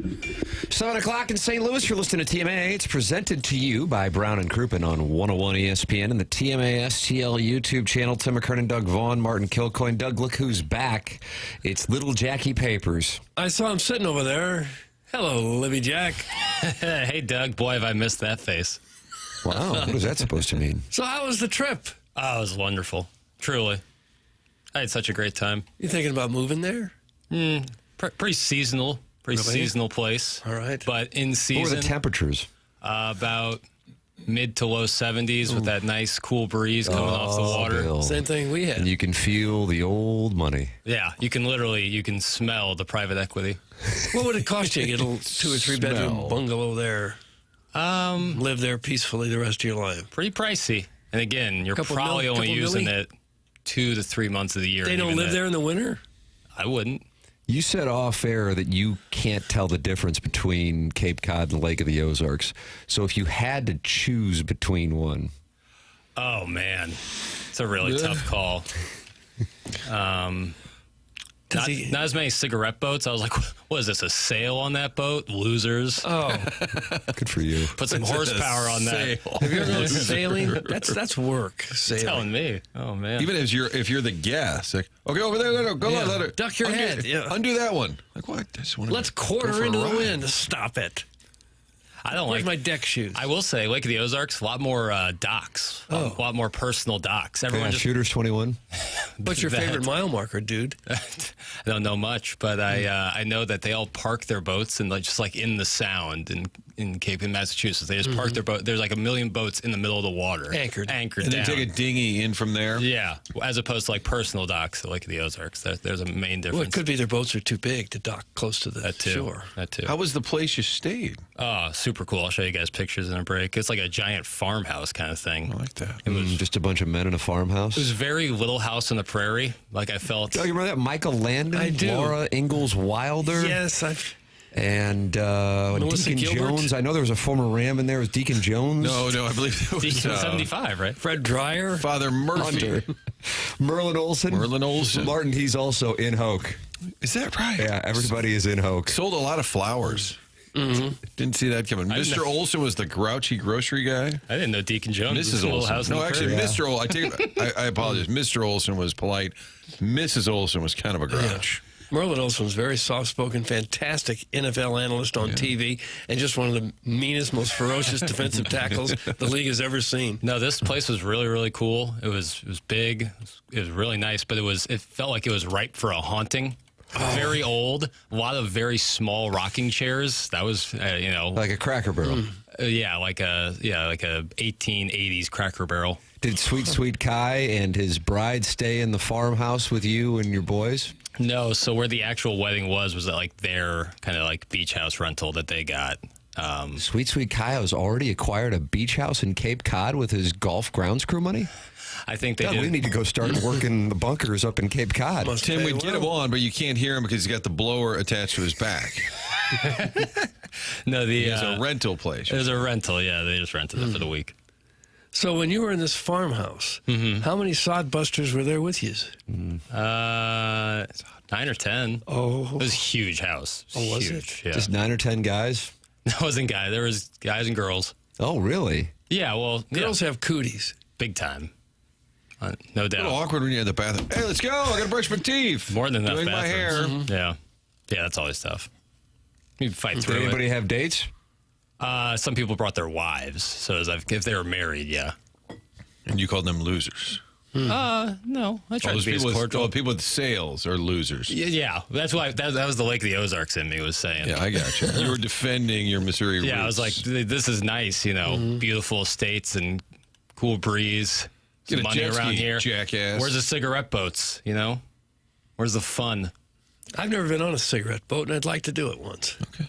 7 o'clock in St. Louis. You're listening to TMA. It's presented to you by Brown and Crouppen on 101 ESPN and the TMA STL YouTube channel. Tim McKernan, Doug Vaughn, Martin Kilcoyne. Doug, look who's back. It's little Jackie Papers. I saw him sitting over there. Hello, Libby Jack. Hey, Doug. Boy, have I missed that face. Wow, what is that supposed to mean? So how was the trip? Oh, it was wonderful. Truly. I had such a great time. You thinking about moving there? Pretty seasonal. Pretty seasonal place. All right. But in What were season, the temperatures? about mid to low 70s with that nice cool breeze coming off the water. Bill. Same thing we had. And you can feel the old money. Yeah, you can smell the private equity. What would it cost you to get a little 2 or 3 bedroom bungalow there? Live there peacefully the rest of your life. Pretty pricey. And again, you're probably only using it 2 to 3 months of the year. They don't live there in the winter? I wouldn't. You said off air that you can't tell the difference between Cape Cod and Lake of the Ozarks. So if you had to choose between one. Oh, man. It's a really tough call. Not as many cigarette boats. I was like, what is this, a sail on that boat? Losers. Oh. Good for you. Put some horsepower on that. Have you ever gone sailing? That's work. Sailing. Telling me. Oh, man. Even if you're the guest, like, okay, over there, go on, let her Duck your head. Yeah. Undo that one. Like what? I just want to Let's quarter into the wind. Stop it. I don't Where's like my deck shoes? I will say, Lake of the Ozarks, a lot more docks. A lot more personal docks. Everyone just... Shooters 21. What's your favorite mile marker, dude? I don't know much, but I know that they all park their boats and just like in the Sound in Cape in Massachusetts. They just park their boat. There's like 1 million boats in the middle of the water, anchored and down. then take a dinghy in from there. Yeah, as opposed to like personal docks at Lake of the Ozarks. There's a main difference. Well, it could be their boats are too big to dock close to the that too. shore. That too. How was the place you stayed? Oh, super cool. I'll show you guys pictures in a break. It's like a giant farmhouse kind of thing. I like that. It was just a bunch of men in a farmhouse. It was very Little House on the Prairie. Like I felt. Oh, you remember that? Michael Landon? I do. Laura Ingalls Wilder? Yes, I've... And Melissa Deacon Gilbert? Jones. I know there was a former Ram in there. It was Deacon Jones. No, I believe it was Deacon 75, right? Fred Dreyer. Father Murphy. Hunter. Merlin Olsen. Martin, he's also in Hoke. Is that right? Yeah, everybody is in Hoke. Sold a lot of flowers. Didn't see that coming. Mr. Olson was the grouchy grocery guy. I didn't know Deacon Jones was Mrs. in Little Olson. House on No, the actually, Prairie. Mr. Olson. I apologize. Mr. Olson was polite. Mrs. Olson was kind of a grouch. Merlin Olsen was very soft-spoken, fantastic NFL analyst on TV, and just one of the meanest, most ferocious defensive tackles the league has ever seen. No, this place was really, really cool. It was big. It was really nice, but it felt like it was ripe for a haunting. Very old, a lot of very small rocking chairs. That was, Like a Cracker Barrel. like a 1880s Cracker Barrel. Did Sweet Kai and his bride stay in the farmhouse with you and your boys? No, so where the actual wedding was at like their kind of like beach house rental that they got. Sweet Kai has already acquired a beach house in Cape Cod with his golf grounds crew money? I think they God, did. we need to go start working the bunkers up in Cape Cod. Tim, we'd get him on, but you can't hear him because he's got the blower attached to his back. No, He has a rental place. It was a rental, yeah. They just rented it for the week. So when you were in this farmhouse, how many sodbusters were there with you? 9 or 10. Oh. It was a huge house. Oh, was huge. it? Yeah. Just 9 or 10 guys? It wasn't guys. There was guys and girls. Oh, really? Yeah, well, Girls have cooties. big time. No A doubt. little awkward when you're in the bathroom. Hey, let's go. I got to brush my teeth. More than enough Doing my hair. bathrooms. Yeah, that's always tough. You fight Did through anybody have dates? it. Some people brought their wives, so if they were married, yeah. And you called them losers. No, I tried to be as cordial. People with sales are losers. Yeah, that's why that was the Lake of the Ozarks in me was saying. Yeah, I got you. You were defending your Missouri roots. Yeah, I was like, this is nice, beautiful estates and cool breeze. Get a Some money jet around ski, here. jackass. Where's the cigarette boats? Where's the fun? I've never been on a cigarette boat, and I'd like to do it once. Okay.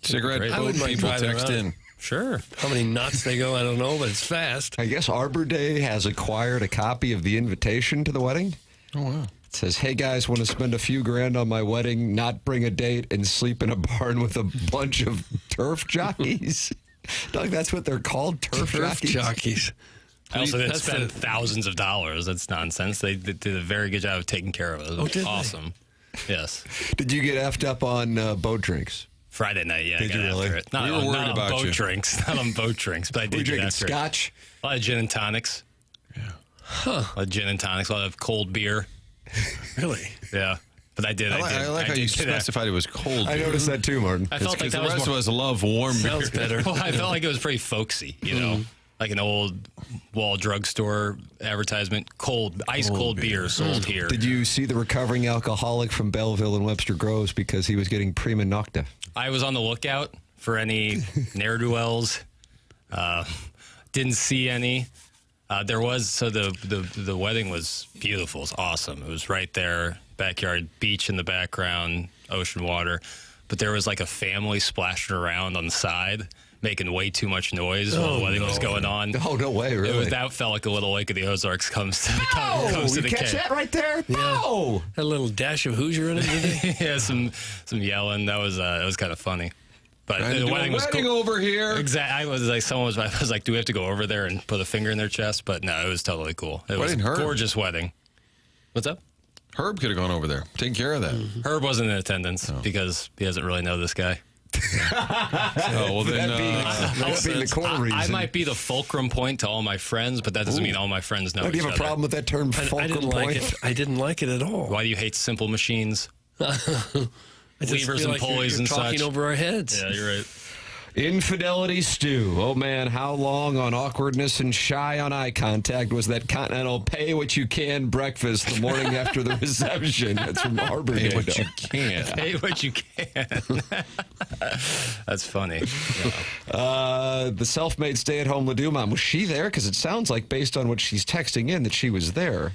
Cigarette Great. I boat, wouldn't mind people driving text around. in. Sure. How many knots they go, I don't know, but it's fast. I guess Arbor Day has acquired a copy of the invitation to the wedding. Oh, wow. It says, hey, guys, want to spend a few grand on my wedding, not bring a date, and sleep in a barn with a bunch of turf jockeys? Doug, that's what they're called, turf jockeys? I also didn't That's spend the- thousands of dollars. That's nonsense. They did a very good job of taking care of it. It was did they? awesome. Yes. Did you get effed up on boat drinks? Friday night, yeah. Did I got you after really? it. Not, We were on- worried not on about boat you. drinks. Not on boat drinks, but I Were did you get drinking after scotch? it. A lot of gin and tonics. Yeah. A lot of gin and tonics, a lot of cold beer. Really? Yeah. But I did. I like how you get that. specified it was cold. I noticed that too, Martin. I felt like the that was rest more, of us love warm beer. Sounds better. well, I felt like it was pretty folksy, you know, like an old wall drugstore advertisement. Ice cold beer sold here. Did you see the recovering alcoholic from Belleville and Webster Groves because he was getting prima nocta? I was on the lookout for any ne'er-do-wells. Didn't see any. There was, so the wedding was beautiful. It was awesome. It was right there, backyard, beach in the background, ocean water. But there was like a family splashing around on the side, making way too much noise while the wedding was going on. Oh, no way, really? That felt like a little Lake of the Ozarks comes to you the catch Cape. that right there? No! Had a little dash of Hoosier in it, did they? Yeah, some yelling. That was kind of funny. But Trying to the do wedding a was wedding cool. over here. Exactly. I was like, do we have to go over there and put a finger in their chest? But no, it was totally cool. It was a didn't Herb? gorgeous wedding. What's up? Herb could have gone over there, taken care of that. Herb wasn't in attendance because he doesn't really know this guy. Oh, well then, That being the core reason. I might be the fulcrum point to all my friends, but that doesn't mean all my friends know Do each you have a other. problem with that term, I fulcrum didn't point? like it. I didn't like it at all. Why do you hate simple machines? I just levers feel and like pulleys you're and talking such? over our heads. Yeah, you're right. Infidelity stew. Oh, man, how long on awkwardness and shy on eye contact was that continental pay what you can breakfast the morning after the reception? That's from Arbor hey, Day. what you can. Pay what you can. That's funny. The self-made stay-at-home Ladue mom, was she there? Because it sounds like, based on what she's texting in, that she was there.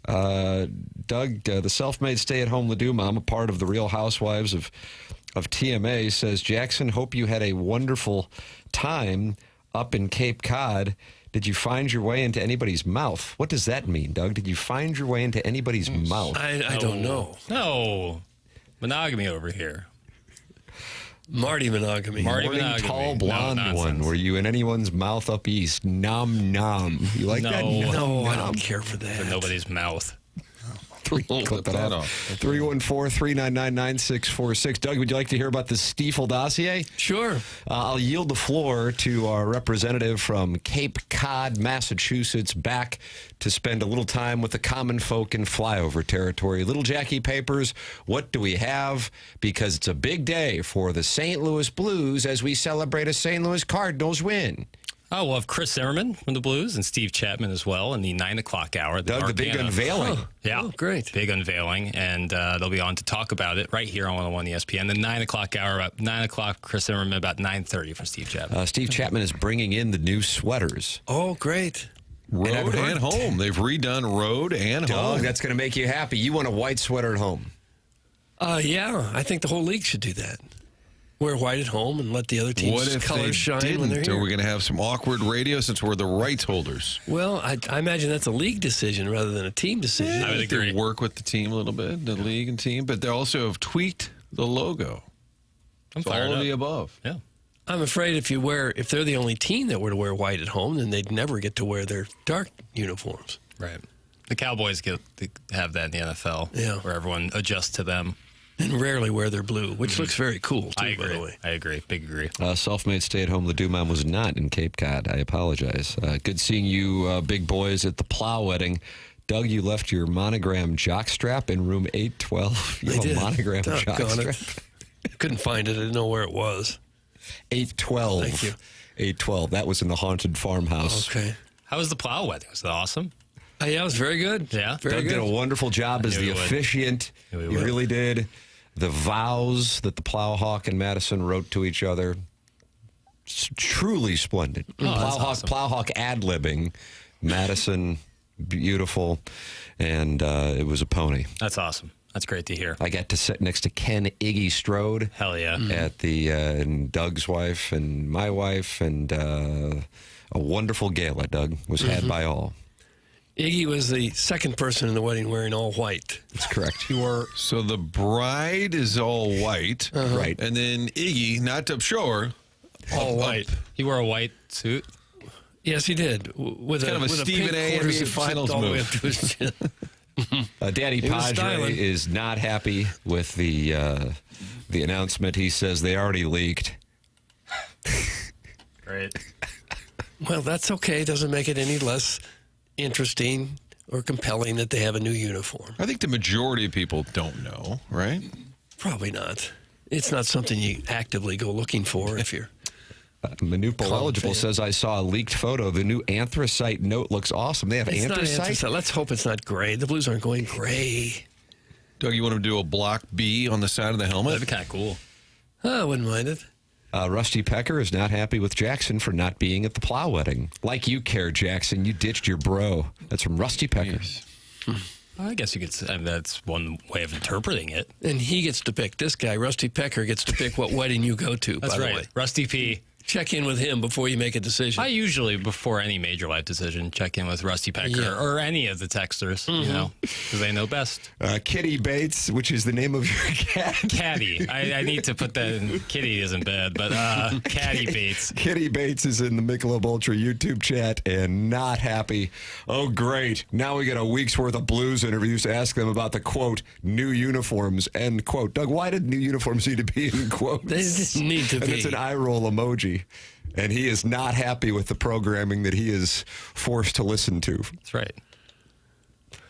Doug, the self-made stay-at-home Ladue mom, a part of the Real Housewives of TMA, says, Jackson, hope you had a wonderful time up in Cape Cod. Did you find your way into anybody's mouth? What does that mean, Doug? Did you find your way into anybody's mouth? I don't know. No. Monogamy over here. Marty monogamy. Marty Morning, monogamy. tall, No blonde one. nonsense. Were you in anyone's mouth up east? Nom, nom. You like that? No. No, I nom. don't care for that. In nobody's mouth. Clip that off. 314-399-9646. Doug, would you like to hear about the Stiefel dossier? Sure. I'll yield the floor to our representative from Cape Cod, Massachusetts, back to spend a little time with the common folk in flyover territory. Little Jackie Papers, what do we have? Because it's a big day for the St. Louis Blues as we celebrate a St. Louis Cardinals win. Oh, we'll have Chris Zimmerman from the Blues and Steve Chapman as well in the 9 o'clock hour. Doug, the big Arcana. unveiling. Yeah. Oh, great. Big unveiling. And they'll be on to talk about it right here on 101 ESPN. The 9 o'clock hour, about 9 o'clock, Chris Zimmerman, about 9:30 for Steve Chapman. Steve Chapman is bringing in the new sweaters. Oh, great. Road And I've heard- and home. They've redone road and Doug, home. that's going to make you happy. You want a white sweater at home. Yeah, I think the whole league should do that. Wear white at home and let the other What team's if colors they shine when they're didn't? here. Are we going to have some awkward radio since we're the rights holders? Well, I imagine that's a league decision rather than a team decision. I would They agree. work with the team a little bit, the league and team, but they also have tweaked the logo. I'm It's fired all of up. the above. Yeah. I'm afraid if they're the only team that were to wear white at home, then they'd never get to wear their dark uniforms. Right. The Cowboys get to have that in the NFL, Yeah. where everyone adjusts to them. And rarely wear their blue, which looks very cool, too, I agree. by the way. I agree. Big agree. Self-made stay-at-home Ladue mom was not in Cape Cod. I apologize. Good seeing you big boys at the Plow wedding. Doug, you left your monogram jockstrap in room 812. You I have did. a monogram Doggone it. jockstrap. I couldn't find it. I didn't know where it was. 812. Thank you. 812. That was in the haunted farmhouse. Okay. How was the Plow wedding? Was it awesome? Yeah, it was very good. Yeah? Very Doug good. did a wonderful job as knew the he would. officiant. Knew he He would. really did. The vows that the Plowhawk and Madison wrote to each other, truly splendid. that's awesome. Plowhawk ad-libbing, Madison, beautiful, and it was a pony. That's awesome. That's great to hear. I got to sit next to Ken Iggy Strode Hell yeah. at the and Doug's wife and my wife, and a wonderful gala, Doug, was had by all. Iggy was the second person in the wedding wearing all white. That's correct. So the bride is all white. Right. And then Iggy, not to show her, All white. He wore a white suit. Yes, he did. With kind of a with Stephen pink A. quarter NBA zip Finals all the way move. up to his chin. Danny He was Padre styling. is not happy with the the announcement, he says they already leaked. Right. Well, that's okay. Doesn't make it any less interesting or compelling that they have a new uniform. I think the majority of people don't know, right? Probably not. It's not something you actively go looking for if you're... Manupal Eligible says, I saw a leaked photo. The new anthracite note looks awesome. They have It's not anthracite? anthracite. Let's hope it's not gray. The Blues aren't going gray. Doug, you want to do a block B on the side of the helmet? That'd be kind of cool. I wouldn't mind it. Rusty Pecker is not happy with Jackson for not being at the Plow wedding. Like you care, Jackson. You ditched your bro. That's from Rusty Pecker. I guess you could say that's one way of interpreting it. And he gets to pick. This guy, Rusty Pecker, gets to pick what wedding you go to, That's by right. the way. Rusty P. Check in with him before you make a decision. I usually, before any major life decision, check in with Rusty Pecker Yeah. or any of the texters, you know, because they know best. Kitty Bates, which is the name of your cat. Caddy. I need to put that in. Kitty isn't bad, but Caddy Bates. Kitty Bates is in the Michelob Ultra YouTube chat and not happy. Oh, great. Now we get a week's worth of Blues interviews to ask them about the, quote, new uniforms, end quote. Doug, why did new uniforms need to be in quotes? They didn't need to And be. it's an eye roll emoji. And he is not happy with the programming that he is forced to listen to. That's right.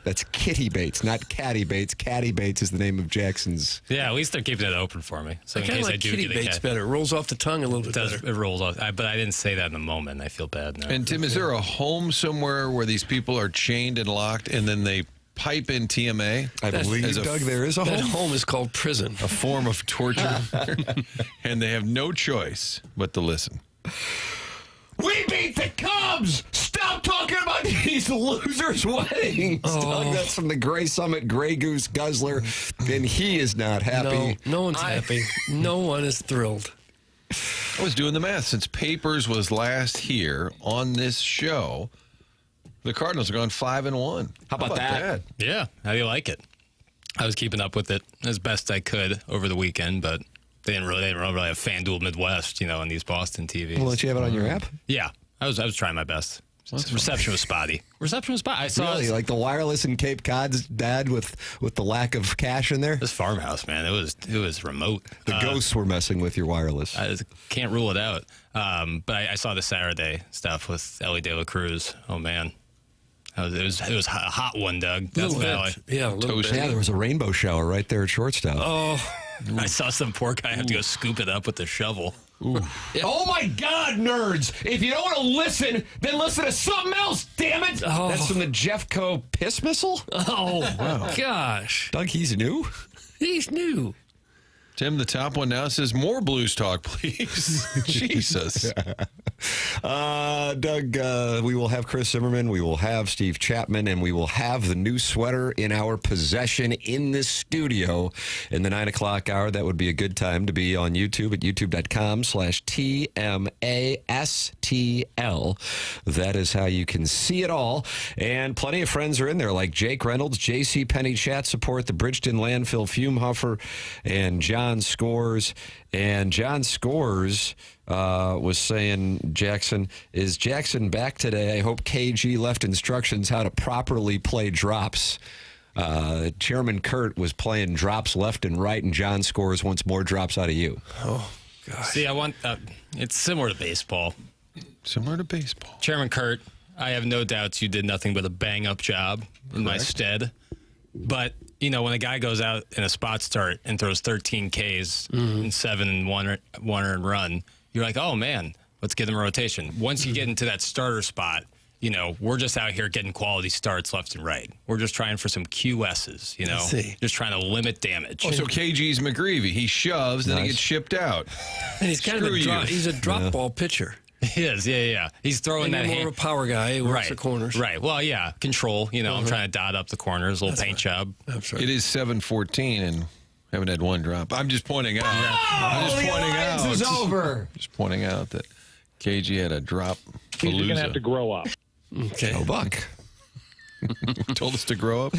That's Kitty Bates, not Caddy Bates. Caddy Bates is the name of Jackson's. Yeah, at least they're keeping it open for me. So I in kind case of I like do Kitty get a Bates cat, better. It rolls off the tongue a little bit better. it rolls off. But I didn't say that in the moment. I feel bad now. And Tim, is there a home somewhere where these people are chained and locked and then they pipe in TMA? I believe, as a Doug, there is a That home. home is called prison. A form of torture. And they have no choice but to listen. We beat the Cubs! Stop talking about these losers' weddings! Doug, that's from the Gray Summit Gray Goose Guzzler, and he is not happy. No one's happy. No one is thrilled. I was doing the math. Since Papers was last here on this show, the Cardinals are gone 5-1. How about that? Yeah. How do you like it? I was keeping up with it as best I could over the weekend, but they didn't really have FanDuel Midwest, you know, on these Boston TVs. Well, don't you have it on your app? Yeah, I was trying my best. Reception was spotty. Reception was spotty. I saw Really? Like the wireless in Cape Cod's dad with the lack of cash in there? this farmhouse, man. It was remote. The ghosts were messing with your wireless. I can't rule it out. But I saw the Saturday stuff with Ellie De La Cruz. Oh man, it was a hot one, Doug. That's Valley. Yeah, a little bit. Yeah, there was a rainbow shower right there at shortstop. Oh, I saw some poor guy have to go scoop it up with the shovel. Oh my God, nerds! If you don't want to listen, then listen to something else, damn it! Oh. That's from the Jeffco piss missile? oh, gosh. Doug, he's new? He's new. Tim, the top one now says more Blues talk, please. Jesus. Doug, we will have Chris Zimmerman, we will have Steve Chapman, and we will have the new sweater in our possession in this studio in the 9 o'clock hour. That would be a good time to be on YouTube at youtube.com/TMASTL. That is how you can see it all. And plenty of friends are in there, like Jake Reynolds, JC Penny Chat Support, the Bridgeton Landfill Fume Huffer, and John Scores. And John Scores was saying, Jackson, is Jackson back today? I hope KG left instructions how to properly play drops. Chairman Kurt was playing drops left and right, and John Scores wants more drops out of you. Oh, gosh. See, I want it's similar to baseball. Similar to baseball. Chairman Kurt, I have no doubts you did nothing but a bang-up job in my stead. But, you know, when a guy goes out in a spot start and throws 13 Ks and 7 and 1 earned run, you're like, oh, man, let's get him a rotation. Once you get into that starter spot, you know, we're just out here getting quality starts left and right. We're just trying for some QSs, you know, just trying to limit damage. Oh, so KG's McGreevy. He shoves, then he gets shipped out. And he's kind of he's a drop ball pitcher. He is, yeah. He's throwing And that more of a power guy who works the corners. Right. Well, yeah, control. You know, I'm trying to dot up the corners, a little paint job. That's right. It is 7:14 and haven't had one drop. I'm just pointing out. I'm just pointing out. Is over. Just pointing out that KG had a drop. He's going to have to grow up. Okay. Oh, Buck. Told us to grow up.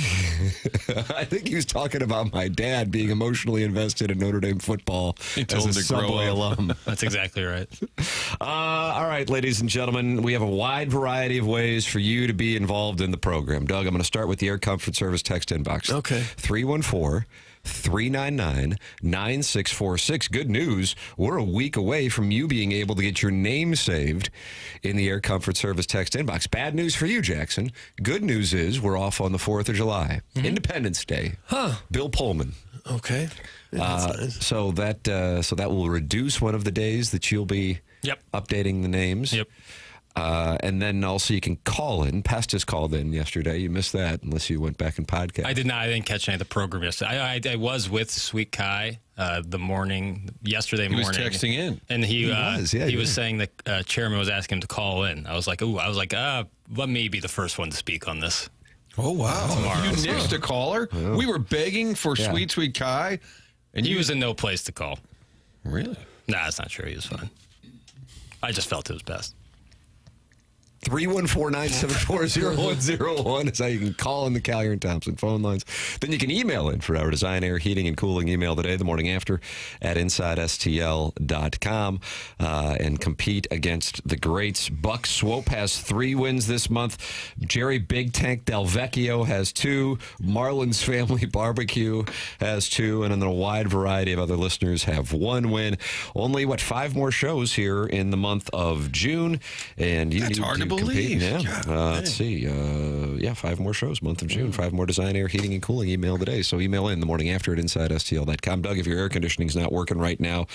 I think he was talking about my dad being emotionally invested in Notre Dame football He told as a him to grow Subway up. alum. That's exactly right. All right, ladies and gentlemen, we have a wide variety of ways for you to be involved in the program. Doug, I'm going to start with the Air Comfort Service text inbox. Okay. 314 399-9646. Good news, we're a week away from you being able to get your name saved in the Air Comfort Service text inbox. Bad news for you, Jackson. Good news is we're off on the 4th of July, Independence Day. Bill Pullman. Okay. That's nice. So that will reduce one of the days that you'll be updating the names. Yep. And then also you can call in. Pestis called in yesterday. You missed that unless you went back and podcast. I did not. I didn't catch any of the program yesterday. I was with Sweet Kai yesterday morning. He was texting in. And he was saying that chairman was asking him to call in. I was like, let me be the first one to speak on this. Oh, wow. Tomorrow. You nixed a caller? Oh. We were begging for Sweet Kai. And He was in no place to call. Really? Nah, that's not true. He was fine. I just felt it was best. 314-974-0101 is how you can call in the Collier and Thompson phone lines. Then you can email in for our Design Air Heating and Cooling email today, the morning after, at InsideSTL.com and compete against the greats. Buck Swope has 3 wins this month. Jerry Big Tank Del Vecchio has 2. Marlins Family Barbecue has 2. And then a wide variety of other listeners have 1 win. Only, 5 more shows here in the month of June. And you That's need hard to compete. believe. Yeah. Let's see. 5 more shows, month of June. 5 more Design Air Heating and Cooling email today. So email in the morning after at InsideSTL.com. Doug, if your air conditioning's not working right now,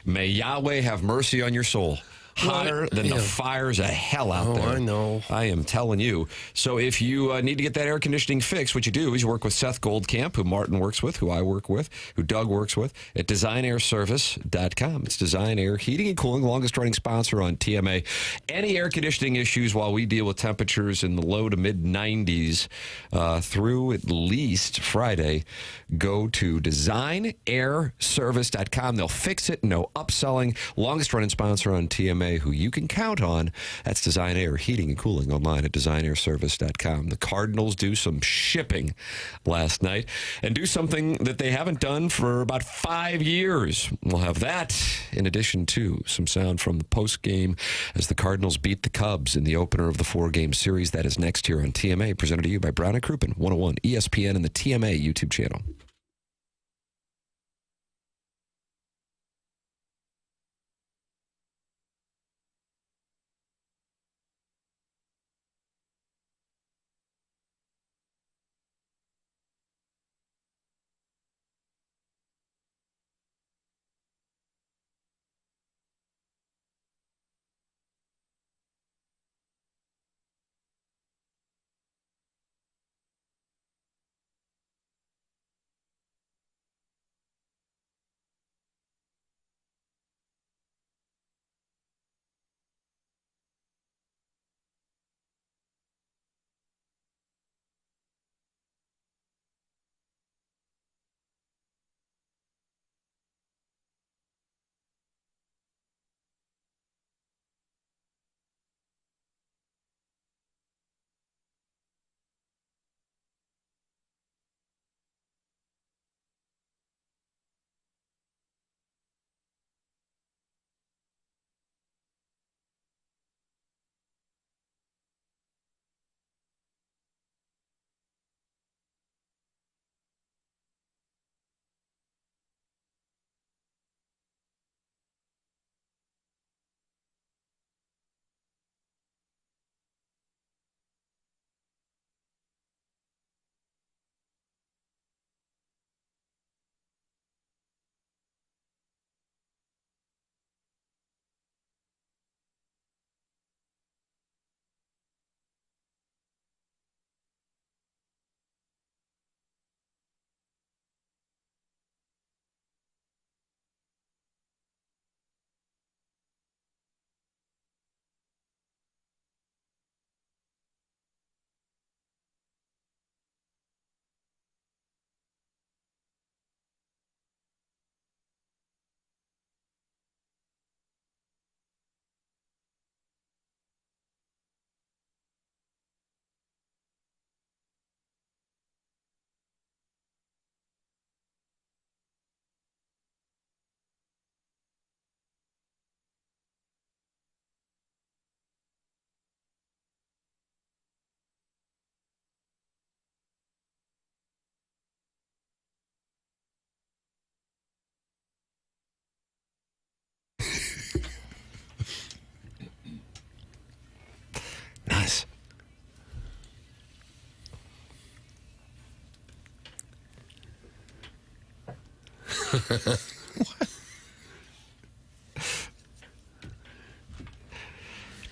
may Yahweh have mercy on your soul. Hotter than the fires of hell out there. I know. I am telling you. So if you need to get that air conditioning fixed, what you do is you work with Seth Goldcamp, who Martin works with, who I work with, who Doug works with, at DesignAirService.com. It's Design Air Heating and Cooling, longest running sponsor on TMA. Any air conditioning issues while we deal with temperatures in the low to mid 90s through at least Friday, go to DesignAirService.com. They'll fix it. No upselling. Longest running sponsor on TMA, who you can count on. That's Design Air Heating and Cooling online at DesignAirService.com. The Cardinals do some shipping last night and do something that they haven't done for about 5 years. We'll have that in addition to some sound from the post game as the Cardinals beat the Cubs in the opener of the 4-game series. That is next here on TMA, presented to you by Brown and Crouppen, 101 ESPN and the TMA YouTube channel.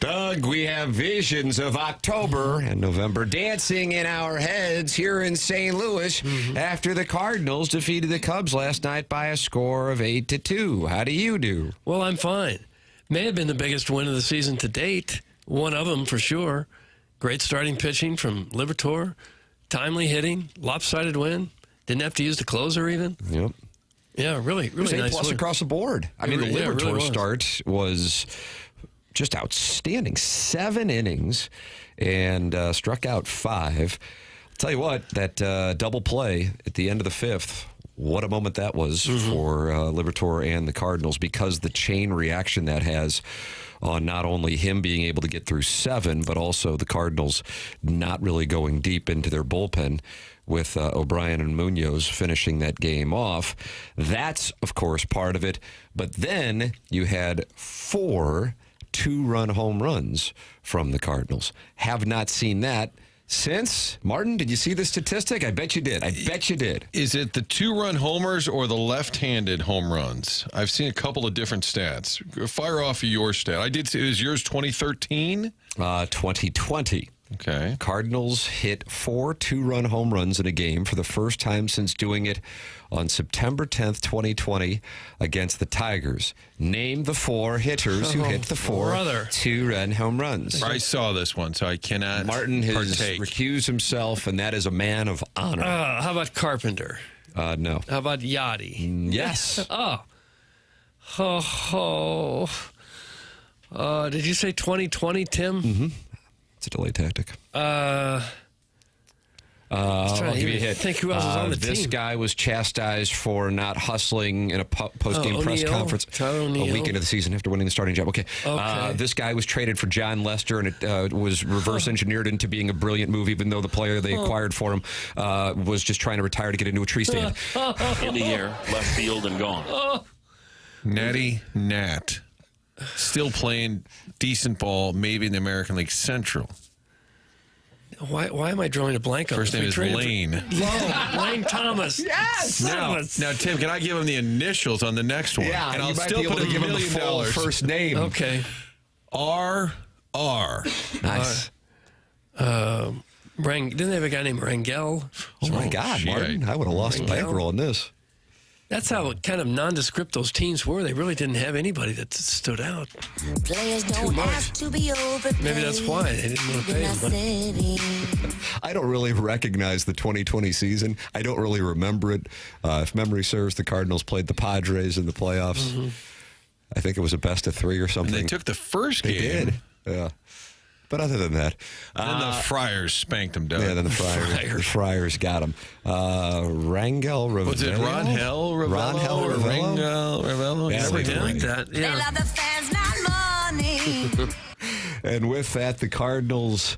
Doug, we have visions of October and November dancing in our heads here in St. Louis after the Cardinals defeated the Cubs last night by a score of 8-2. How do you do? Well, I'm fine. May have been the biggest win of the season to date. One of them for sure. Great starting pitching from Liberatore. Timely hitting. Lopsided win. Didn't have to use the closer even. Yep. Yeah, really It was nice A-plus win. across the board. I mean, the Yeah, it really Liberatore was. start was just outstanding. 7 innings and struck out 5. I'll tell you what, that double play at the end of the 5th, what a moment that was for Liberatore and the Cardinals, because the chain reaction that has on not only him being able to get through 7, but also the Cardinals not really going deep into their bullpen with O'Brien and Munoz finishing that game off. That's, of course, part of it. But then you had 4 2-run home runs from the Cardinals. Have not seen that since. Martin, did you see the statistic? I bet you did. Is it the 2-run homers or the left-handed home runs? I've seen a couple of different stats. Fire off your stat. I did see, is yours 2013? 2020. Okay. Cardinals hit 4 2-run home runs in a game for the first time since doing it on September 10th, 2020 against the Tigers. Name the 4 hitters who hit the 4 2-run home runs. I saw this one, so I cannot Martin has partake. recused himself, and that is a man of honor. How about Carpenter? No. How about Yachty? Yes. Did you say 2020, Tim? Mm-hmm. It's a delay tactic. I'll give you a hit. Think who else is on the this team? guy was chastised for not hustling in a post-game press O'Neill? conference Tyler O'Neill? a week into the season after winning the starting job. Okay. This guy was traded for John Lester, and it was reverse engineered into being a brilliant move, even though the player they acquired for him was just trying to retire to get into a tree stand. In the air, left field, and gone. Natty Nat. Still playing decent ball, maybe in the American League Central. Why am I drawing a blank on First this? name is Lane. Lane Thomas. Yes! Now, Tim, can I give him the initials on the next one? Yeah, and I'll you might still be able put to $1 give him the million full first name. Okay. R.R. Nice. Didn't they have a guy named Rangel? Oh, my God, gee, Martin. I would have lost a bankroll on this. That's how kind of nondescript those teams were. They really didn't have anybody that stood out. Players don't have to be overpaid. Maybe that's why they didn't want to pay him. I don't really recognize the 2020 season. I don't really remember it. If memory serves, the Cardinals played the Padres in the playoffs. I think it was a best of 3 or something. And they took the first They game. did. Yeah. But other than that, And the Friars spanked them down. yeah, then the Friars got him. Rangel Ravello. Was it Rangel Ravello? Rangel Ravello? Rangel Ravello? Yeah, Something like that. They Yeah. love the fans, not money. And with that, the Cardinals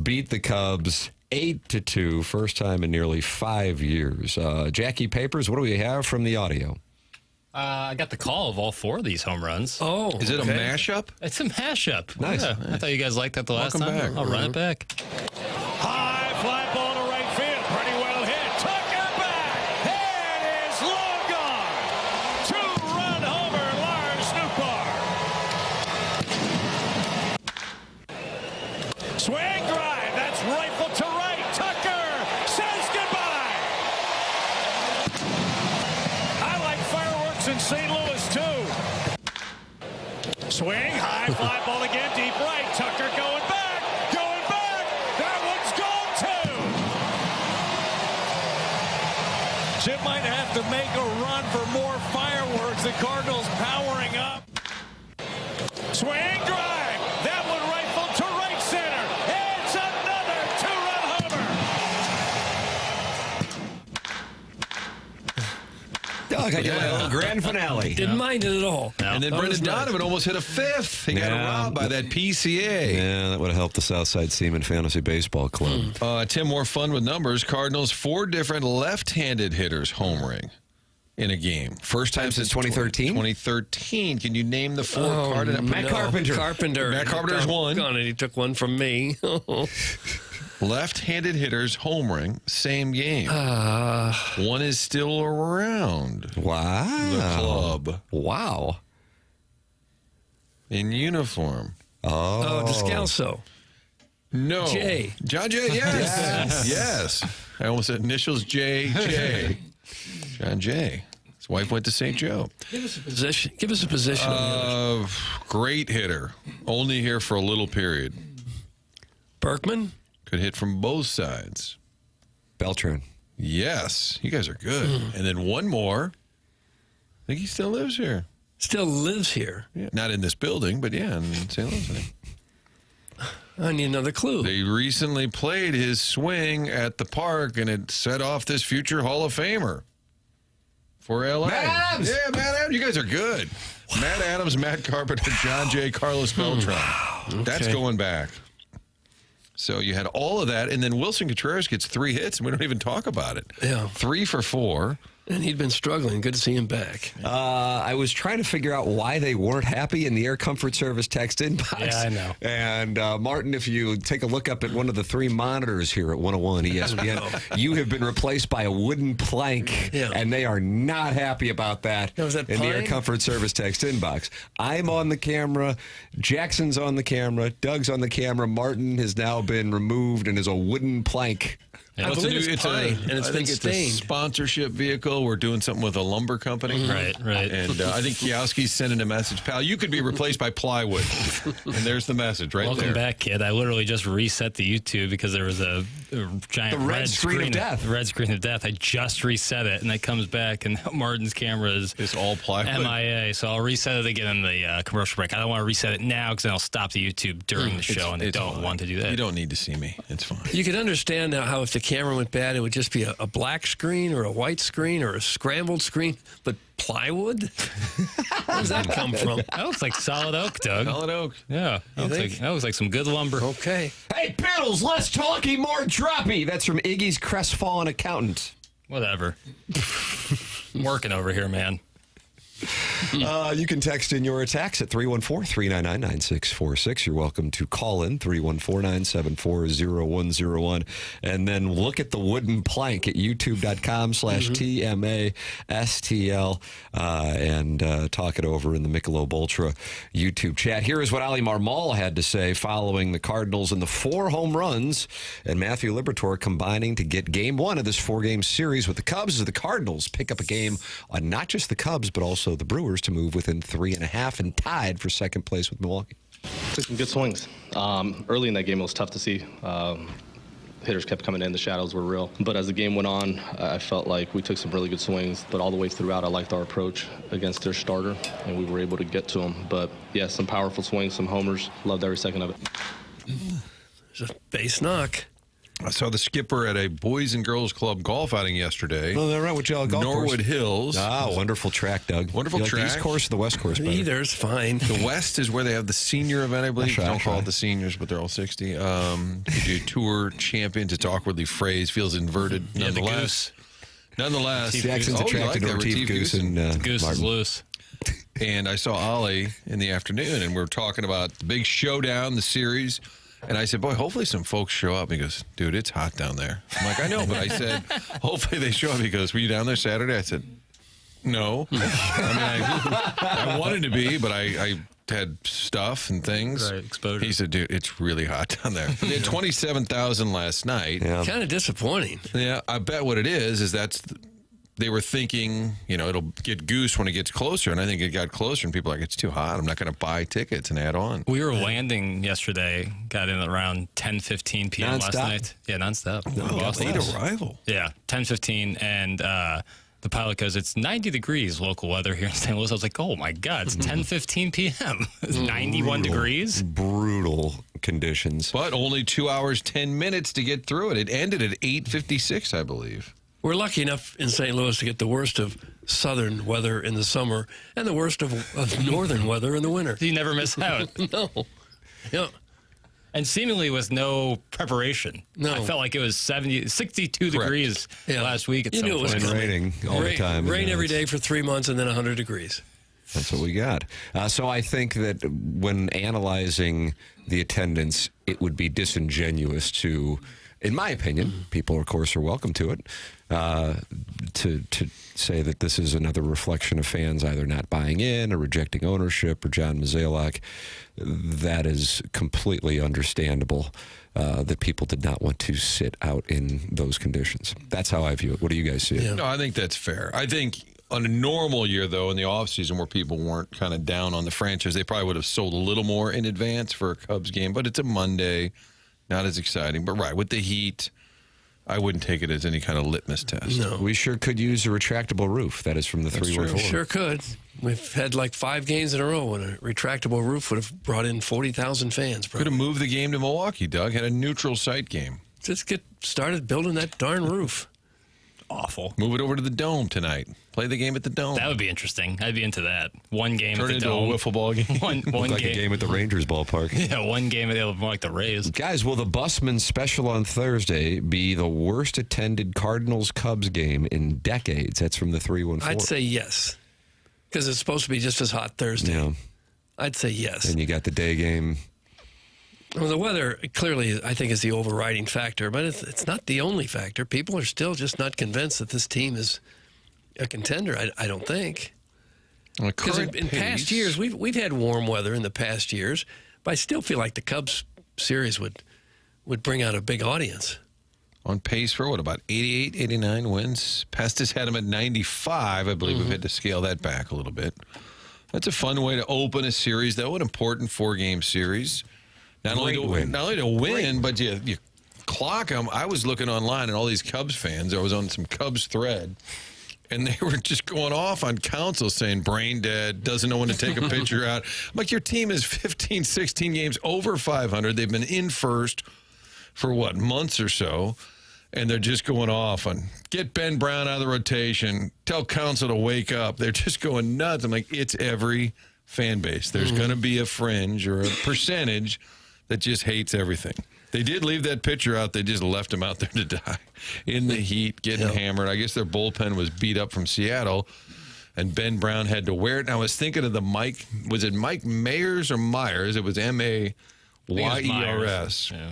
beat the Cubs 8-2, first time in nearly 5 years. Jackie Papers, what do we have from the audio? I got the call of all 4 of these home runs. Oh, Is it a okay. mashup? It's a mashup. Nice. Yeah, I thought you guys liked that the last Welcome time. back. I'll run it back. High fly ball to right field. Pretty well hit. Tucker back. It is long gone. 2-run homer, Lars Nootbaar. Swing drive. That's rifle to right. Tucker says goodbye. I like fireworks in St. Louis, too. Swing, high fly ball again, deep right. Tucker going back. That one's gone, too. Chip might have to make a run for more fireworks. The Cardinals powering up. Swing drive. That one rifled to right center. It's another 2-run homer. Doug, I got a little grand finale. Didn't mind it at all. And then That Brendan was nice. Donovan almost hit a 5th. He got Yeah. robbed by that PCA. Yeah, that would have helped the Southside Seaman Fantasy Baseball Club. Tim, more fun with numbers. Cardinals, 4 different left-handed hitters homering in a game. First time since 2013? 2013. Can you name the 4 Cardinals? Matt Carpenter. Carpenter's Matt Carpenter's one. He took one from me. Left-handed hitters homering, same game. One is still around Wow. the club Wow. in uniform. Oh, Descalso. No. Jay. John Jay, yes. Yes. I almost said initials J. John Jay. His wife went to St. Joe. Give us a position. Give us a position. on the Great hitter. Only here for a little period. Berkman. Could hit from both sides. Beltran. Yes. You guys are good. And then one more. I think he still lives here. Still lives here. Yeah. Not in this building, but yeah, in St. Louis. I think. I need another clue. They recently played his swing at the park, and it set off this future Hall of Famer for L.A. Matt Adams! Yeah, Matt Adams. You guys are good. Matt Adams, Matt Carpenter, John Jay, Carlos Beltran. That's Okay. going back. So you had all of that, and then Wilson Contreras gets 3 hits, and we don't even talk about it. Yeah. 3 for 4. And he'd been struggling. Good to see him back. I was trying to figure out why they weren't happy in the Air Comfort Service text inbox. Yeah, I know. And Martin, if you take a look up at one of the 3 monitors here at 101 ESPN, you have been replaced by a wooden plank, Yeah. and they are not happy about that Now, is that in the Air pine? Comfort Service text inbox. I'm on the camera. Jackson's on the camera. Doug's on the camera. Martin has now been removed and is a wooden plank. I believe it's pine, and it's I been think it's a stained. sponsorship vehicle. We're doing something with a lumber company. Right. And I think Kiowski's sending a message, pal, you could be replaced by plywood. And there's the message right Welcome there. back, kid. I literally just reset the YouTube because there was a giant The red screen of death. Red screen of death. I just reset it, and it comes back, and Martin's camera is It's all plywood. MIA. So I'll reset it again in the commercial break. I don't want to reset it now because then I'll stop the YouTube during the show, and I don't fine. want to do that. You don't need to see me. It's fine. You could understand now how if the camera went bad, it would just be a black screen or a white screen or a scrambled screen. But plywood? Where does that come from? That looks like solid oak, Doug. Solid oak. Yeah, that looks like some good lumber. Okay. Hey, Piddles, less talky, more droppy. That's from Iggy's crestfallen accountant. Whatever. I'm working over here, man. You can text in your attacks at 314-399-9646. You're welcome to call in 314-974-0101. And then look at the wooden plank at youtube.com/TMASTL and talk it over in the Michelob Ultra YouTube chat. Here is what Ali Marmol had to say following the Cardinals and the 4 home runs and Matthew Liberatore combining to get game 1 of this 4-game series with the Cubs as the Cardinals pick up a game on not just the Cubs, but also the Brewers to move within 3.5 and tied for second place with Milwaukee. Took some good swings. Early in that game, it was tough to see. Hitters kept coming in. The shadows were real. But as the game went on, I felt like we took some really good swings. But all the way throughout, I liked our approach against their starter, and we were able to get to him. But, yeah, some powerful swings, some homers. Loved every second of it. There's a base knock. I saw the skipper at a Boys and Girls Club golf outing yesterday. Oh, they're right with y'all golf Norwood course. Hills. Ah, wonderful track, Doug. Wonderful You like track. the East Course or the West Course? better? Either's fine. The West is where they have the senior event, I believe. That's right, Don't that's call right. it the seniors, but they're all 60. They do tour champions. It's awkwardly phrased, feels inverted. Yeah, the Nonetheless. Nonetheless. Jackson's Oh, you attracted like to that, Retief Goose and Goose is Martin. loose. And I saw Ollie in the afternoon, and we were talking about the big showdown, the series. And I said, boy, hopefully some folks show up. He goes, dude, it's hot down there. I'm like, I know, but I said, hopefully they show up. He goes, were you down there Saturday? I said, no. I wanted to be, but I had stuff and things. Right, exposure. He said, dude, it's really hot down there. They had 27,000 last night. Yeah. Kind of disappointing. Yeah, I bet what it is they were thinking, it'll get goose when it gets closer. And I think it got closer, and people are like, it's too hot. I'm not going to buy tickets and add on. We were landing yesterday, got in around 10:15 p.m. last Nonstop? night. Yeah, nonstop. Late arrival. Yeah, 10:15, and the pilot goes, it's 90 degrees local weather here in St. Louis. I was like, oh my God, it's 10:15 p.m. It's 91 degrees. Brutal conditions. But only 2 hours, 10 minutes to get through it. It ended at 8:56, I believe. We're lucky enough in St. Louis to get the worst of southern weather in the summer and the worst of northern weather in the winter. You never miss out. No. Yeah. And seemingly with no preparation. No. I felt like it was 62 degrees Yeah. last week at You some knew it was point. And raining all the time. Rain and every it's- day for 3 months and then 100 degrees. That's what we got. So I think that when analyzing the attendance, it would be disingenuous to in my opinion, people, of course, are welcome to it, to say that this is another reflection of fans either not buying in or rejecting ownership or John Mozeliak. That is completely understandable, that people did not want to sit out in those conditions. That's how I view it. What do you guys see? Yeah. No, I think that's fair. I think on a normal year, though, in the offseason where people weren't kind of down on the franchise, they probably would have sold a little more in advance for a Cubs game, but it's a Monday, not as exciting. But right, with the heat, I wouldn't take it as any kind of litmus test. No. We sure could use a retractable roof. That is from the 314. Sure could. We've had like 5 games in a row when a retractable roof would have brought in 40,000 fans. Could have moved the game to Milwaukee, Doug. Had a neutral site game. Just get started building that darn roof. Awful. Move it over to the Dome tonight. Play the game at the Dome. That would be interesting. I'd be into that. One game Turn at the into Dome. a wiffle ball game. One Like a game at the Rangers ballpark. Yeah, one game. It'll be more like the Rays. Guys, will the Busman special on Thursday be the worst attended Cardinals-Cubs game in decades? That's from the 314. I'd say yes, because it's supposed to be just as hot Thursday. Yeah. I'd say yes. And you got the day game. Well, the weather clearly, I think, is the overriding factor, but it's not the only factor. People are still just not convinced that this team is a contender. I don't think. Because in past years, we've had warm weather in the past years, but I still feel like the Cubs series would bring out a big audience. On pace for what, about 88, 89 wins? Pestis had him at 95. I believe we've had to scale that back a little bit. That's a fun way to open a series, though, an important 4-game series. Not only to win, but you clock them. I was looking online and all these Cubs fans. I was on some Cubs thread, and they were just going off on Counsell saying brain dead, doesn't know when to take a pitcher out. I'm like, your team is 15, 16 games over 500. They've been in first for, what, months or so, and they're just going off on get Ben Brown out of the rotation, tell Counsell to wake up. They're just going nuts. I'm like, it's every fan base. There's going to be a fringe or a percentage that just hates everything. They did leave that pitcher out. They just left him out there to die in the heat, getting hammered. I guess their bullpen was beat up from Seattle, and Ben Brown had to wear it. And I was thinking of the Mike, was it Mike Myers or Myers? It was Myers. Yeah.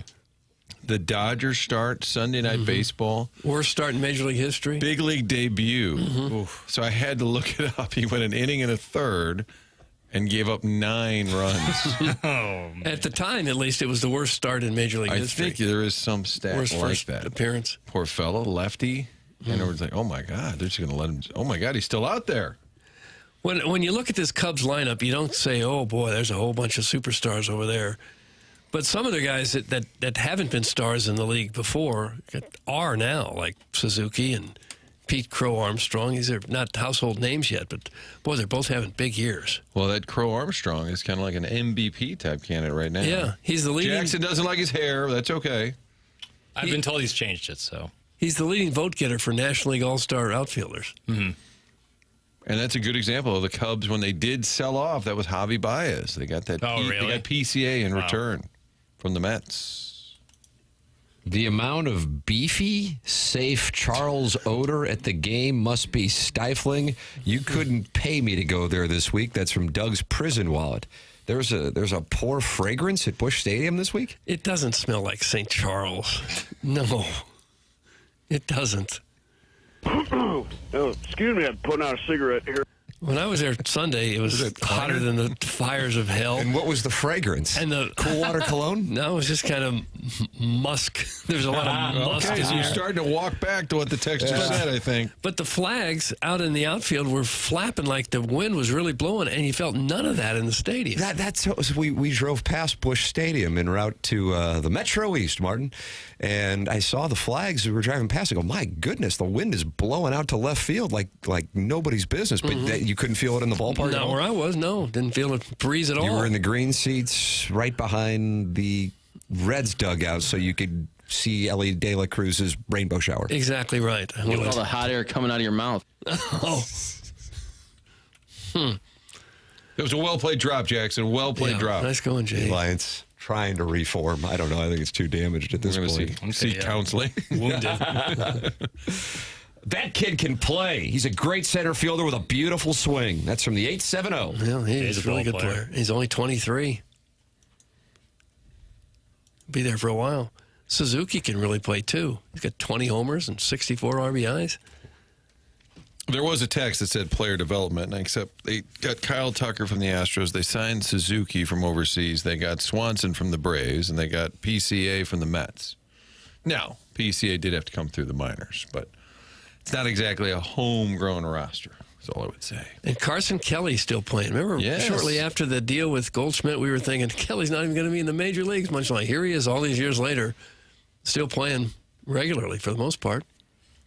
The Dodgers start Sunday Night Baseball. Worst start in Major League history. Big league debut. So I had to look it up. He went an inning and a third and gave up 9 runs. At the time, at least, it was the worst start in Major League history. I think there is some stat Worst like first that. appearance. Poor fellow, lefty. And everyone's like, oh, my God, they're just going to let him. Oh, my God, he's still out there. When you look at this Cubs lineup, you don't say, oh, boy, there's a whole bunch of superstars over there. But some of the guys that haven't been stars in the league before are now, like Suzuki and Pete Crow Armstrong. These are not household names yet, but, boy, they're both having big years. Well, that Crow Armstrong is kind of like an MVP type candidate right now. Yeah, he's the leading. Jackson doesn't like his hair. That's okay. I've been told he's changed it, so. He's the leading vote getter for National League All-Star outfielders. And that's a good example of the Cubs when they did sell off. That was Javi Baez. They got that. Really? They got PCA in return from the Mets. The amount of beefy, safe Charles odor at the game must be stifling. You couldn't pay me to go there this week. That's from Doug's prison wallet. There's a poor fragrance at Busch Stadium this week? It doesn't smell like St. Charles. No, it doesn't. Oh, excuse me, I'm putting out a cigarette here. When I was there Sunday, it was hotter than the fires of hell. And what was the fragrance? And the cool water cologne? No, it was just kind of musk. There's a lot of musk Okay, in so you're there. starting to walk back to what the text just said, I think. But the flags out in the outfield were flapping like the wind was really blowing, and you felt none of that in the stadium. We drove past Busch Stadium en route to the Metro East, Martin, and I saw the flags. We were driving past. I go, my goodness, the wind is blowing out to left field like nobody's business. But you couldn't feel it in the ballpark? Not where I was, no. Didn't feel a breeze at all. You were in the green seats right behind the Reds dugout so you could see Ellie De La Cruz's rainbow shower. Exactly right. With all the hot air coming out of your mouth. Oh. It was a well-played drop, Jackson. Well-played drop. Nice going, Jay. Lions trying to reform. I don't know. I think it's too damaged at this point. See counseling. Wounded. That kid can play. He's a great center fielder with a beautiful swing. That's from the 870. Well, he's a really good player. He's only 23. Be there for a while. Suzuki can really play, too. He's got 20 homers and 64 RBIs. There was a text that said player development, except they got Kyle Tucker from the Astros. They signed Suzuki from overseas. They got Swanson from the Braves, and they got PCA from the Mets. Now, PCA did have to come through the minors, but it's not exactly a homegrown roster. That's all I would say. And Carson Kelly's still playing. Remember, shortly after the deal with Goldschmidt, we were thinking, Kelly's not even going to be in the major leagues much longer. Here he is all these years later, still playing regularly for the most part.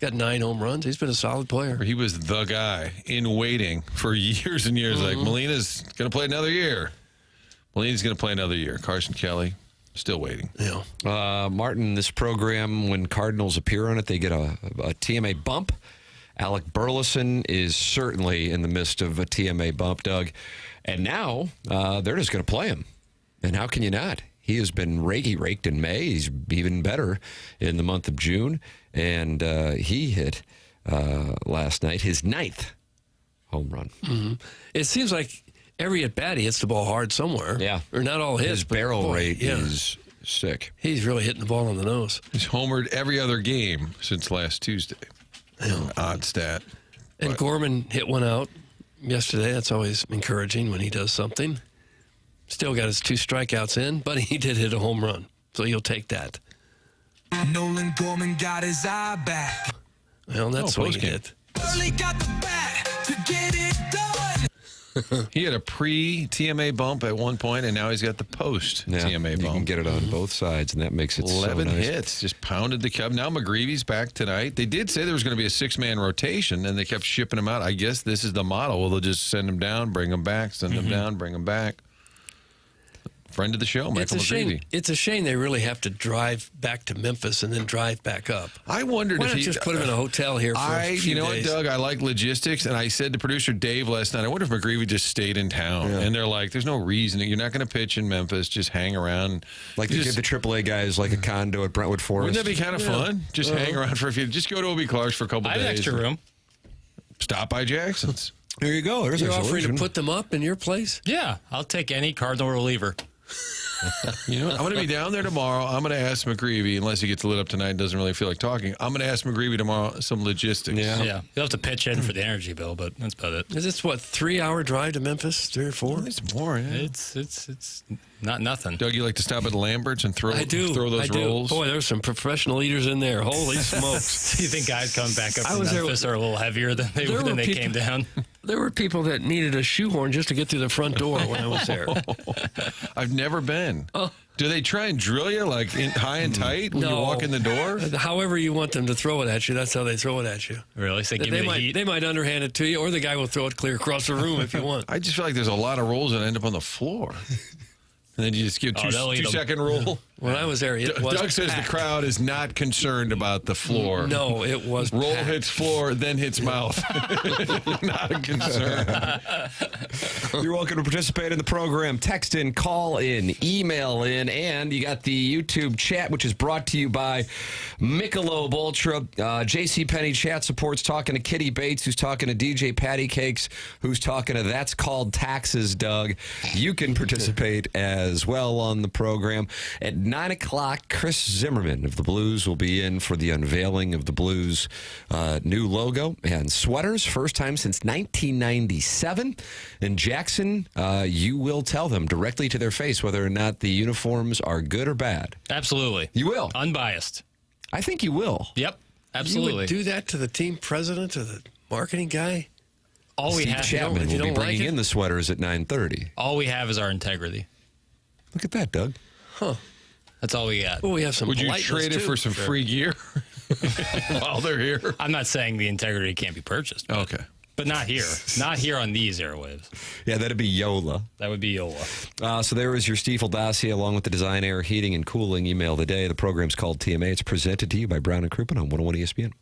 Got 9 home runs. He's been a solid player. He was the guy in waiting for years and years. Like, Molina's going to play another year. Molina's going to play another year. Carson Kelly, still waiting. Yeah. Martin, this program, when Cardinals appear on it, they get a TMA bump. Alec Burleson is certainly in the midst of a TMA bump, Doug. And now they're just going to play him. And how can you not? He has been raked in May. He's even better in the month of June. And he hit last night his 9th home run. Mm-hmm. It seems like every at-bat he hits the ball hard somewhere. Yeah. Or not all hits. His barrel rate is sick. He's really hitting the ball on the nose. He's homered every other game since last Tuesday. An odd stat. And Gorman hit one out yesterday. That's always encouraging when he does something. Still got his 2 strikeouts in, but he did hit a home run. So you'll take that. Nolan Gorman got his eye back. Well, that's what he did. Early got the bat to get it done. He had a pre-TMA bump at one point, and now he's got the post-TMA bump. You can get it on both sides, and that makes it 11 so nice. hits, just pounded the Cub. Now McGreevy's back tonight. They did say there was going to be a 6-man rotation, and they kept shipping him out. I guess this is the model. Well, they'll just send him down, bring him back, send him down, bring him back. Friend of the show, Michael McGreevy. It's a shame they really have to drive back to Memphis and then drive back up. I wondered Why if not he just put him in a hotel here for a few you know days? what, Doug? I like logistics, and I said to producer Dave last night, I wonder if McGreevy just stayed in town. And they're like, there's no reason. You're not going to pitch in Memphis. Just hang around. Like they give the AAA guys like a condo at Brentwood Forest. Wouldn't that be kind of fun? Just hang around for a few. Just go to Obie Clark's for a couple I days. have extra room. Stop by Jackson's. There you go. There's You're a offering solution. to put them up in your place? Yeah, I'll take any Cardinal reliever. You know what? I'm going to be down there tomorrow. I'm going to ask McGreevy, unless he gets lit up tonight and doesn't really feel like talking, I'm going to ask McGreevy tomorrow some logistics. Yeah. You'll have to pitch in for the energy bill, but that's about it. Is this, 3-hour drive to Memphis? 3 or 4? It's more, yeah. It's not nothing. Doug, you like to stop at Lambert's and throw I do. those rolls? Boy, there's some professional eaters in there. Holy smokes. Do you think guys coming back up I from was there Memphis are a little heavier than they were when they came down? There were people that needed a shoehorn just to get through the front door when I was there. I've never been. Do they try and drill you like high and tight when you No. walk in the door? However you want them to throw it at you, that's how they throw it at you. Really? So give me the heat? They might underhand it to you, or the guy will throw it clear across the room if you want. I just feel like there's a lot of rolls that end up on the floor. And then you just give they'll eat 2-second roll. When I was there, it was Doug says packed. the crowd is not concerned about the floor. No, it was Roll packed. hits floor, then hits mouth. Not a concern. You're welcome to participate in the program. Text in, call in, email in, and you got the YouTube chat, which is brought to you by Michelob Ultra. JCPenney chat supports talking to Kitty Bates, who's talking to DJ Patty Cakes, who's talking to That's Called Taxes, Doug. You can participate as well on the program. At 9 o'clock, Chris Zimmerman of the Blues will be in for the unveiling of the Blues' new logo and sweaters. First time since 1997. And Jackson, you will tell them directly to their face whether or not the uniforms are good or bad. Absolutely. You will. Unbiased. I think you will. Yep. Absolutely. You would do that to the team president or the marketing guy? All we Steve have, Chapman if you will be don't like bringing it? in the sweaters at 9:30. all we have is our integrity. Look at that, Doug. That's all we got. Well, we have some Would you politeness, trade it too. for some free gear while they're here? I'm not saying the integrity can't be purchased. Okay. But not here. Not here on these airwaves. Yeah, that'd be Yola. That would be Yola. So there is your Stiefel dossier along with the Design Air Heating and Cooling email today. The program's called TMA. It's presented to you by Brown and Crouppen on 101 ESPN.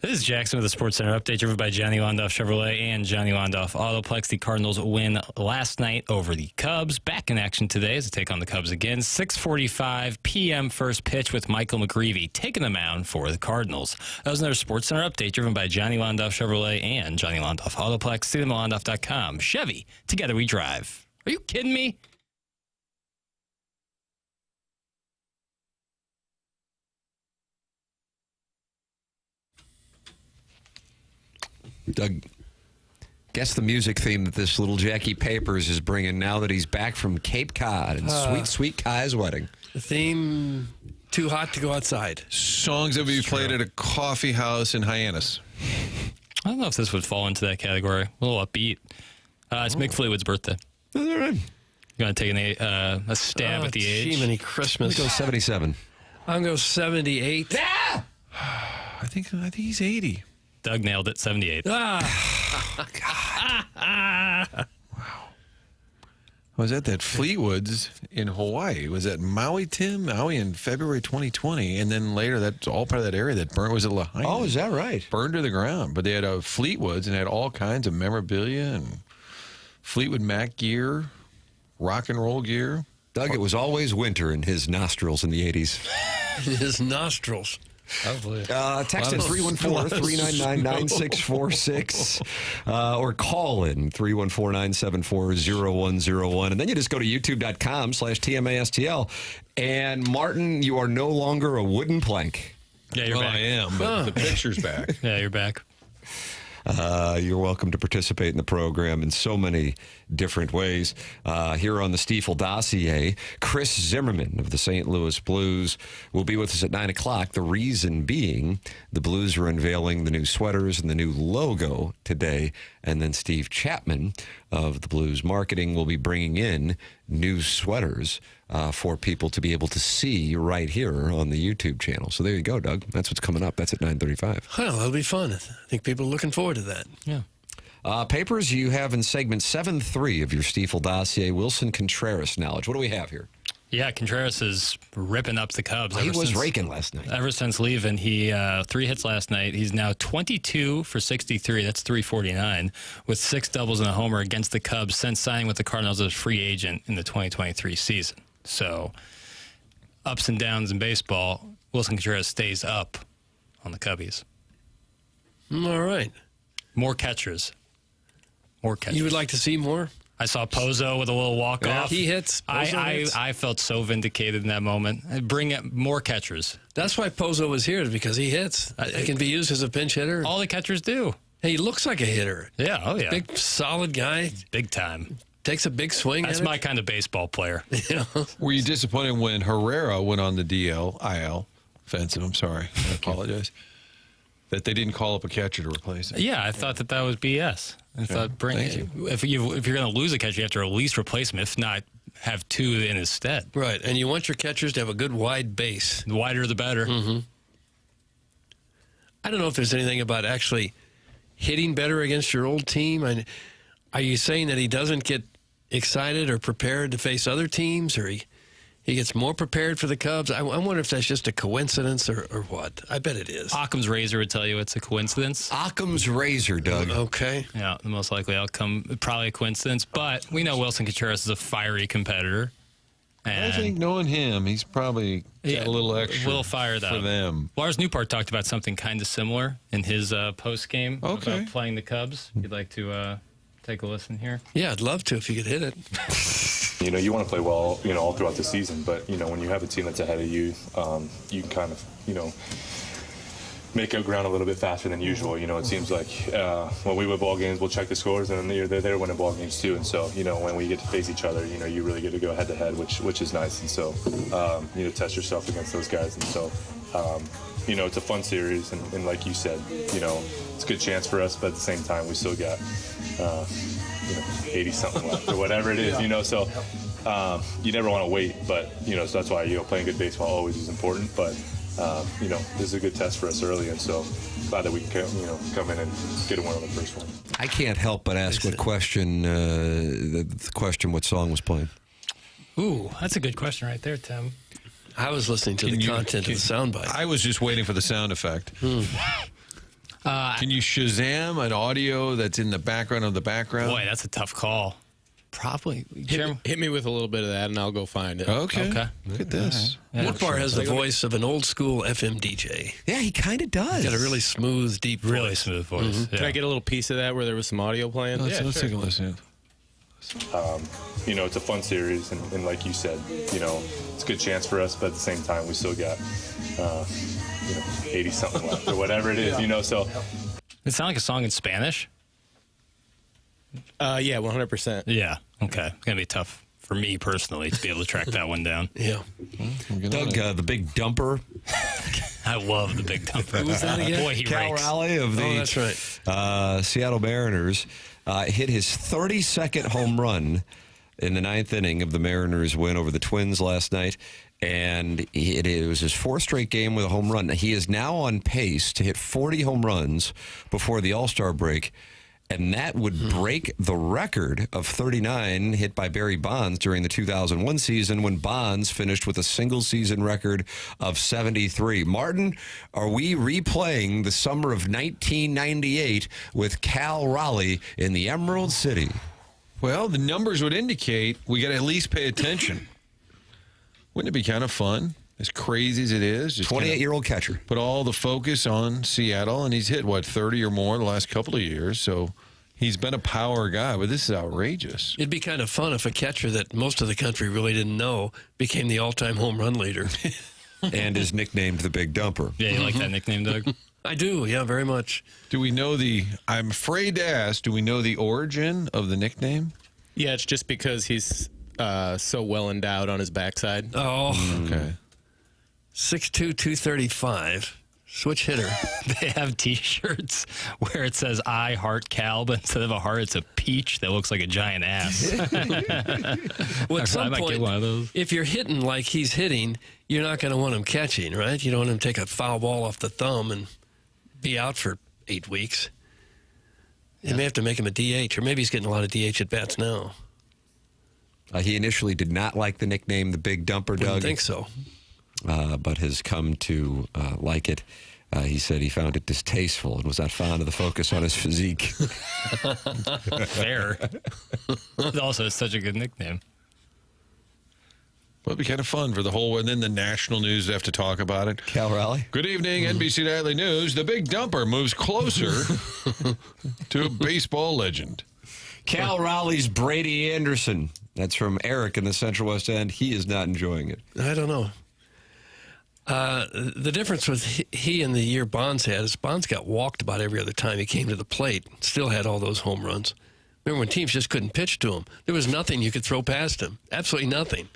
This is Jackson with the Sports Center update, driven by Johnny Londoff Chevrolet and Johnny Londoff Autoplex. The Cardinals win last night over the Cubs. Back in action today as they take on the Cubs again. 6:45 p.m. first pitch with Michael McGreevy taking the mound for the Cardinals. That was another Sports Center update, driven by Johnny Londoff Chevrolet and Johnny Londoff Autoplex. See them at Londoff.com. Chevy, together we drive. Are you kidding me? Doug, guess the music theme that this little Jackie Papers is bringing now that he's back from Cape Cod and sweet, sweet Kai's wedding. The theme, Too Hot to Go Outside. Songs that would be played at a coffee house in Hyannis. I don't know if this would fall into that category. A little upbeat. It's Mick Fleetwood's birthday. All right. You want to take a stab at the age? Many Christmas. I'm going to go 77. I'm going to go 78. I think he's 80. Doug nailed it, 78. I was at that Fleetwood's in Hawaii. Was at Maui in February 2020, and then later that's all part of that area that burnt. Was it Lahaina? Oh, is that right? Burned to the ground. But they had a Fleetwood's and had all kinds of memorabilia and Fleetwood Mac gear, rock and roll gear. Doug, it was always winter in his nostrils in the 80s. His nostrils. Probably. Text in 314-399-9646 or call in 314-974-0101. And then you just go to youtube.com/TMASTL. And Martin, you are no longer a wooden plank. Yeah, you're back. I am, but the picture's back. Yeah, you're back. You're welcome to participate in the program in so many different ways. Here on the Stiefel dossier, Chris Zimmerman of the St. Louis Blues will be with us at 9 o'clock. The reason being the Blues are unveiling the new sweaters and the new logo today. And then Steve Chapman of the Blues marketing will be bringing in new sweaters for people to be able to see right here on the YouTube channel. So there you go, Doug. That's what's coming up. That's at 9:35. Well, that'll be fun. I think people are looking forward to that. Yeah. Papers you have in segment 7-3 of your Stiefel dossier, Wilson Contreras knowledge. What do we have here? Yeah, Contreras is ripping up the Cubs. He was raking last night. Ever since leaving, he 3 hits last night. He's now 22 for 63. That's 349 with 6 doubles and a homer against the Cubs since signing with the Cardinals as a free agent in the 2023 season. So ups and downs in baseball. Wilson Contreras stays up on the Cubbies. All right. More catchers. More catchers. You would like to see more? I saw Pozo with a little walk-off. He hits. I felt so vindicated in that moment. Bring it more catchers. That's why Pozo was here, because he hits. He can be used as a pinch hitter. All the catchers do. Hey, he looks like a hitter. Yeah, oh yeah. Big, solid guy. Big time. Takes a big swing. That's my kind of baseball player. Yeah. Were you disappointed when Herrera went on the IL? Offensive, I'm sorry. I apologize. That they didn't call up a catcher to replace him. Yeah, I thought that was BS. I thought if you're going to lose a catcher, you have to at least replace him. If not, have 2 in his stead. Right, and you want your catchers to have a good wide base. The wider, the better. Mm-hmm. I don't know if there's anything about actually hitting better against your old team. Are you saying that he doesn't get excited or prepared to face other teams, or he gets more prepared for the Cubs? I wonder if that's just a coincidence or what. I bet it is. Occam's razor would tell you it's a coincidence. Occam's razor, Doug. Okay. Yeah, the most likely outcome, probably a coincidence. But we know Wilson Contreras is a fiery competitor. And I think knowing him, he's probably got a little extra. A little fired up for them. Lars Nootbaar talked about something kind of similar in his post game about playing the Cubs. You'd like to take a listen here? Yeah, I'd love to if you could hit it. You want to play well, all throughout the season. But, when you have a team that's ahead of you, you can kind of, make up ground a little bit faster than usual. It seems like when we win ball games, we'll check the scores, and they're there winning ball games too. And so, when we get to face each other, you really get to go head to head, which is nice. And so, test yourself against those guys. And so, it's a fun series. And like you said, it's a good chance for us. But at the same time, we still got 80-something left or whatever it is, So you never want to wait. But, so that's why, playing good baseball always is important. But, this is a good test for us early. And so glad that we can, come in and get a win on the first one. I can't help but ask what question, the question what song was playing. Ooh, that's a good question right there, Tim. I was listening to the content of the soundbite. I was just waiting for the sound effect. Can you Shazam an audio that's in the background of the background? Boy, that's a tough call. Probably. Hit me with a little bit of that, and I'll go find it. Okay. Look at this. Nootbaar has the voice of an old school FM DJ. Yeah, he kind of does. He's got a really smooth, deep voice. Really smooth voice. Can I get a little piece of that where there was some audio playing? Let's take a listen. You know, it's a fun series, and like you said, you know, it's a good chance for us, but at the same time, we still got, 80-something left or whatever it is, you know, so. It sounds like a song in Spanish? Yeah, 100%. Yeah, okay. It's going to be tough for me personally to be able to track that one down. Yeah. Doug, the big dumper. I love the big dumper. Who was that again? Boy, he Cal rakes. Raleigh of the that's right. Seattle Mariners hit his 32nd home run in the 9th inning of the Mariners' win over the Twins last night. And it was his 4th straight game with a home run. He is now on pace to hit 40 home runs before the All-Star break. And that would break the record of 39 hit by Barry Bonds during the 2001 season, when Bonds finished with a single-season record of 73. Martin, are we replaying the summer of 1998 with Cal Raleigh in the Emerald City? Well, the numbers would indicate we got to at least pay attention. Wouldn't it be kind of fun? As crazy as it is. 28-year-old catcher. Put all the focus on Seattle, and he's hit, 30 or more the last couple of years. So he's been a power guy, but this is outrageous. It'd be kind of fun if a catcher that most of the country really didn't know became the all-time home run leader. And is nicknamed the Big Dumper. Yeah, you like that nickname, Doug? I do, yeah, very much. Do we know I'm afraid to ask, do we know the origin of the nickname? Yeah, it's just because he's so well endowed on his backside. Oh, Okay. 6'2", 235. Switch hitter. They have T-shirts where it says "I heart Cal," but instead of a heart, it's a peach that looks like a giant ass. Well, at some I might point, get one of those. if you're hitting like he's hitting, you're not going to want him catching, right? You don't want him to take a foul ball off the thumb and be out for 8 weeks. You may have to make him a DH, or maybe he's getting a lot of DH at bats now. He initially did not like the nickname the Big Dumper, Doug. I think so. But has come to like it. He said he found it distasteful and was not fond of the focus on his physique. Fair. Also, it's such a good nickname. Well, it'd be kind of fun for the whole, and then the national news have to talk about it. Cal Raleigh. Good evening, NBC Nightly News. The Big Dumper moves closer to a baseball legend. Cal Raleigh's Brady Anderson. That's from Eric in the Central West End. He is not enjoying it. I don't know. The difference with he and the year Bonds had is Bonds got walked about every other time he came to the plate. Still had all those home runs. Remember when teams just couldn't pitch to him? There was nothing you could throw past him. Absolutely nothing.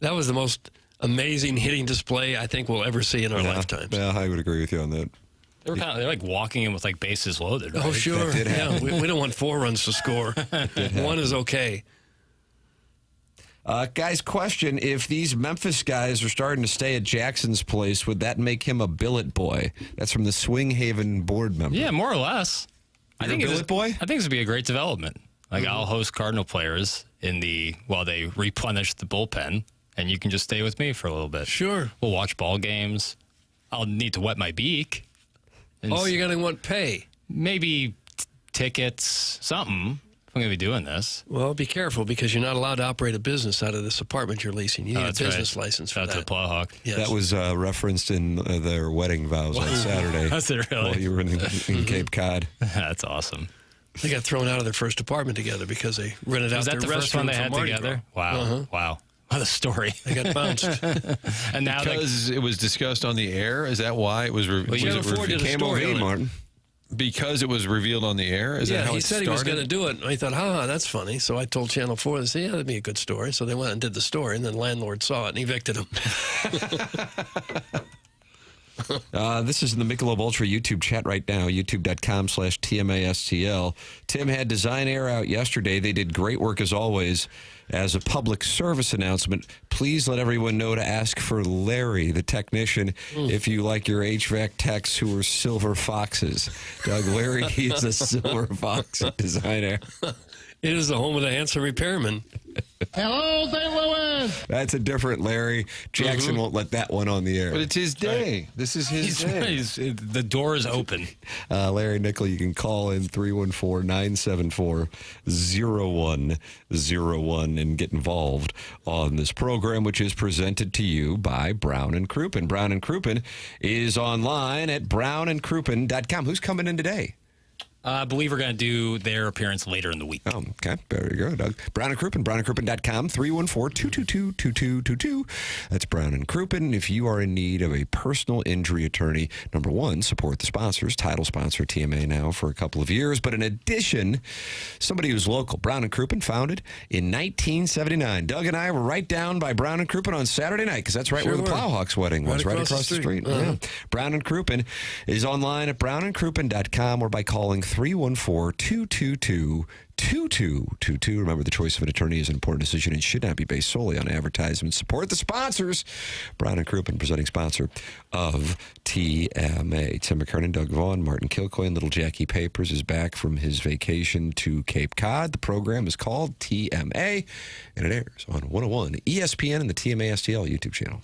That was the most amazing hitting display I think we'll ever see in our lifetimes. Yeah, I would agree with you on that. They're like walking in with like bases loaded. Right? Oh, sure. Yeah, we don't want 4 runs to score. 1 is okay. Guys, question, if these Memphis guys are starting to stay at Jackson's place, would that make him a billet boy? That's from the Swing Haven board member. Yeah, more or less. I think billet boy? I think this would be a great development. Like I'll host Cardinal players while they replenish the bullpen, and you can just stay with me for a little bit. Sure. We'll watch ball games. I'll need to wet my beak. You're going to want pay. Maybe tickets, something. If I'm going to be doing this. Well, be careful because you're not allowed to operate a business out of this apartment you're leasing. You need a business license for Shout out that. to Plowhawk. Yes. That was referenced in their wedding vows on Saturday. Was it really? While you were in Cape Cod. That's awesome. They got thrown out of their first apartment together because they rented out their Was that the first one restroom they for had Mardi together? Gras. Wow. Wow. What a story. They got bounced. And now Because it was discussed on the air? Is that why it was revealed? Channel 4 did a story on it. Martin. Because it was revealed on the air? Is that how he it said started? he was going to do it. And I thought, that's funny. So I told Channel 4, they said, yeah, that'd be a good story. So they went and did the story, and then the landlord saw it and evicted him. This is in the Michelob Ultra YouTube chat right now, youtube.com/TMASTL. Tim had Design Air out yesterday. They did great work as always. As a public service announcement, please let everyone know to ask for Larry, the technician, if you like your HVAC techs who are silver foxes. Doug, Larry, he's a silver fox at Design Air. It is the home of the handsome repairman. Hello, St. Louis. That's a different Larry. Jackson won't let that one on the air. But it's his day. This is his day. The door is open. Larry Nickel, you can call in 314-974-0101 and get involved on this program, which is presented to you by Brown and Crouppen. Brown and Crouppen is online at brownandcrouppen.com. Who's coming in today? I believe we're going to do their appearance later in the week. Oh, okay. Very good, Doug. Brown and Crouppen, brownandcrouppen.com, 314-222-2222. That's Brown and Crouppen. If you are in need of a personal injury attorney, number one, support the sponsors. Title sponsor TMA now for a couple of years. But in addition, somebody who's local. Brown and Crouppen, founded in 1979. Doug and I were right down by Brown and Crouppen on Saturday night, because that's right where the Plowhawks wedding was, right across the street. Yeah. Brown and Crouppen is online at brownandcrouppen.com or by calling 314-222-2222. Remember, the choice of an attorney is an important decision and should not be based solely on advertisements. Support the sponsors. Brown and Crouppen, presenting sponsor of TMA. Tim McKernan, Doug Vaughn, Martin Kilcoyne. Little Jackie Papers is back from his vacation to Cape Cod. The program is called TMA, and it airs on 101 ESPN and the TMA STL YouTube channel.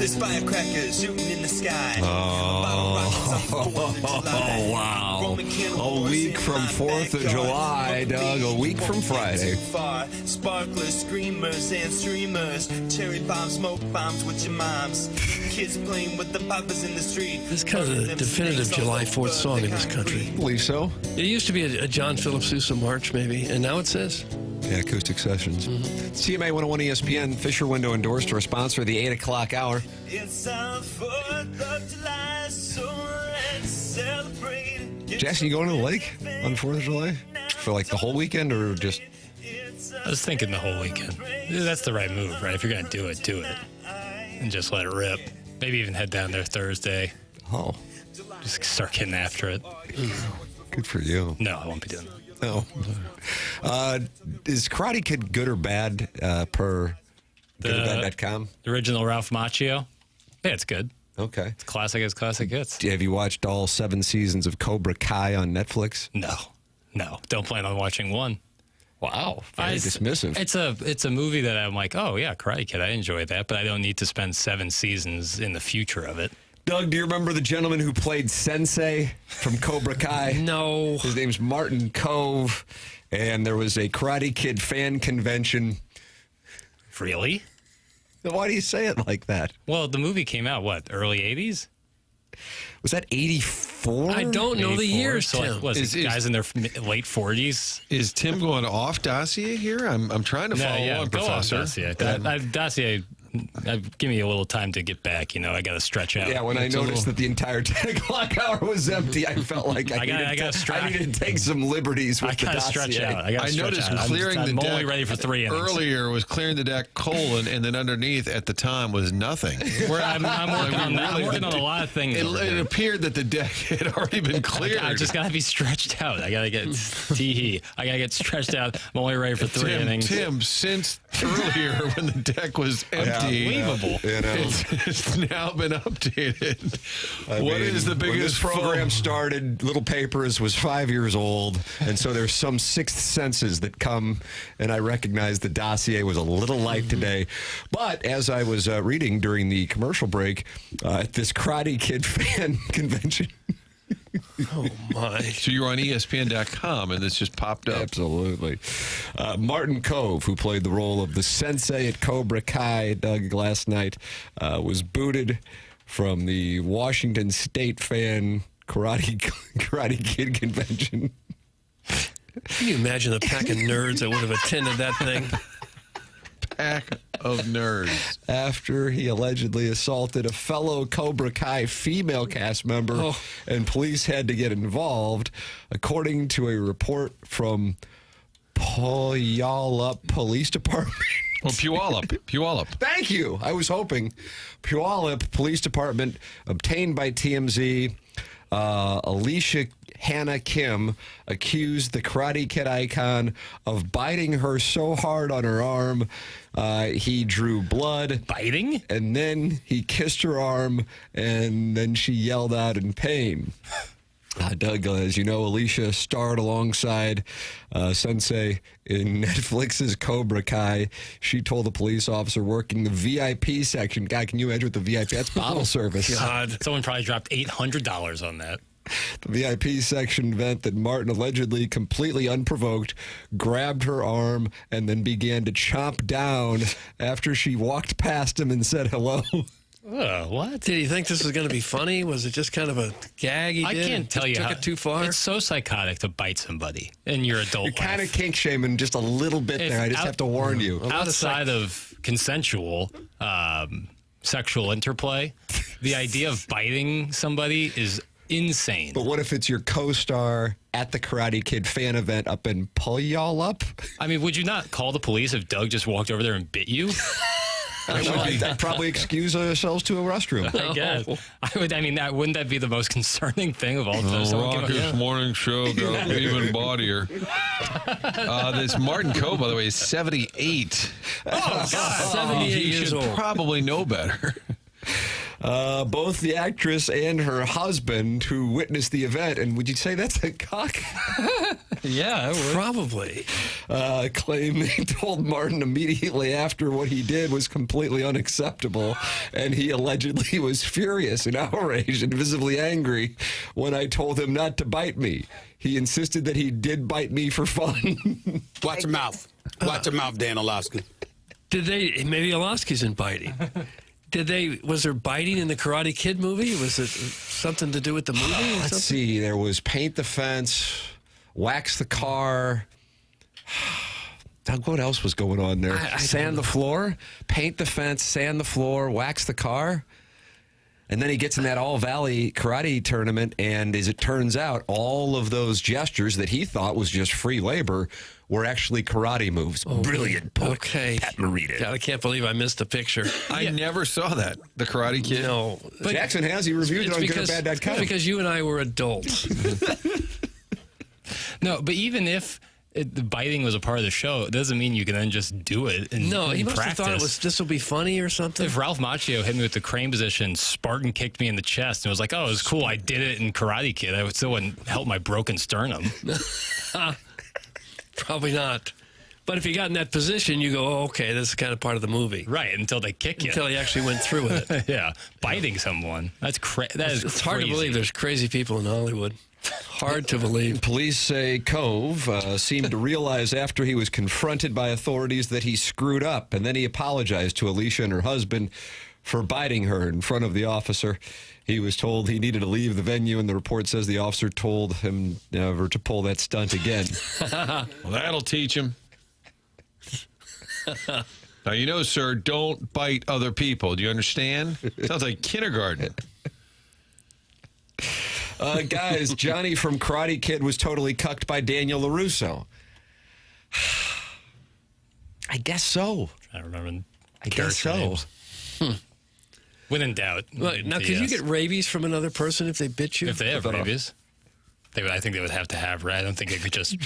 There's firecrackers shooting in the sky. Oh, wow. A week from 4th of July, Doug. A week from Friday. Sparklers, screamers, and streamers. Cherry bombs, smoke bombs with your moms. Kids playing with the poppers in the street. This is kind of the definitive July 4th song in this country. I believe so. It used to be a John Philip Sousa march, maybe, and now it says. Yeah, acoustic sessions. It's TMA 101 ESPN. Fisher Window endorsed our sponsor, the 8 o'clock hour. It's our 4th of July, so let's celebrate. Jackson, you going to the lake on 4th of July? For like the whole weekend or just... I was thinking the whole weekend. That's the right move, right? If you're going to do it, and just let it rip. Maybe even head down there Thursday. Oh. Just start getting after it. Good for you. No, I won't be doing that. No. Is Karate Kid good or bad per goodorbad.com? The original Ralph Macchio? Yeah, it's good. Okay. It's classic as classic gets. Have you watched all 7 seasons of Cobra Kai on Netflix? No. Don't plan on watching one. Wow. Very dismissive. It's a movie that I'm like, oh, yeah, Karate Kid. I enjoy that, but I don't need to spend 7 seasons in the future of it. Doug, do you remember the gentleman who played Sensei from Cobra Kai? No. His name's Martin Kove, and there was a Karate Kid fan convention. Really? Why do you say it like that? Well, the movie came out, early 80s? Was that 84? I don't know the years, so Tim. Guys in their late 40s? Is Tim going off dossier here? I'm trying to follow on, go Professor. Off dossier. Give me a little time to get back. I got to stretch out. Yeah, when I noticed that the entire 10 o'clock hour was empty, I felt like I needed to take some liberties with the dossier. Stretch out. I noticed clearing the deck. I'm only ready for 3 innings. Earlier was clearing the deck colon, and then underneath at the time was nothing. I'm working on that. I'm working on a lot of things. It appeared that the deck had already been cleared. I just got to be stretched out. I got to get I got to get stretched out. I'm only ready for 3 innings. Tim, since earlier when the deck was empty, unbelievable. It's now been updated. What is the biggest when this program started, Little Papers was 5 years old, and so there's some sixth senses that come, and I recognized the dossier was a little light today. But as I was reading during the commercial break at this Karate Kid fan convention. Oh, my. So you're on ESPN.com, and this just popped up. Absolutely. Martin Kove, who played the role of the sensei at Cobra Kai, Doug, last night, was booted from the Washington State fan Karate Kid convention. Can you imagine the pack of nerds that would have attended that thing? Pack of nerds. After he allegedly assaulted a fellow Cobra Kai female cast member, and police had to get involved, according to a report from Puyallup Police Department. Well, Puyallup. Thank you. I was hoping. Puyallup Police Department obtained by TMZ. Alicia Hannah Kim accused the Karate Kid icon of biting her so hard on her arm he drew blood. Biting? And then he kissed her arm, and then she yelled out in pain. Doug, as you know, Alicia starred alongside Sensei in Netflix's Cobra Kai. She told the police officer working the VIP section, God, can you imagine what the VIP, that's bottle service. God, someone probably dropped $800 on that. The VIP section vent that Martin allegedly, completely unprovoked, grabbed her arm and then began to chomp down after she walked past him and said hello. What? Did he think this was going to be funny? Was it just kind of a gag he did? I can't tell you took how, it too far? It's so psychotic to bite somebody in your adult life. You're kind of kink shaming just a little bit there. I just have to warn you. Outside of consensual sexual interplay, the idea of biting somebody is insane. But what if it's your co-star at the Karate Kid fan event up in Puyallup? I mean, would you not call the police if Doug just walked over there and bit you? I'd probably excuse ourselves to a restroom. I guess. Wouldn't that be the most concerning thing of all time? The Rockets morning show got even bodier. This Martin Kove, by the way, is 78. Oh, God. 78 he years should old. probably know better. Both the actress and her husband who witnessed the event, and would you say that's a cock? Yeah, I would. Probably. Claim they told Martin immediately after what he did was completely unacceptable, and he allegedly was furious and outraged and visibly angry when I told him not to bite me. He insisted that he did bite me for fun. Watch your mouth. Watch your mouth, Dan Orlovsky. Did they? Maybe Orlovsky's in biting. Was there biting in the Karate Kid movie? Was it something to do with the movie? Or Let's something? see. There was paint the fence, wax the car. Doug, what else was going on there? Sand the floor, paint the fence, sand the floor, wax the car. And then he gets in that All-Valley karate tournament, and as it turns out, all of those gestures that he thought was just free labor were actually karate moves. Oh, Brilliant book, okay. Pat Morita. God, I can't believe I missed the picture. I never saw that. The Karate Kid. No. But Jackson has. He reviewed it on goodorBad.com. Because you and I were adults. No, but even if the biting was a part of the show, it doesn't mean you can then just do it in No, he must practice. have thought this will be funny or something. If Ralph Macchio hit me with the crane position, Spartan kicked me in the chest, and it was like, oh, it was cool. I did it in Karate Kid. I still wouldn't help my broken sternum. Probably not. But if you got in that position, you go, oh, okay, this is kind of part of the movie. Right, until they kick you. Until he actually went through with it. Yeah, biting someone. It's hard to believe there's crazy people in Hollywood. Hard to believe. Police say Kove seemed to realize after he was confronted by authorities that he screwed up, and then he apologized to Alicia and her husband for biting her in front of the officer. He was told he needed to leave the venue, and the report says the officer told him never to pull that stunt again. Well, that'll teach him. Now, you know, sir, don't bite other people. Do you understand? Sounds like kindergarten. Guys, Johnny from Karate Kid was totally cucked by Daniel LaRusso. I guess so. I remember. I guess so. When in doubt. Look, now, could you get rabies from another person if they bit you? If they have rabies, I think they would have to have. I don't think it could just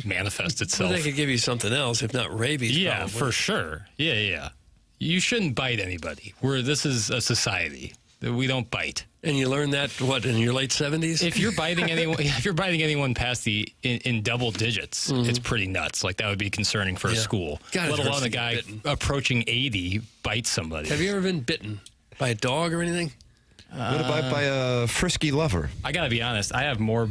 manifest itself. Well, they could give you something else, if not rabies. Yeah, probably. for sure. Yeah. You shouldn't bite anybody. This is a society that we don't bite. And you learned that in your late 70s? If you're biting anyone, past the in double digits, it's pretty nuts. Like that would be concerning for a school. God, let alone a guy approaching 80 bites somebody. Have you ever been bitten by a dog or anything? What about by a frisky lover? I got to be honest. I have more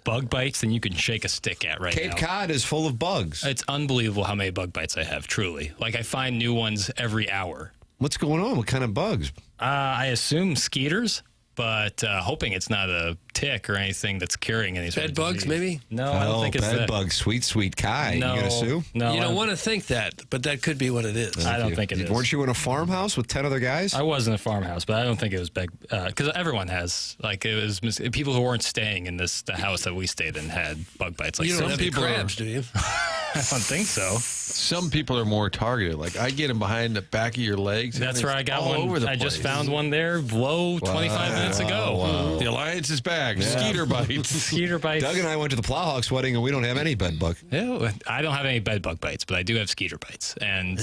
bug bites than you can shake a stick at right now. Cape Cod is full of bugs. It's unbelievable how many bug bites I have, truly. Like I find new ones every hour. What's going on? What kind of bugs? I assume skeeters, but hoping it's not a tick or anything that's carrying any sort of bed bugs, disease. maybe? No, I don't think it's bed that. bugs. Sweet Kai. No, You gonna sue? No, You don't want to think that, but that could be what it is. I don't think it is. Weren't you in a farmhouse with 10 other guys? I was in a farmhouse, but I don't think it was big because everyone has. Like it was people who weren't staying in the house that we stayed in had bug bites. Like You don't some have any people crabs, do you? I don't think so. Some people are more targeted. Like I get them behind the back of your legs. That's where I got all one. Over the I just place. found one there, 25 minutes ago. Wow. The alliance is back. Skeeter bites. Skeeter bites. Doug and I went to the Plowhawks wedding, and we don't have any bed bug. Yeah, I don't have any bed bug bites, but I do have skeeter bites, and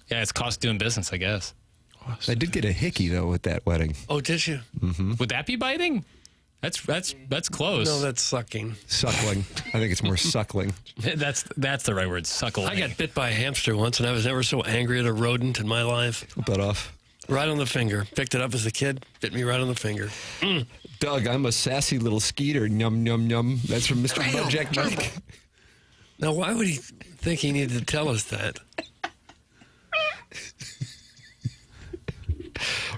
it's cost doing business, I guess. I did get a hickey though at that wedding. Oh, did you? Mm-hmm. Would that be biting? That's close. No, that's sucking. Suckling. I think it's more suckling. That's the right word. Suckling. I got bit by a hamster once, and I was never so angry at a rodent in my life. Flip that off. Right on the finger. Picked it up as a kid. Bit me right on the finger. Doug, I'm a sassy little skeeter. Yum, yum, yum. That's from Mr. Bojack Mike. Now, why would he think he needed to tell us that?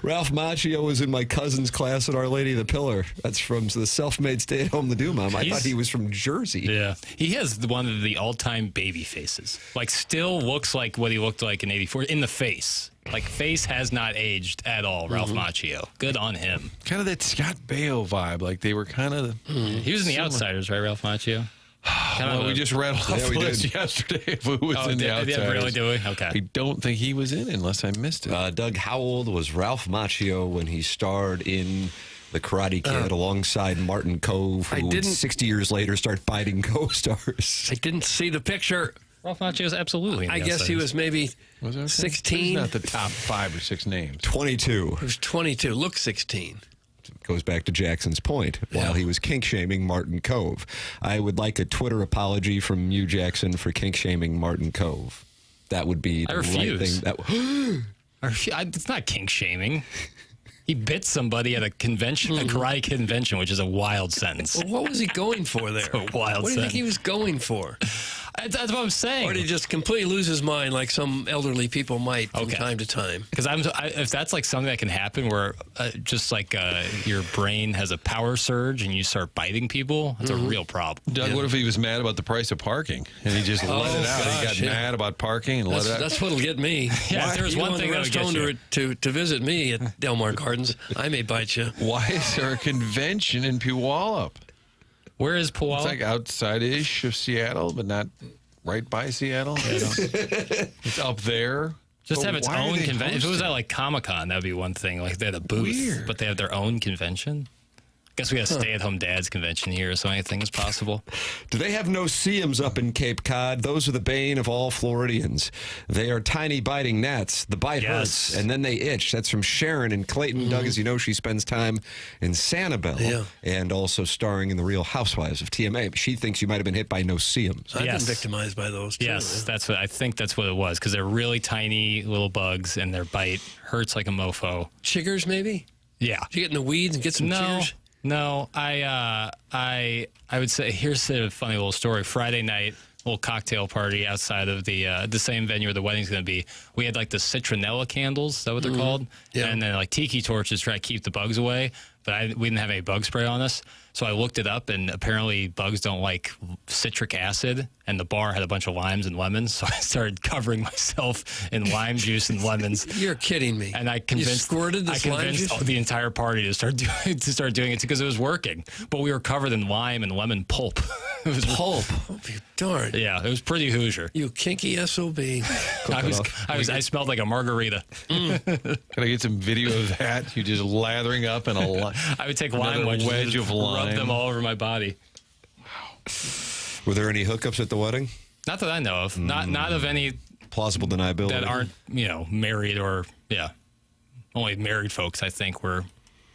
Ralph Macchio was in my cousin's class at Our Lady of the Pillar. That's from the self-made stay-at-home the do mom. I thought he was from Jersey. Yeah. He has one of the all-time baby faces. Like, still looks like what he looked like in 84 in the face. Like, face has not aged at all, Ralph Macchio. Good on him. Kind of that Scott Baio vibe. Like they were kind of. He was in The Outsiders, right, Ralph Macchio? Well, we just read off the list yesterday of who was in The Outsiders. Really, do we? Okay. I don't think he was in unless I missed it. Doug, how old was Ralph Macchio when he starred in The Karate Kid alongside Martin Kove, who 60 years later started biting co-stars? I didn't see the picture. Ralph Macchio's absolutely. I guess he was maybe 16. He's not the top 5 or 6 names. 22. He was 22. Look 16. Goes back to Jackson's point. While he was kink-shaming Martin Kove. I would like a Twitter apology from you, Jackson, for kink-shaming Martin Kove. That would be the right refuse. thing. It's not kink shaming. He bit somebody at a convention, a karate convention, which is a wild sentence. Well, what was he going for there? A wild What do you think sentence. he was going for? That's what I'm saying. Or did he just completely lose his mind like some elderly people might from time to time? Because if that's like something that can happen where just like your brain has a power surge and you start biting people, that's a real problem. Doug, what if he was mad about the price of parking and he just let it out? Gosh, He got mad about parking and let it out. That's what'll get me. Yeah, if there's one thing that would get you. to visit me at Del Mar Gardens, I may bite you. Why is there a convention in Puyallup? Where is Puyallup? It's like outside-ish of Seattle, but not right by Seattle. It's up there. Just But have its why are own they convention. If it was hosting? at like Comic-Con, that would be one thing. Like they had a booth, Weird. but they have their own convention. Guess we got a stay-at-home dads convention here, so anything is possible. Do they have no-see-ums up in Cape Cod? Those are the bane of all Floridians. They are tiny biting gnats. The bite hurts, and then they itch. That's from Sharon in Clayton. Doug, as you know, she spends time in Sanibel and also starring in The Real Housewives of TMA. She thinks you might have been hit by no-see-ums. I've been victimized by those, too. Yes, I think that's what it was, because they're really tiny little bugs, and their bite hurts like a mofo. Chiggers, maybe? Yeah. Did you get in the weeds and get some chiggers? No, I would say, here's a funny little story. Friday night, little cocktail party outside of the same venue where the wedding's going to be. We had like the citronella candles. Is that what they're called? Yeah. And then like tiki torches to try to keep the bugs away. But we didn't have any bug spray on us. So I looked it up, and apparently bugs don't like citric acid. And the bar had a bunch of limes and lemons. So I started covering myself in lime juice and lemons. You're kidding me. And I convinced lime juice? The entire party to start doing it because it was working. But we were covered in lime and lemon pulp. It was pulp. Darn. Yeah, it was pretty Hoosier. You kinky SOB. I smelled like a margarita. Can I get some video of that? You just lathering up in I would take lime wedge of lime. rub them all over my body. Were there any hookups at the wedding? Not that I know of. Not of any plausible deniability that aren't married or only married folks. I think were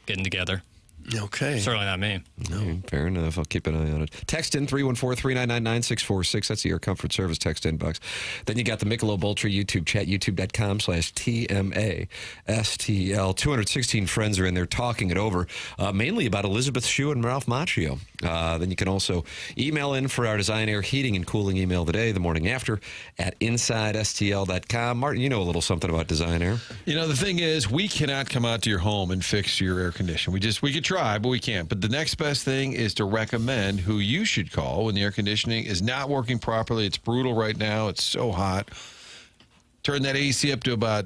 getting together. Okay. Certainly not me. No, fair enough. I'll keep an eye on it. Text in 314-399-9646. That's the Air Comfort Service text inbox. Then you got the Michelob Ultra YouTube chat, youtube.com/TMASTL. 216 friends are in there talking it over, mainly about Elizabeth Shue and Ralph Macchio. Then you can also email in for our Design Air Heating and Cooling email today, the morning after, at InsideSTL.com. Martin, you know a little something about Design Air. You know, the thing is, we cannot come out to your home and fix your air conditioning. We could try, but we can't. But the next best thing is to recommend who you should call when the air conditioning is not working properly. It's brutal right now. It's so hot. Turn that AC up to about,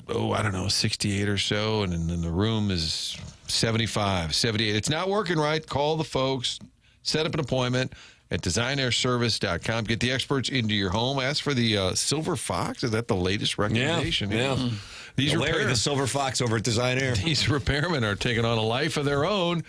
68 or so, and then the room is 75, 78. It's not working right. Call the folks. Set up an appointment at designairservice.com. Get the experts into your home. Ask for the Silver Fox. Is that the latest recommendation? Yeah. Larry, the Silver Fox over at Design Air. These repairmen are taking on a life of their own.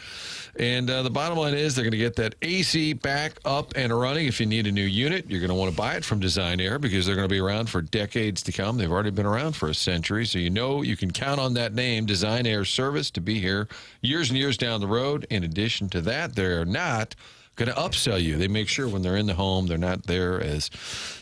And the bottom line is they're going to get that AC back up and running. If you need a new unit, you're going to want to buy it from Design Air because they're going to be around for decades to come. They've already been around for a century. So you can count on that name, Design Air Service, to be here years and years down the road. In addition to that, they're not going to upsell you. They make sure when they're in the home, they're not there as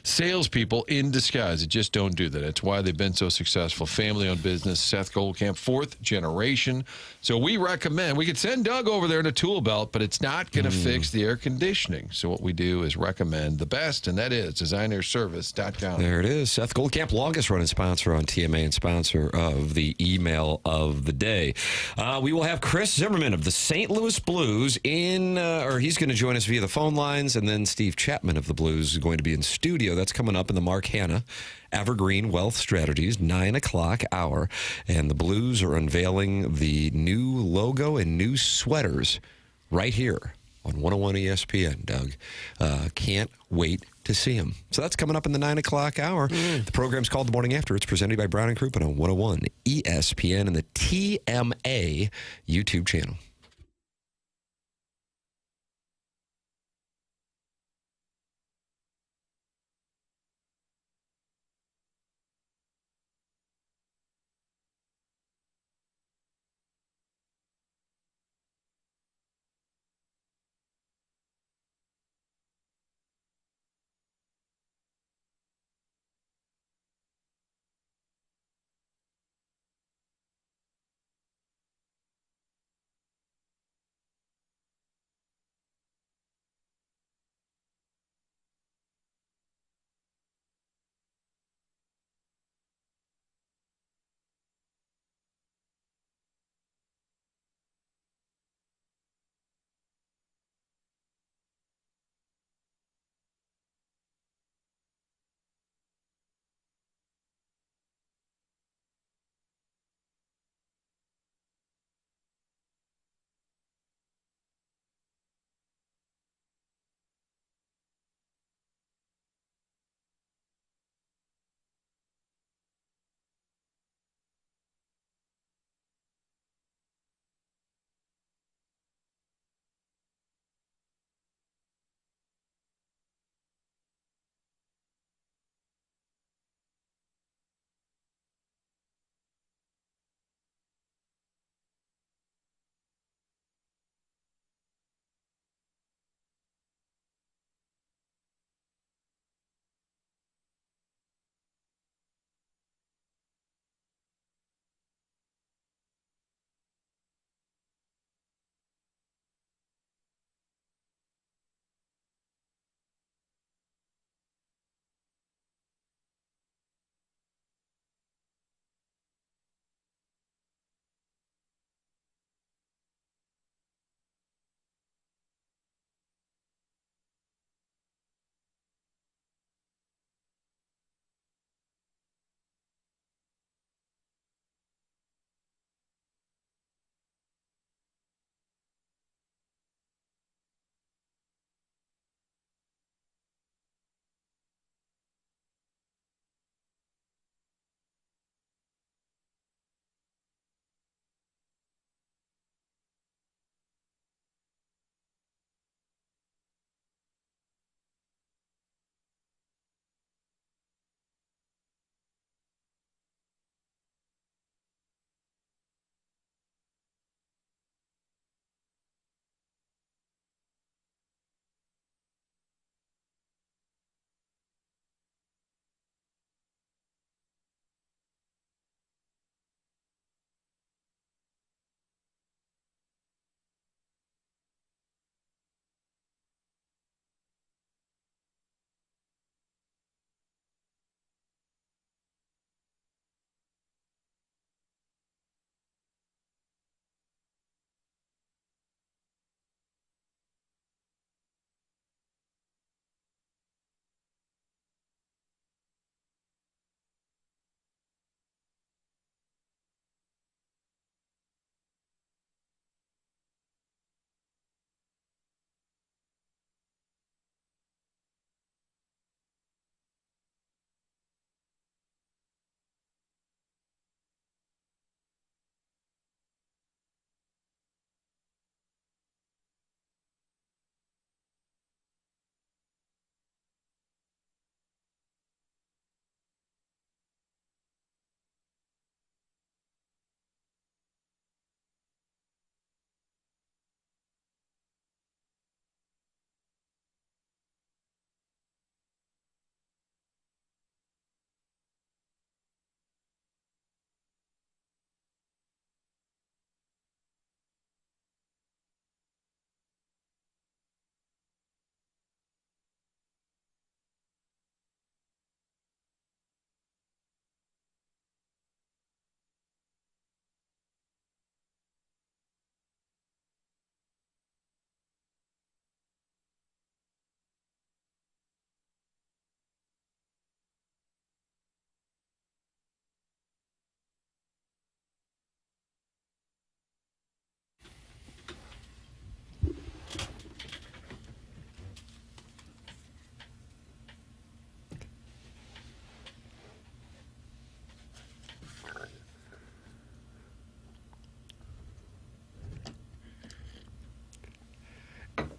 salespeople in disguise. They just don't do that. That's why they've been so successful. Family-owned business, Seth Goldcamp, 4th generation. So we recommend, we could send Doug over there in a tool belt, but it's not going to fix the air conditioning. So what we do is recommend the best, and that is designairservice.com. There it is. Seth Goldcamp, longest-running sponsor on TMA and sponsor of the email of the day. We will have Chris Zimmerman of the St. Louis Blues he's going to join us via the phone lines, and then Steve Chapman of the Blues is going to be in studio. That's coming up in the Mark Hanna Evergreen Wealth Strategies, 9 o'clock hour. And the Blues are unveiling the new logo and new sweaters right here on 101 ESPN, Doug. Can't wait to see them. So that's coming up in the 9 o'clock hour. The program's called The Morning After. It's presented by Brown & Crouppen on 101 ESPN and the TMA YouTube channel.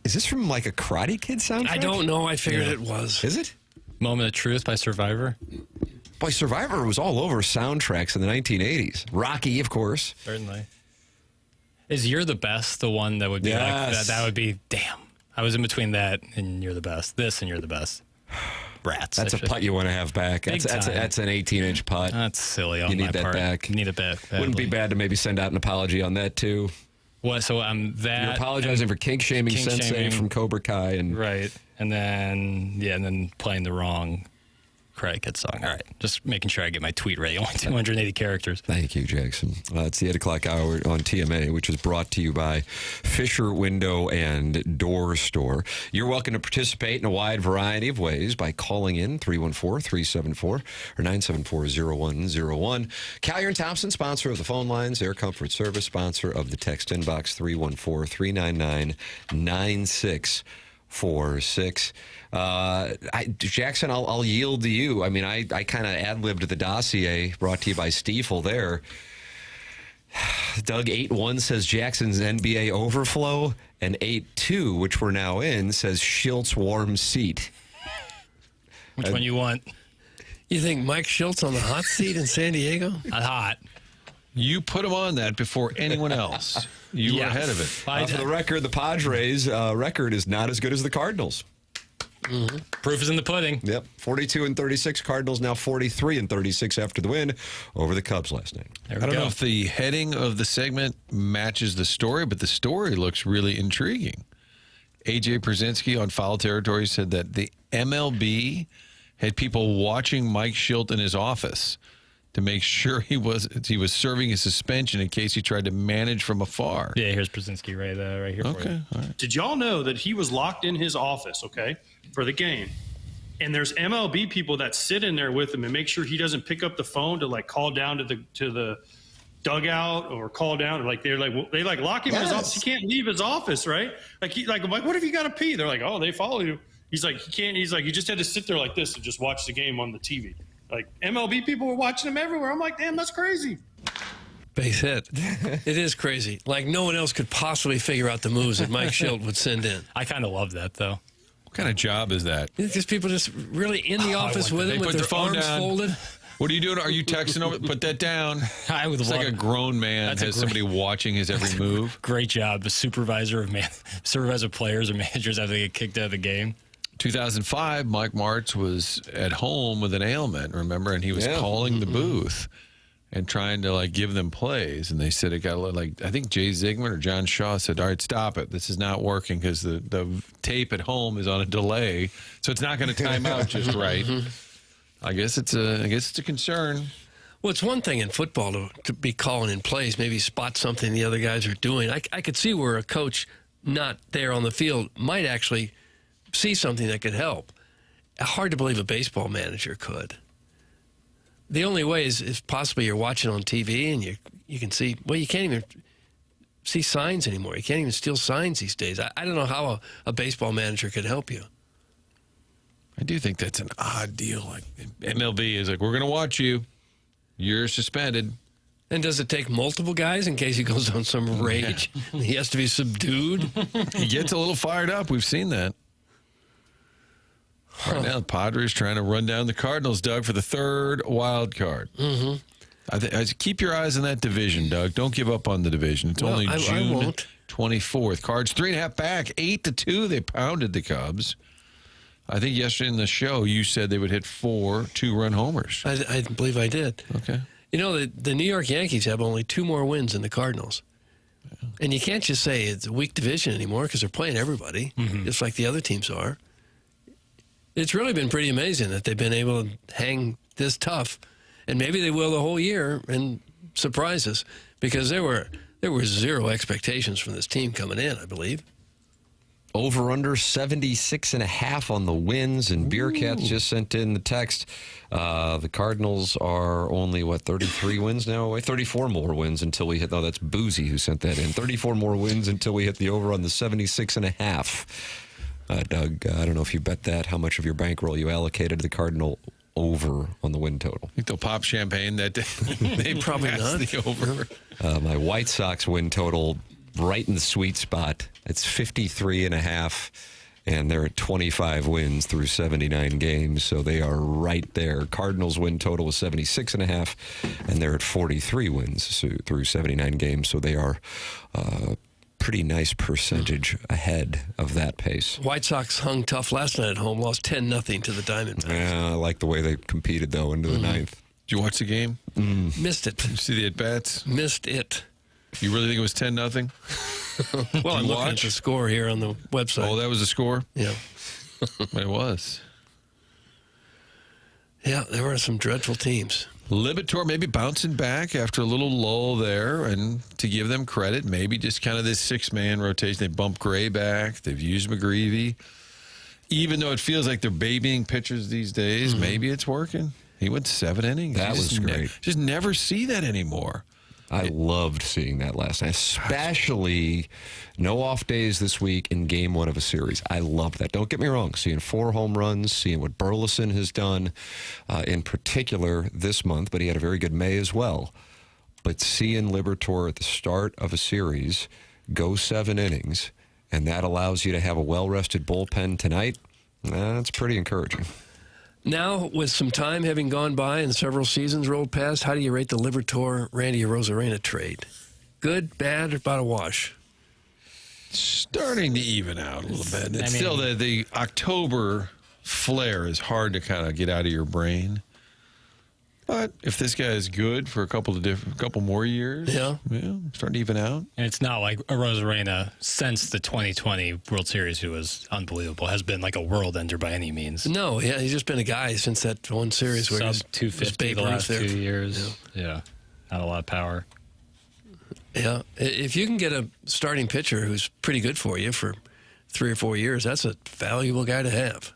Is this from like a Karate Kid soundtrack? I don't know. I figured it was. Is it? Moment of Truth by Survivor. Boy, Survivor was all over soundtracks in the 1980s. Rocky, of course. Certainly. Is You're the Best the one that would be like that? That would be, damn. I was in between that and You're the Best. This and You're the Best. Rats. That's a putt you want to have back. That's an 18-inch putt. That's silly on you need my that part. back. You need it back. Wouldn't be bad to maybe send out an apology on that, too. What? So that. You're apologizing for kink-shaming Sensei from Cobra Kai. And right. And then playing the wrong Karate Kid song. All right. Just making sure I get my tweet right. Only 280 characters. Thank you, Jackson. It's the 8 o'clock hour on TMA, which is brought to you by Fisher Window and Door Store. You're welcome to participate in a wide variety of ways by calling in 314-374 or 974-0101. Callier and Thompson, sponsor of the phone lines. Air Comfort Service, sponsor of the text inbox, 314-399-9646. Jackson, I'll yield to you. I mean, I kind of ad-libbed the dossier brought to you by Stiefel there. Doug 8-1 says Jackson's NBA overflow, and 8-2, which we're now in, says Shilt's warm seat. Which one you want? You think Mike Shildt's on the hot seat in San Diego? Not hot. You put him on that before anyone else. You were ahead of it. For the record, the Padres' record is not as good as the Cardinals. Mm-hmm. Proof is in the pudding. Yep, 42-36. Cardinals now 43-36 after the win over the Cubs last night. I don't know if the heading of the segment matches the story, but the story looks really intriguing. AJ Przinsky on Foul Territory said that the MLB had people watching Mike Shildt in his office to make sure he was serving a suspension in case he tried to manage from afar. Yeah, here's Przinsky right here for you. All right. Did y'all know that he was locked in his office, for the game? And there's MLB people that sit in there with him and make sure he doesn't pick up the phone to call down to the dugout or call down. They lock him in his office. He can't leave his office, right? I'm like, what if you got to pee? They're like, oh, they follow you. He's like, he can't. He's like, he just had to sit there like this and just watch the game on the TV. Like, MLB people were watching him everywhere. I'm like, damn, that's crazy. Base hit. It is crazy. Like, no one else could possibly figure out the moves that Mike Shildt would send in. I kind of love that, though. What kind of job is that? Just people just really in the office with him with their arms folded. What are you doing? Are you texting over? Put that down. It's like a grown man has somebody watching his every move. Great job. The supervisor of players or managers after they get kicked out of the game. 2005, Mike Martz was at home with an ailment, remember? And he was calling the booth and trying to give them plays. And they said it got I think Jay Zigman or John Shaw said, all right, stop it. This is not working because the tape at home is on a delay. So it's not going to time out just right. I guess it's a concern. Well, it's one thing in football to be calling in plays, maybe spot something the other guys are doing. I could see where a coach not there on the field might actually see something that could help. Hard to believe a baseball manager could. The only way is if possibly you're watching on TV and you can see, well, you can't even see signs anymore. You can't even steal signs these days. I don't know how a baseball manager could help you. I do think that's an odd deal. Like MLB is like, we're going to watch you. You're suspended. And does it take multiple guys in case he goes on some rage? He has to be subdued. He gets a little fired up. We've seen that. Right now, the Padres trying to run down the Cardinals, Doug, for the third wild card. Mm-hmm. I keep your eyes on that division, Doug. Don't give up on the division. It's only June 24th. Cards 3.5 back, 8-2. They pounded the Cubs. I think yesterday in the show you said they would hit 4 2-run homers. I believe I did. Okay. You know, the New York Yankees have only 2 more wins than the Cardinals. Yeah. And you can't just say it's a weak division anymore because they're playing everybody, just like the other teams are. It's really been pretty amazing that they've been able to hang this tough, and maybe they will the whole year and surprise us because there were zero expectations from this team coming in, I believe. Over under 76.5 on the wins, and Beer Cats just sent in the text. The Cardinals are only, 33 wins now away? 34 more wins until we hit, that's Boozy who sent that in. 34 more wins until we hit the over on the 76.5. Doug, I don't know if you bet that, how much of your bankroll you allocated to the Cardinal over on the win total. I think they'll pop champagne that day. They probably not. The over. My White Sox win total right in the sweet spot. It's 53.5, and they're at 25 wins through 79 games, so they are right there. Cardinals win total is 76.5, and they're at 43 wins through 79 games, so they are pretty nice percentage ahead of that pace. White Sox hung tough last night at home, lost 10-0 to the Diamondbacks. Yeah, I like the way they competed, though, into the ninth. Did you watch the game? Missed it. You see the at-bats? Missed it. You really think it was 10-0? Well, I'm looking at the score here on the website. Oh, that was the score? Yeah. It was. Yeah, there were some dreadful teams. Libator maybe bouncing back after a little lull there, and to give them credit, maybe just kind of this six-man rotation. They bumped Gray back. They've used McGreevy. Even though it feels like they're babying pitchers these days, maybe it's working. He went 7 innings. That was great. Just never see that anymore. I loved seeing that last night, especially no off days this week in game 1 of a series. I love that. Don't get me wrong. Seeing 4 home runs, seeing what Burleson has done in particular this month, but he had a very good May as well. But seeing Libator at the start of a series go 7 innings, and that allows you to have a well-rested bullpen tonight, that's pretty encouraging. Now, with some time having gone by and several seasons rolled past, how do you rate the Libator-Randy Arozarena trade? Good, bad, or about a wash? Starting to even out a little bit. It's still the October flare is hard to kind of get out of your brain. But if this guy is good for a couple more years, yeah, starting to even out. And it's not like Arozarena since the 2020 World Series, who was unbelievable, has been like a world ender by any means. No, yeah, he's just been a guy since that one series where sub 250 the last 2 years. Yeah, had a lot of power. Yeah, if you can get a starting pitcher who's pretty good for you for 3 or 4 years, that's a valuable guy to have.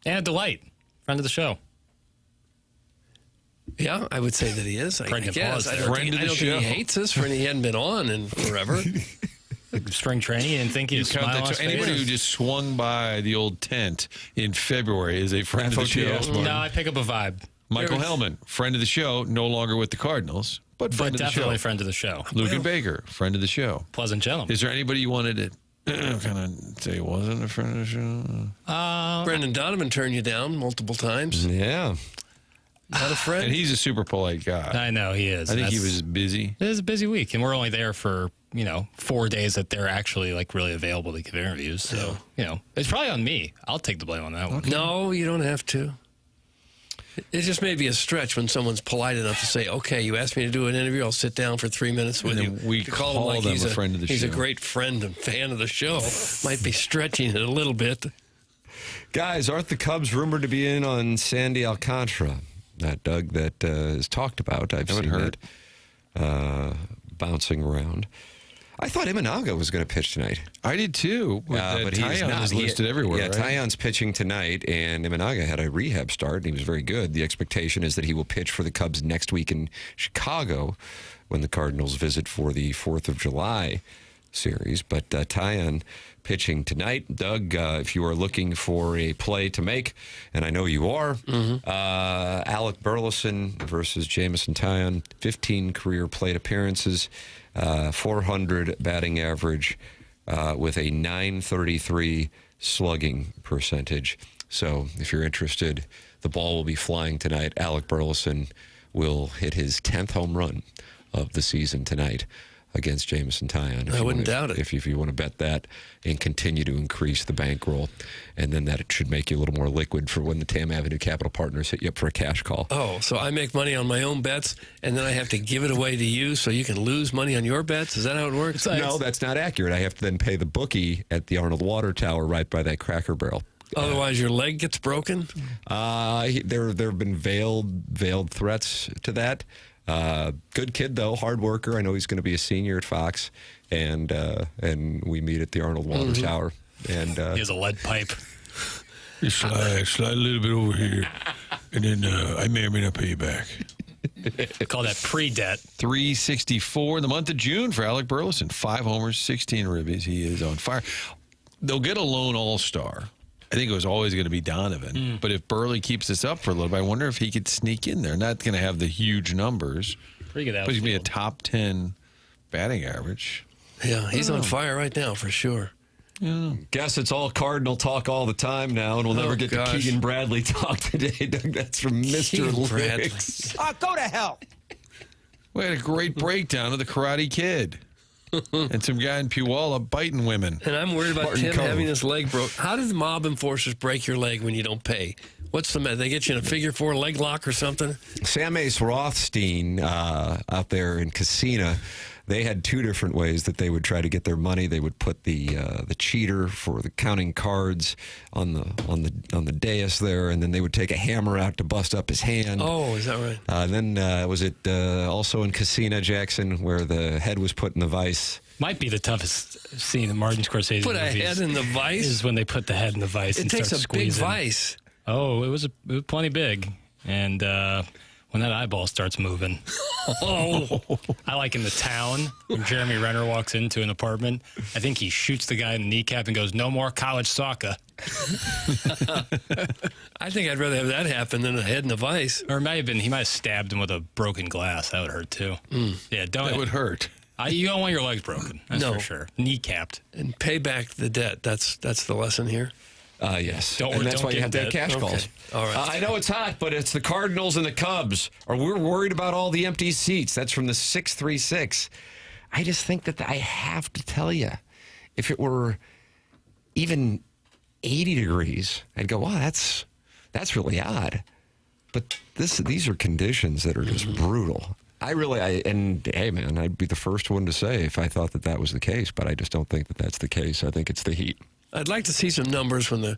And a delight, friend of the show. Yeah, I would say that he is. I guess. I don't think he hates us for he hadn't been on in forever. Spring training and think he'd smile on his face. Anybody who just swung by the old tent in February is a friend of the show. No, I pick up a vibe. Michael Hellman, friend of the show, no longer with the Cardinals, but friend of the show. Definitely friend of the show. Lugan Baker, friend of the show. Pleasant gentleman. Is there anybody you wanted to kind of say wasn't a friend of the show? Brendan Donovan turned you down multiple times. Yeah. Not a friend. And he's a super polite guy. I know, he is. I think he was busy. It was a busy week, and we're only there for, 4 days that they're actually, really available to give interviews. So, it's probably on me. I'll take the blame on that one. No, you don't have to. It just may be a stretch when someone's polite enough to say, okay, you asked me to do an interview, I'll sit down for 3 minutes with you. We call him a friend of the show. He's a great friend and fan of the show. Might be stretching it a little bit. Guys, aren't the Cubs rumored to be in on Sandy Alcantara? That Doug that is talked about. I've seen heard that bouncing around. I thought Imanaga was going to pitch tonight. I did too. But Tyon is listed everywhere. Yeah, right? Tyon's pitching tonight, and Imanaga had a rehab start, and he was very good. The expectation is that he will pitch for the Cubs next week in Chicago when the Cardinals visit for the 4th of July series. But Tyon pitching tonight. Doug, if you are looking for a play to make, and I know you are, Alec Burleson versus Jamison Tyon, 15 career plate appearances, 400 batting average with a 933 slugging percentage. So if you're interested, the ball will be flying tonight. Alec Burleson will hit his 10th home run of the season tonight against Jamison Tyon. I wouldn't doubt it. If you want to bet that and continue to increase the bankroll, and then that it should make you a little more liquid for when the Tam Avenue Capital Partners hit you up for a cash call. Oh, so I make money on my own bets, and then I have to give it away to you so you can lose money on your bets? Is that how it works? No, that's not accurate. I have to then pay the bookie at the Arnold Water Tower right by that Cracker Barrel. Otherwise, your leg gets broken? There have been veiled threats to that. Good kid, though, hard worker. I know he's going to be a senior at Fox, and we meet at the Arnold Water Tower. And he has a lead pipe. You slide a little bit over here, and then I may or may not pay you back. Call that pre-debt. 364 in the month of June for Alec Burleson. 5 homers, 16 ribbies. He is on fire. They'll get a lone all-star. I think it was always going to be Donovan. But if Burley keeps this up for a little bit, I wonder if he could sneak in there. Not going to have the huge numbers. Pretty good outfield. But he's going to be a top 10 batting average. Yeah, he's on fire right now for sure. Yeah. Guess it's all Cardinal talk all the time now, and we'll never get to Keegan Bradley talk today. Doug, that's from Mr. Licks. Go to hell. We had a great breakdown of the Karate Kid. And some guy in Puyallup biting women. And I'm worried about Martin Tim Cove. having his leg broke. How does mob enforcers break your leg when you don't pay? What's the method? They get you in a figure 4 leg lock or something? Sam Ace Rothstein out there in Casino, they had 2 different ways that they would try to get their money. They would put the cheater for the counting cards on the dais there, and then they would take a hammer out to bust up his hand. Oh, is that right? Then was it also in Casino, Jackson, where the head was put in the vice? Might be the toughest scene in Martin Scorsese Put a movies. head in the vice? Is when they put the head in the vice It and takes start a big squeezing. vice. Oh, it was plenty big. And when that eyeball starts moving. Oh. I like in The Town, when Jeremy Renner walks into an apartment, I think he shoots the guy in the kneecap and goes, "No more college soccer." I think I'd rather have that happen than a head in a vice. Or he might have stabbed him with a broken glass. That would hurt too. Yeah, That would hurt. You don't want your legs broken. That's No. for sure. Kneecapped. And pay back the debt. That's the lesson here. Yes. Don't- and that's don't why you get have that that. cash Okay. calls. All right. I know it's hot, but it's the Cardinals and the Cubs. Or we're worried about all the empty seats. That's from the 636. I just think that I have to tell you, if it were even 80 degrees, I'd go, wow, that's really odd. But these are conditions that are just brutal. And hey, man, I'd be the first one to say if I thought that was the case, but I just don't think that that's the case. I think it's the heat. I'd like to see some numbers when the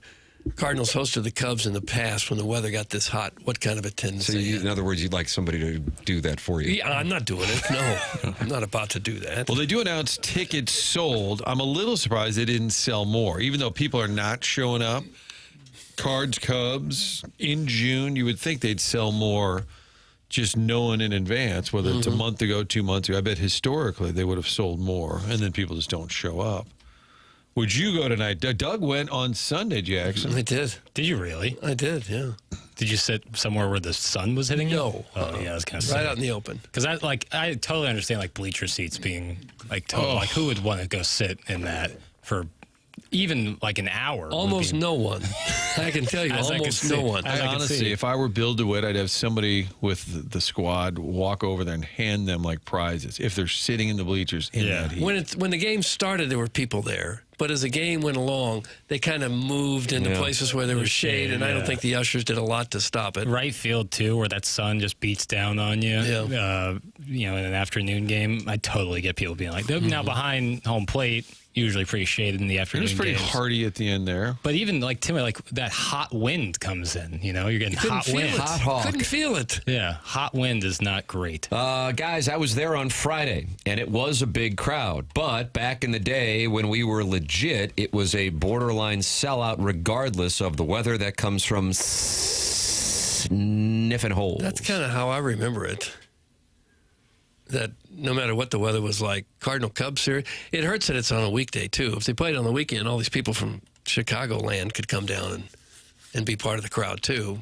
Cardinals hosted the Cubs in the past when the weather got this hot. What kind of attendance? So, in other words, you'd like somebody to do that for you? Yeah, I'm not doing it. No, I'm not about to do that. Well, they do announce tickets sold. I'm a little surprised they didn't sell more, even though people are not showing up. Cards, Cubs, in June, you would think they'd sell more just knowing in advance, whether it's a month ago, 2 months ago. I bet historically they would have sold more, and then people just don't show up. Would you go tonight? Doug went on Sunday, Jackson. I did. Did you really? I did, yeah. Did you sit somewhere where the sun was hitting you? No. Oh, yeah, I was kind of Right out in the open. Because I totally understand like bleacher seats being like total. Like who would want to go sit in that for even like an hour? Almost no one. I can tell you, As I almost can no see. one. As I can Honestly, see. if I were Bill DeWitt, I'd have somebody with the squad walk over there and hand them like prizes if they're sitting in the bleachers in that heat. When the game started, there were people there. But as the game went along, they kind of moved into places where there was shade, and I don't think the ushers did a lot to stop it. Right field too, where that sun just beats down on you. Yeah. In an afternoon game, I totally get people being like, now behind home plate, usually pretty shaded in the It afternoon. was pretty games. hearty at the end there. But even like Tim, like that hot wind comes in. You know, you're getting Couldn't hot feel wind. it. Hot hawk. Couldn't feel it. Yeah, hot wind is not great. Guys, I was there on Friday, and it was a big crowd. But back in the day when we were legit, it was a borderline sellout regardless of the weather. That comes from sniffing holes. That's kind of how I remember it. That no matter what the weather was like, Cardinal Cubs series, it hurts that it's on a weekday, too. If they played on the weekend, all these people from Chicagoland could come down and be part of the crowd, too.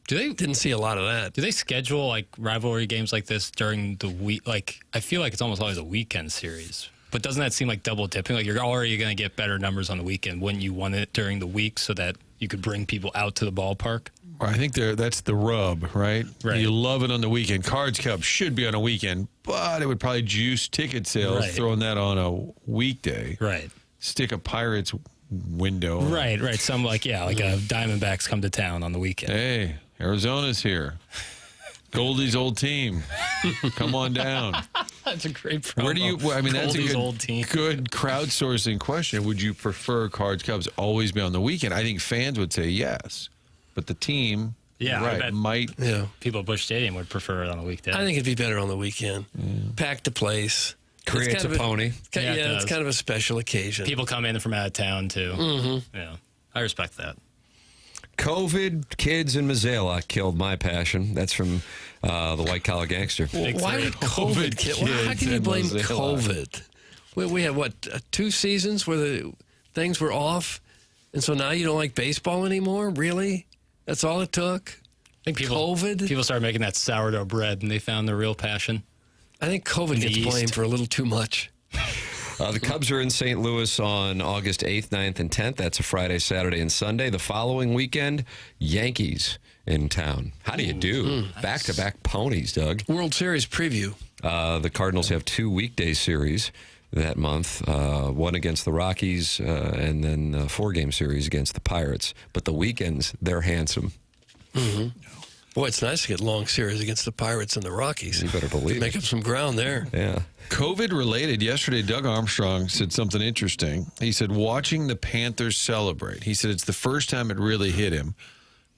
Didn't see a lot of that. Do they schedule like rivalry games like this during the week? Like, I feel like it's almost always a weekend series. But doesn't that seem like double dipping? Like, you're already going to get better numbers on the weekend. Wouldn't you want it during the week so that you could bring people out to the ballpark? I think that's the rub, right? Right. You love it on the weekend. Cards Cup should be on a weekend, but it would probably juice ticket sales Right. throwing that on a weekday. Right. Stick a Pirates window. Right. Some a Diamondbacks come to town on the weekend. Hey, Arizona's here. Goldie's old team. Come on down. That's a great promo. Where do you? Well, I mean, that's a Goldie's good, old team. good crowdsourcing question. Would you prefer Cards Cubs always be on the weekend? I think fans would say yes, but the team, Yeah, I right, bet might. Yeah. people at Busch Stadium would prefer it on the weekday. I think it'd be better on the weekend. Pack the place. Creates It's kind a of pony. Yeah, it it's does. kind of a special occasion. People come in from out of town too. Mm-hmm. Yeah, I respect that. COVID, kids, and Mazala killed my passion. That's from the White Collar Gangster. Why would COVID kill? How can you blame COVID? We had, 2 seasons where the things were off, and so now you don't like baseball anymore? Really? That's all it took? I think people started making that sourdough bread, and they found their real passion. I think COVID In the gets East. blamed for a little too much. The Cubs are in St. Louis on August 8th, 9th, and 10th. That's a Friday, Saturday, and Sunday. The following weekend, Yankees in town. How do you do? Back-to-back ponies, Doug. World Series preview. The Cardinals have 2 weekday series that month, one against the Rockies and then a 4-game series against the Pirates. But the weekends, they're handsome. Mm-hmm. Boy, it's nice to get long series against the Pirates and the Rockies. You better believe Make up some ground there. Yeah. COVID related, yesterday Doug Armstrong said something interesting. He said, watching the Panthers celebrate, he said it's the first time it really hit him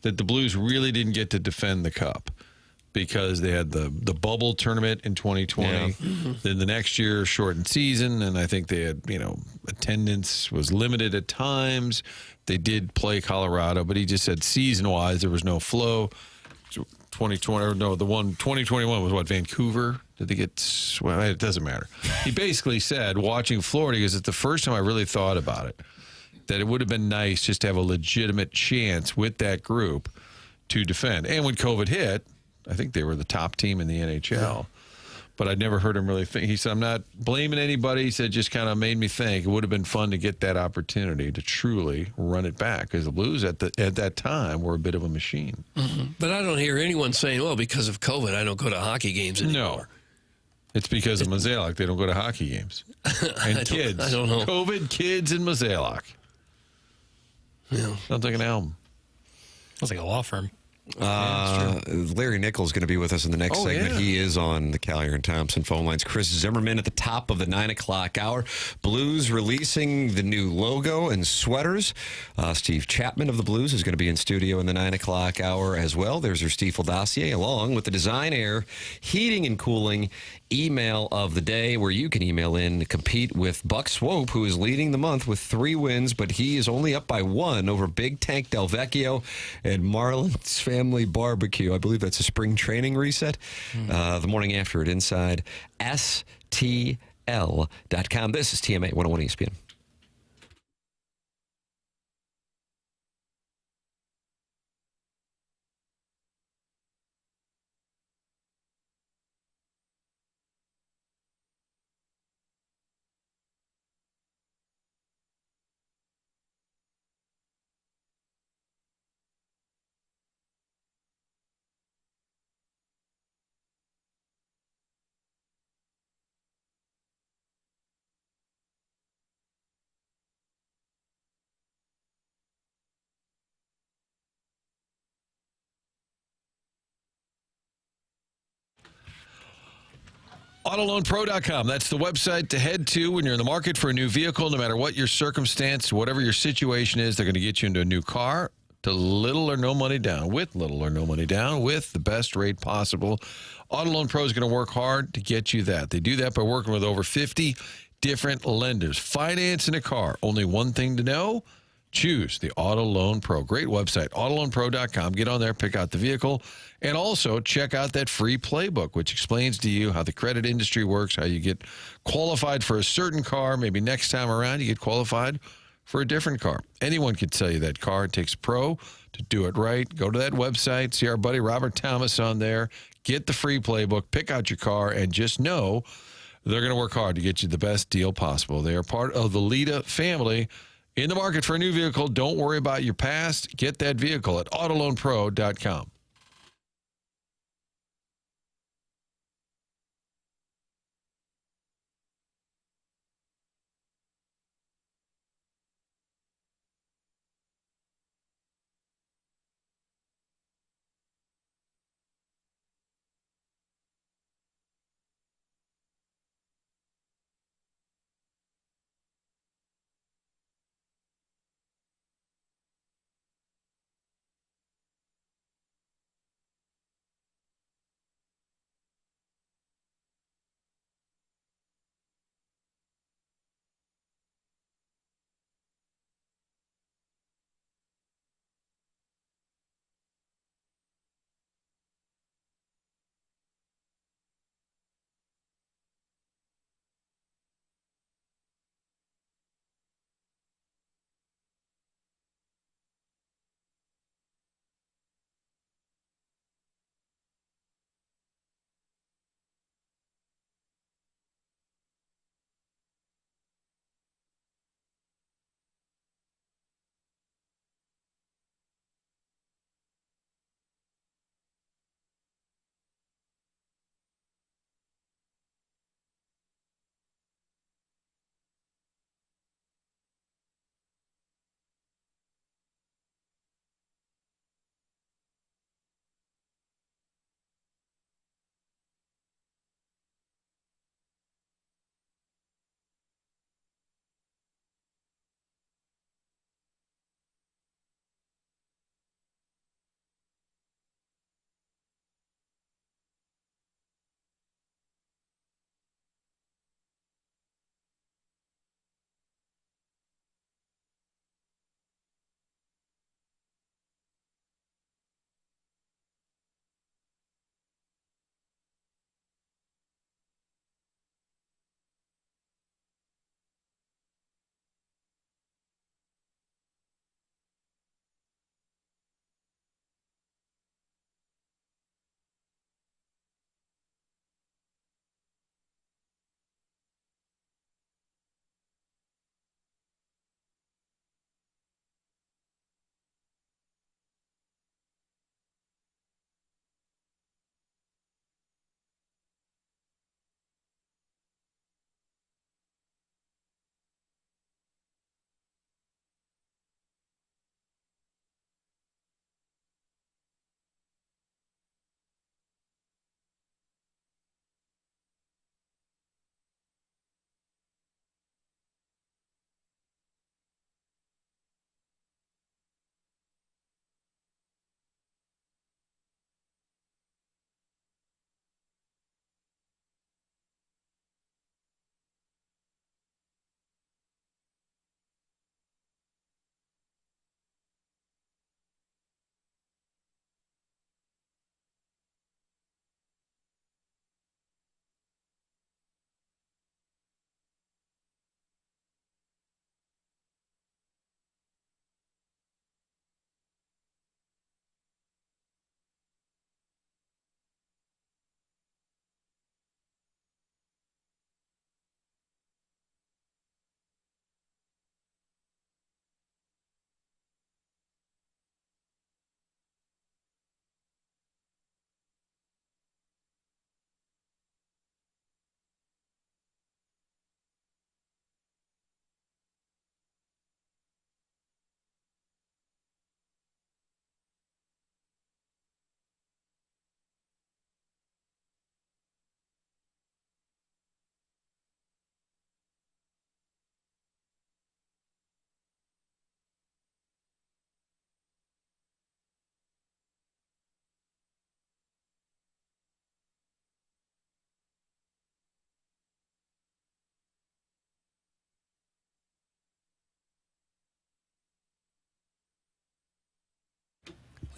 that the Blues really didn't get to defend the Cup because they had the bubble tournament in 2020. Yeah. Mm-hmm. Then the next year, shortened season, and I think they had, attendance was limited at times. They did play Colorado, but he just said season-wise there was no flow. 2020, or no, the one 2021 was what, Vancouver? Did they get, well, it doesn't matter. He basically said, watching Florida, because it's the first time I really thought about it, that it would have been nice just to have a legitimate chance with that group to defend. And when COVID hit, I think they were the top team in the NHL. But I'd never heard him really think. He said, I'm not blaming anybody. He said, just kind of made me think it would have been fun to get that opportunity to truly run it back, because the Blues at that time were a bit of a machine. Mm-hmm. But I don't hear anyone saying, well, because of COVID, I don't go to hockey games anymore. No. It's because of Mazalek. They don't go to hockey games. And kids. I don't know. COVID, kids, and Mazalek. Yeah. Sounds like an album. Sounds like a law firm. Larry Nichols going to be with us in the next segment. Yeah. He is on the Callier and Thompson phone lines. Chris Zimmerman at the top of the 9 o'clock hour. Blues releasing the new logo and sweaters. Steve Chapman of the Blues is going to be in studio in the 9 o'clock hour as well. There's your Stiefel dossier, along with the Design Air Heating and Cooling email of the day, where you can email in to compete with Buck Swope, who is leading the month with 3 wins, but he is only up by 1 over Big Tank Del Vecchio and Marlins Family Barbecue. I believe that's a spring training reset. The morning after at Inside STL.com. This is TMA 101 ESPN. AutoLoanPro.com. That's the website to head to when you're in the market for a new vehicle. No matter what your circumstance, whatever your situation is, they're going to get you into a new car to little or no money down, with little or no money down, with the best rate possible. AutoLoan Pro is going to work hard to get you that. They do that by working with over 50 different lenders. Financing a car, only one thing to know. Choose the Auto Loan Pro. Great website, AutoLoanPro.com. Get on there, pick out the vehicle, and also check out that free playbook, which explains to you how the credit industry works, how you get qualified for a certain car. Maybe next time around you get qualified for a different car. Anyone could sell you that car. It takes a pro to do it right. Go to that website, see our buddy Robert Thomas on there, get the free playbook, pick out your car, and just know they're going to work hard to get you the best deal possible. They are part of the Lita family. In the market for a new vehicle, don't worry about your past. Get that vehicle at AutoLoanPro.com.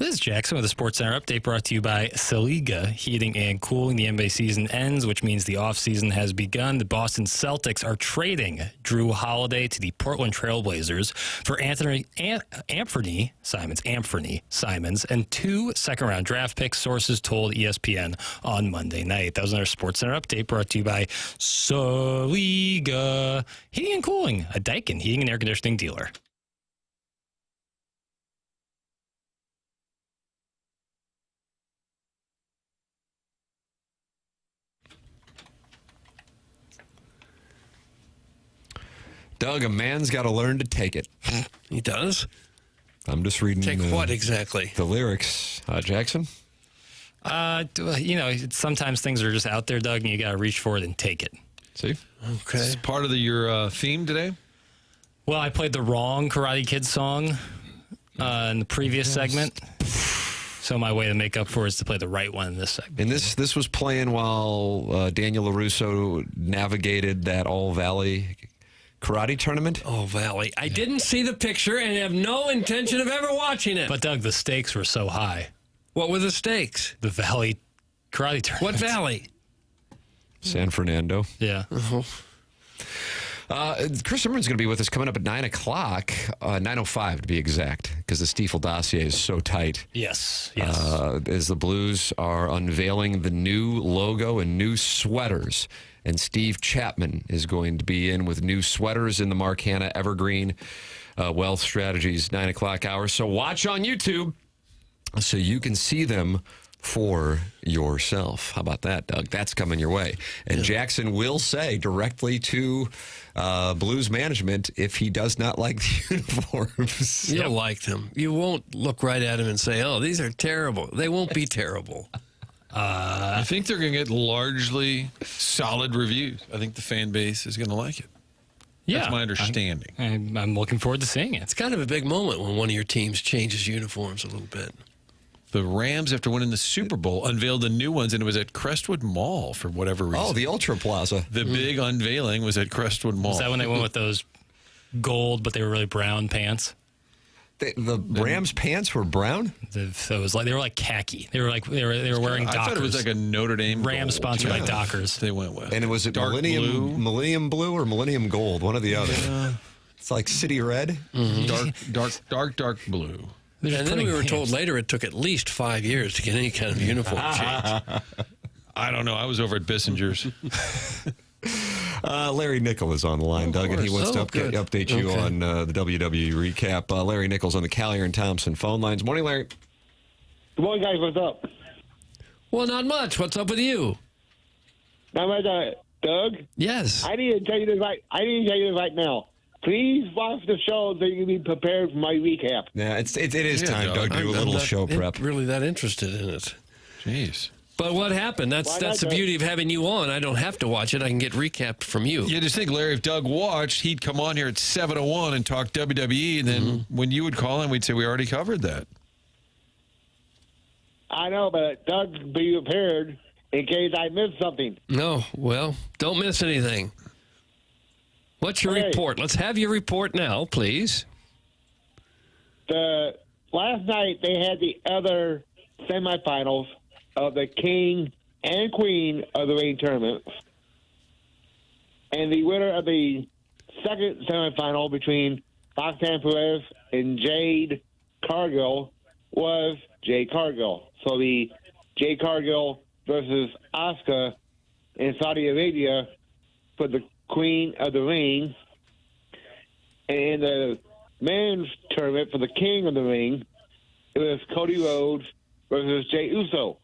This is Jackson with a Sports Center update brought to you by Saliga Heating and Cooling. The NBA season ends, which means the offseason has begun. The Boston Celtics are trading Drew Holiday to the Portland Trailblazers for Anthony Simons, and 2 second-round draft picks, sources told ESPN on Monday night. That was another Sports Center update brought to you by Saliga Heating and Cooling, a Daikin heating and air conditioning dealer. Doug, a man's got to learn to take it. He does? I'm just reading. Take what exactly? The lyrics. Jackson? Sometimes things are just out there, Doug, and you got to reach for it and take it. See? Okay. Is this part of your theme today? Well, I played the wrong Karate Kid song in the previous segment. So my way to make up for it is to play the right one in this segment. And this was playing while Daniel LaRusso navigated that All-Valley karate tournament? Oh, Valley. I didn't see the picture and have no intention of ever watching it. But, Doug, the stakes were so high. What were the stakes? The Valley karate tournament. What Valley? San Fernando. Yeah. Chris Zimmerman's going to be with us coming up at 9 o'clock, 9:05 to be exact, because the Stiefel dossier is so tight. Yes. As the Blues are unveiling the new logo and new sweaters. And Steve Chapman is going to be in with new sweaters in the Mark Hanna Evergreen Wealth Strategies 9 o'clock hour. So watch on YouTube so you can see them for yourself. How about that, Doug? That's coming your way. And Jackson will say directly to Blues management if he does not like the uniforms. You'll like them. You won't look right at him and say, oh, these are terrible. They won't be terrible. I think they're going to get largely solid reviews. I think the fan base is going to like it. Yeah. That's my understanding. I'm looking forward to seeing it. It's kind of a big moment when one of your teams changes uniforms a little bit. The Rams, after winning the Super Bowl, unveiled the new ones, and it was at Crestwood Mall for whatever reason. Oh, the Ultra Plaza. The big unveiling was at Crestwood Mall. Is that when they went with those gold, but they were really brown pants? The Rams' pants were brown. So it was like they were like khaki. They were wearing Dockers. I thought it was like a Notre Dame Rams sponsored by Dockers. They went with. And it was dark Millennium Blue or Millennium Gold, one or the other. It's like City Red. Dark blue. And then we were told later it took at least 5 years to get any kind of uniform change. I don't know. I was over at Bissinger's. Larry Nickel is on the line, Doug, and he wants to update you on the WWE Recap. Larry Nickel's on the Callier and Thompson phone lines. Morning, Larry. Good morning, guys. What's up? Well, not much. What's up with you? Not much, Doug? Yes. I need to tell you this right now. Please watch the show so you can be prepared for my recap. Yeah, it is time, Doug, to do a little show prep. Really that interested in it. Jeez. But what happened? That's the beauty of having you on. I don't have to watch it. I can get recapped from you. Yeah, just think, Larry, if Doug watched, he'd come on here at 7:01 and talk WWE, and then when you would call in, we'd say we already covered that. I know, but Doug, be prepared in case I missed something. No, well, don't miss anything. What's your report? Let's have your report now, please. Last night they had the other semifinals of the King and Queen of the Ring tournaments. And the winner of the second semifinal between Roxanne Perez and Jade Cargill was Jade Cargill. So the Jade Cargill versus Asuka in Saudi Arabia for the Queen of the Ring. And the men's tournament for the King of the Ring, it was Cody Rhodes versus Jey Uso.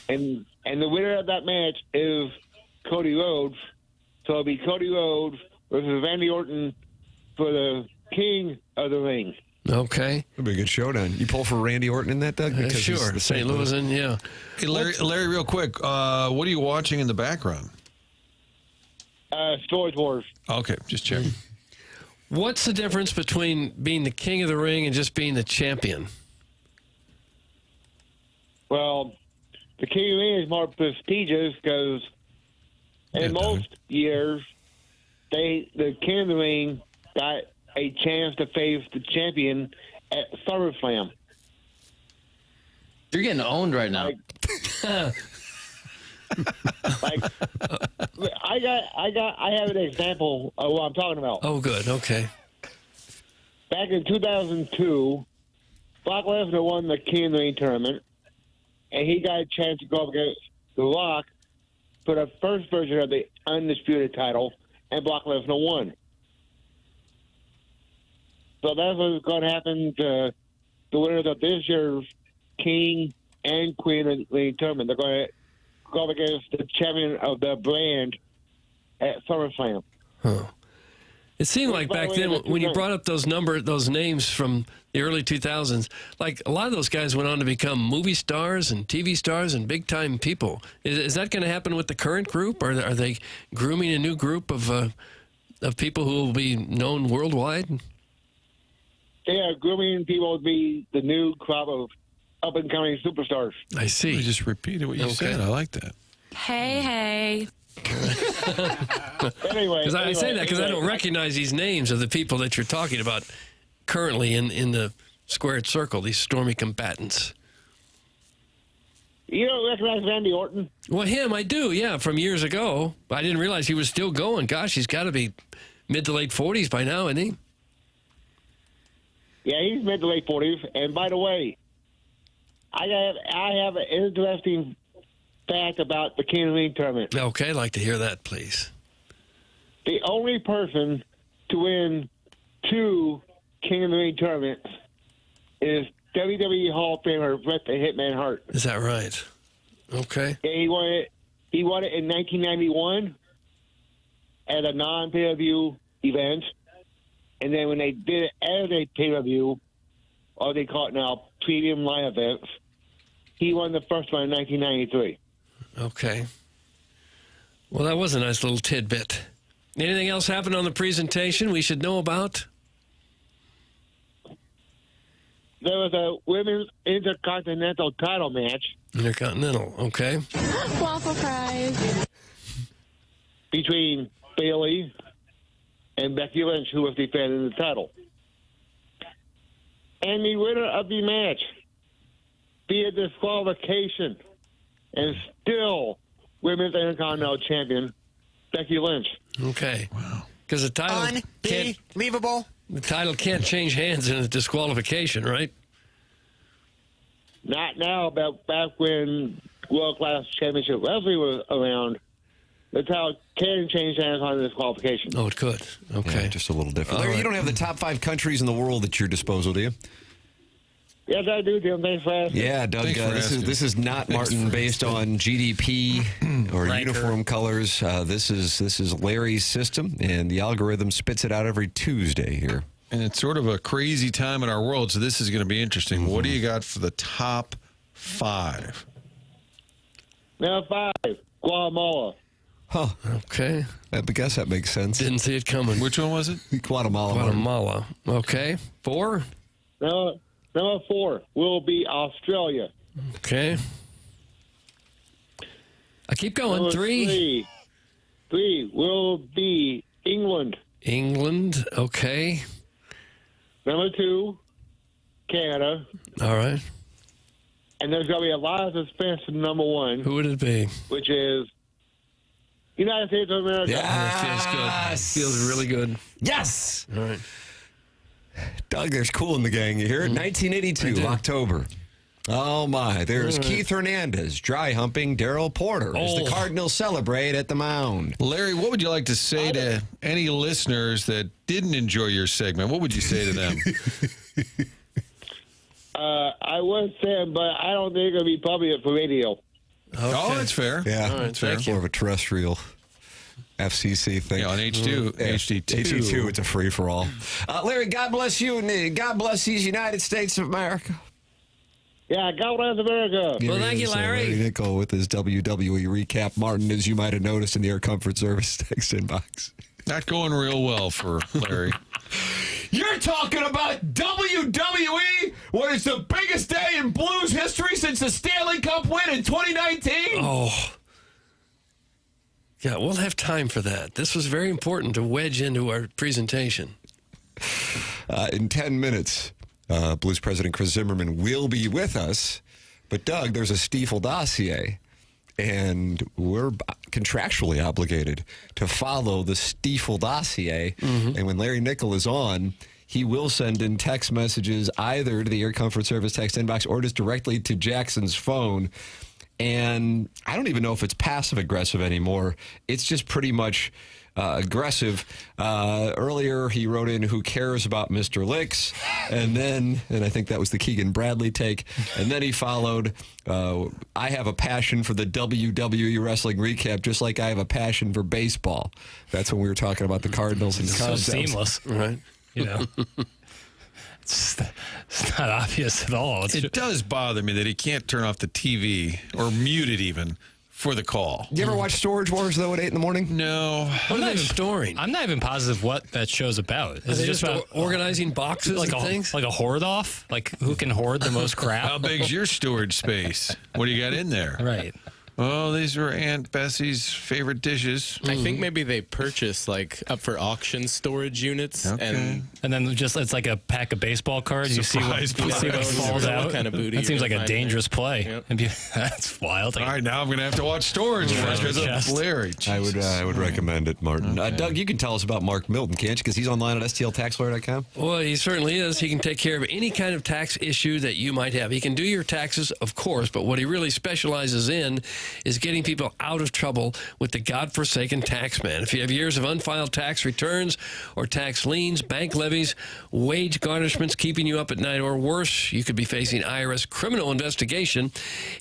And the winner of that match is Cody Rhodes. So it'll be Cody Rhodes versus Randy Orton for the King of the Ring. Okay. That'll be a good showdown. You pull for Randy Orton in that, Doug? Because sure. the St. Louis, yeah. Hey, Larry, real quick, what are you watching in the background? Storage Wars. Okay, just checking. What's the difference between being the King of the Ring and just being the champion? Well, the King of the Ring is more prestigious because in most years, the King of the Ring got a chance to face the champion at SummerSlam. You're getting owned right now. I have an example of what I'm talking about. Oh, good. Okay. Back in 2002, Brock Lesnar won the King of the Ring tournament, and he got a chance to go up against The Rock for the first version of the Undisputed title, and Brock Lesnar won. So that's what's going to happen to the winners of this year's King and Queen of the Ring tournament. They're going to go up against the champion of the brand at SummerSlam. Huh. It seemed like back then when you brought up those names from the early 2000s, like a lot of those guys went on to become movie stars and TV stars and big-time people. Is that going to happen with the current group? Or are they grooming a new group of people who will be known worldwide? They are grooming people to be the new crop of up-and-coming superstars. I see. You just repeated what you said. I like that. Hey. Anyway, I say that because I don't recognize these names of the people that you're talking about currently in the squared circle, these stormy combatants. You don't recognize Randy Orton? Well, him, I do, yeah, from years ago. I didn't realize he was still going. Gosh, he's got to be mid to late 40s by now, isn't he? Yeah, he's mid to late 40s. And by the way, I have an interesting fact about the King of the Ring tournament. Okay, I'd like to hear that, please. The only person to win 2 King of the Ring tournaments is WWE Hall of Famer Bret the Hitman Hart. Is that right? Okay. Yeah, he won it in 1991 at a non-pay-per-view event. And then when they did it as a pay-per-view, or they call it now premium live events, he won the first one in 1993. Okay. Well, that was a nice little tidbit. Anything else happened on the presentation we should know about? There was a women's intercontinental title match. Intercontinental, okay. Waffle fries. Between Bayley and Becky Lynch, who was defending the title. And the winner of the match, via disqualification, and still women's intercontinental champion, Becky Lynch. Okay. Wow. Because the title Unbelievable. The title can't change hands in a disqualification, right? Not now, but back when World Class Championship Wrestling was around, the title can change hands on a disqualification. Oh, it could. Okay. Yeah, just a little different. Larry, you don't have the top 5 countries in the world at your disposal, do you? Yes, I do, Tim. Thanks for asking. Yeah, Doug, this is not, Martin, based on GDP or uniform colors. This is Larry's system, and the algorithm spits it out every Tuesday here. And it's sort of a crazy time in our world, so this is going to be interesting. Mm-hmm. What do you got for the top 5? Number 5, Guatemala. Huh. Okay. I guess that makes sense. Didn't see it coming. Which one was it? Guatemala. Okay. 4? Number 4 will be Australia. Okay. I keep going. Number 3. 3 will be England. England. Okay. Number 2, Canada. All right. And there's going to be a lot of suspense in number 1. Who would it be? Which is United States of America. Yeah, that feels good. Feels really good. Yes! All right. Doug, there's Cool in the Gang. You hear it? 1982, October. Oh, my. There's Keith Hernandez dry humping Daryl Porter as the Cardinals celebrate at the mound. Larry, what would you like to say to any listeners that didn't enjoy your segment? What would you say to them? I would say, but I don't think it'll be public for radio. Okay. Oh, that's fair. Yeah, all right, it's fair. More of a terrestrial FCC thing. Yeah, on H2. HD2, it's a free-for-all. Larry, God bless you, and God bless these United States of America. Yeah, God bless America. Well, thank you, Larry. Nickel with his WWE recap. Martin, as you might have noticed in the Air Comfort Service text inbox. Not going real well for Larry. You're talking about WWE, what is the biggest day in Blues history since the Stanley Cup win in 2019? Oh. Yeah, we'll have time for that. This was very important to wedge into our presentation. In 10 minutes, Blues President Chris Zimmerman will be with us. But, Doug, there's a Stiefel dossier, and we're contractually obligated to follow the Stiefel dossier. And when Larry Nickel is on, he will send in text messages either to the Air Comfort Service text inbox or just directly to Jackson's phone. And I don't even know if it's passive-aggressive anymore. It's just pretty much aggressive. Earlier, he wrote in, "Who cares about Mr. Licks?" And I think that was the Keegan Bradley take. And then he followed, "I have a passion for the WWE Wrestling Recap, just like I have a passion for baseball." That's when we were talking about the Cardinals and Cubs. So seamless, right? You know. It's not obvious at all. It does bother me that he can't turn off the TV or mute it even for the call. You ever watch Storage Wars, though, at 8 in the morning? No. What are they storing? I'm not even positive what that show's about. Is it just about organizing boxes and things? Like a hoard off? Like who can hoard the most crap? How big's your storage space? What do you got in there? Right. Oh, these were Aunt Bessie's favorite dishes. I think maybe they purchase like up for auction storage units, and then just it's like a pack of baseball cards. You see what falls out. Kind of booty. That seems like a dangerous play. Yep. That's wild. All right, now I'm going to have to watch Storage because of Larry. I would recommend it, Martin. Doug, you can tell us about Mark Milton, can't you? Because he's online at stltaxlawyer.com. Well, he certainly is. He can take care of any kind of tax issue that you might have. He can do your taxes, of course, but what he really specializes in is getting people out of trouble with the godforsaken tax man. If you have years of unfiled tax returns or tax liens, bank levies, wage garnishments keeping you up at night, or worse, you could be facing IRS criminal investigation.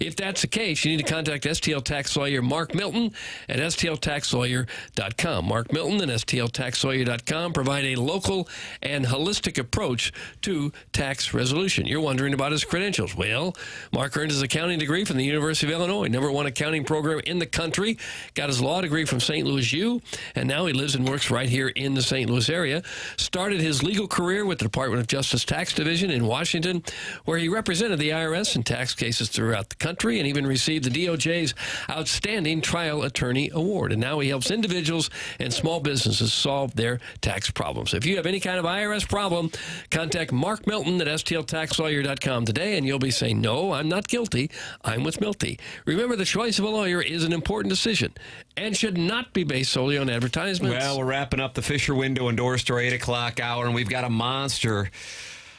If that's the case, you need to contact STL Tax Lawyer Mark Milton at stltaxlawyer.com. Mark Milton and stltaxlawyer.com provide a local and holistic approach to tax resolution. You're wondering about his credentials. Well, Mark earned his accounting degree from the University of Illinois, #1 accounting program in the country, got his law degree from St. Louis U, and now he lives and works right here in the St. Louis area. Started his legal career with the Department of Justice Tax Division in Washington, where he represented the IRS in tax cases throughout the country and even received the DOJ's Outstanding Trial Attorney Award. And now he helps individuals and small businesses solve their tax problems. If you have any kind of IRS problem, contact Mark Milton at stltaxlawyer.com today, and you'll be saying, "No, I'm not guilty. I'm with Milty." Remember, the choice of a lawyer is an important decision and should not be based solely on advertisements. Well, we're wrapping up the Fisher Window and Door Store 8 o'clock hour, and we've got a monster.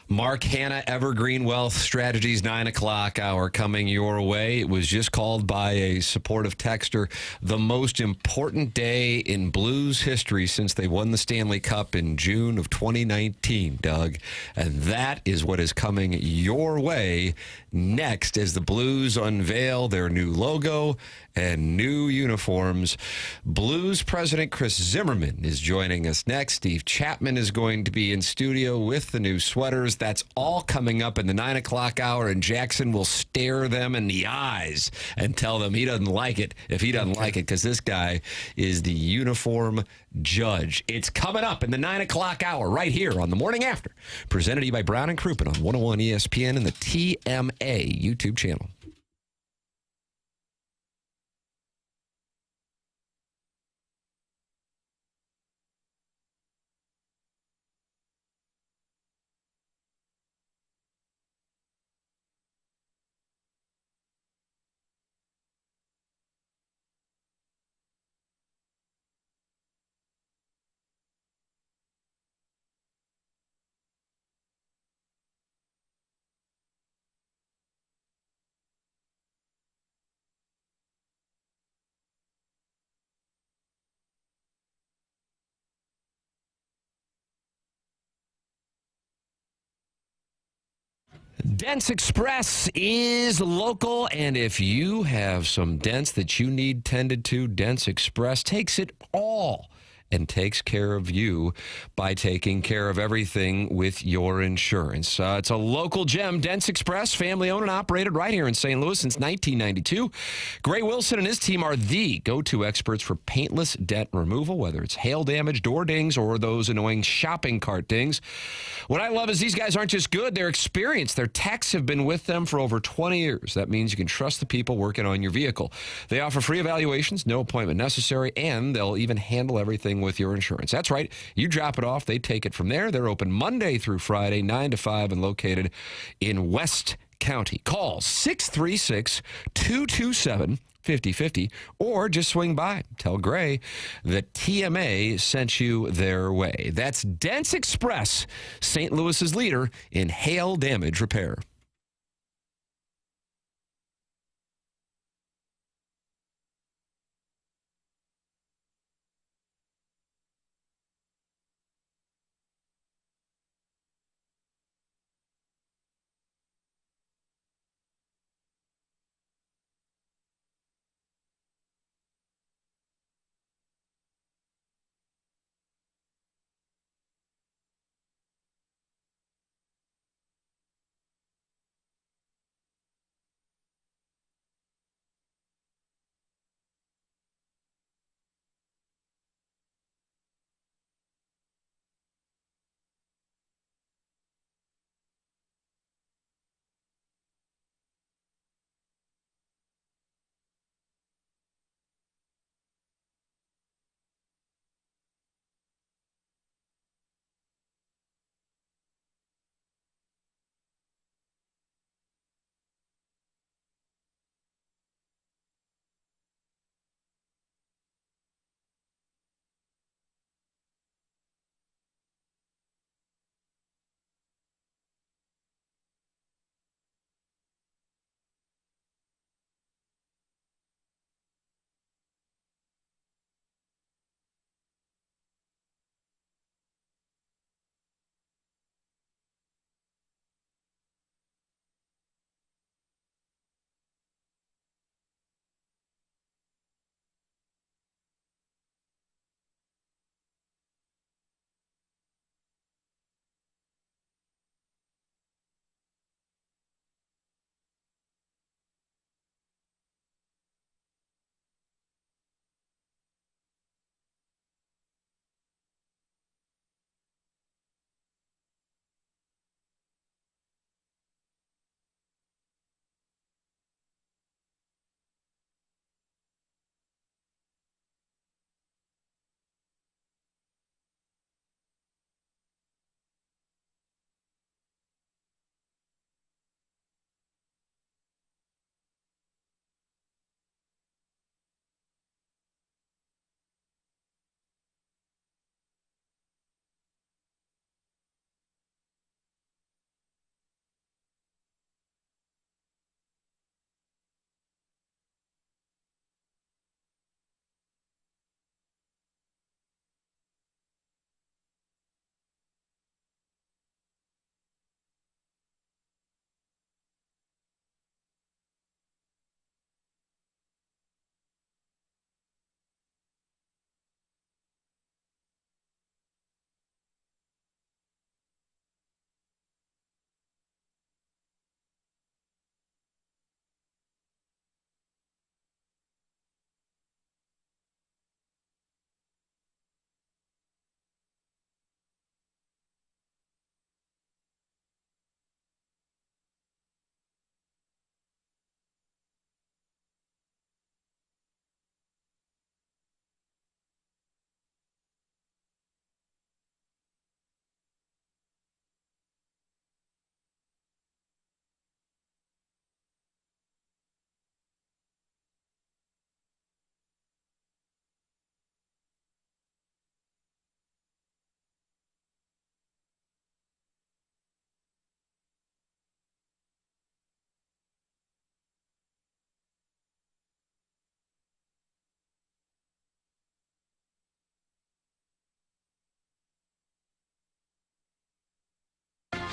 Mark Hanna, Evergreen Wealth Strategies, 9 o'clock hour coming your way. It was just called by a supportive texter the most important day in Blues history since they won the Stanley Cup in June of 2019, Doug. And that is what is coming your way next as the Blues unveil their new logo and new uniforms. Blues President Chris Zimmerman is joining us next. Steve Chapman is going to be in studio with the new sweaters. That's all coming up in the 9 o'clock hour, and Jackson will stare them in the eyes and tell them he doesn't like it if he doesn't like it, because this guy is the uniform judge. It's coming up in the 9 o'clock hour right here on The Morning After, presented to you by Brown and Crouppen on 101 ESPN and the TMA YouTube channel. Dents Express is local, and if you have some dents that you need tended to, Dents Express takes it all and takes care of you by taking care of everything with your insurance. It's a local gem, Dents Express, family-owned and operated right here in St. Louis since 1992. Gray Wilson and his team are the go-to experts for paintless dent removal, whether it's hail damage, door dings, or those annoying shopping cart dings. What I love is these guys aren't just good, they're experienced. Their techs have been with them for over 20 years. That means you can trust the people working on your vehicle. They offer free evaluations, no appointment necessary, and they'll even handle everything with your insurance. That's right. You drop it off, they take it from there. They're open Monday through Friday, 9 to 5, and located in West County. Call 636-227-5050 or just swing by. Tell Gray that TMA sent you their way. That's Dents Express, St. Louis's leader in hail damage repair.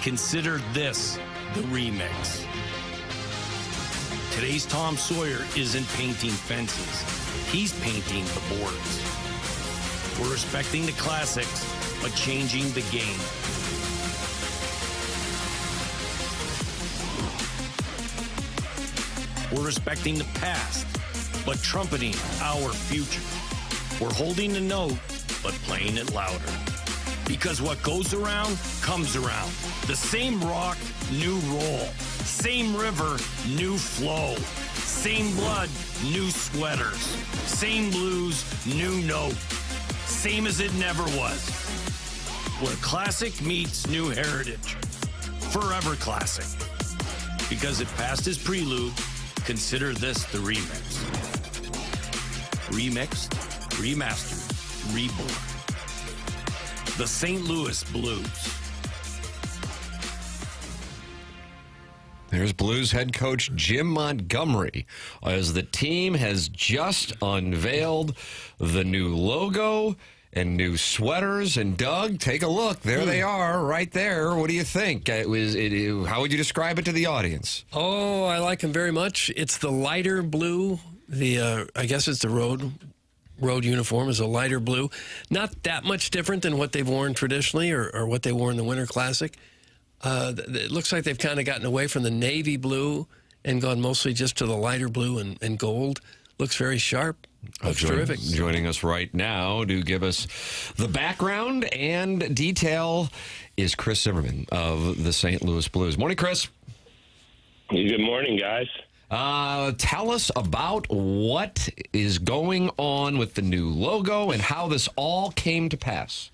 Consider this the remix. Today's Tom Sawyer isn't painting fences. He's painting the boards. We're respecting the classics, but changing the game. We're respecting the past, but trumpeting our future. We're holding the note, but playing it louder. Because what goes around, comes around. The same rock, new roll. Same river, new flow. Same blood, new sweaters. Same blues, new note. Same as it never was. Where classic meets new heritage. Forever classic. Because if past is prelude, consider this the remix. Remixed, remastered, reborn. The St. Louis Blues. There's Blues head coach Jim Montgomery as the team has just unveiled the new logo and new sweaters. And Doug, take a look. There they are right there. What do you think? How would you describe it to the audience? Oh, I like them very much. It's the lighter blue. I guess it's the road uniform is a lighter blue. Not that much different than what they've worn traditionally or what they wore in the Winter Classic. It looks like they've kind of gotten away from the navy blue and gone mostly just to the lighter blue and gold. Looks very sharp. Looks terrific. Joining us right now to give us the background and detail is Chris Zimmerman of the St. Louis Blues. Morning, Chris. Good morning, guys. Tell us about what is going on with the new logo and how this all came to pass.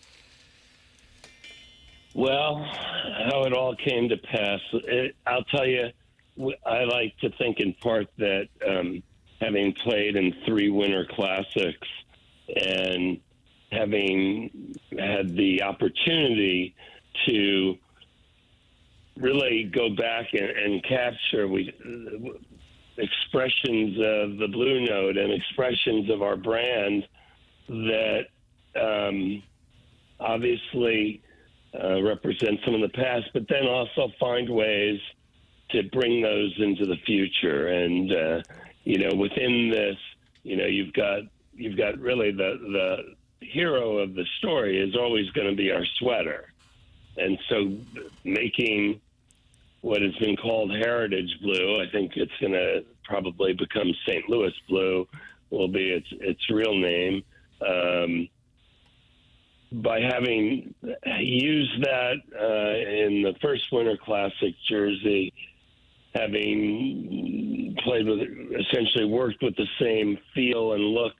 Well, how it all came to pass, I'll tell you, I like to think in part that having played in 3 Winter Classics and having had the opportunity to really go back and capture expressions of the Blue Note and expressions of our brand that obviously represent some of the past, but then also find ways to bring those into the future. And within this, you've got really the hero of the story is always going to be our sweater, and so making what has been called Heritage Blue, I think it's going to probably become St. Louis Blue, will be its real name. By having used that in the first Winter Classic jersey, having essentially worked with the same feel and look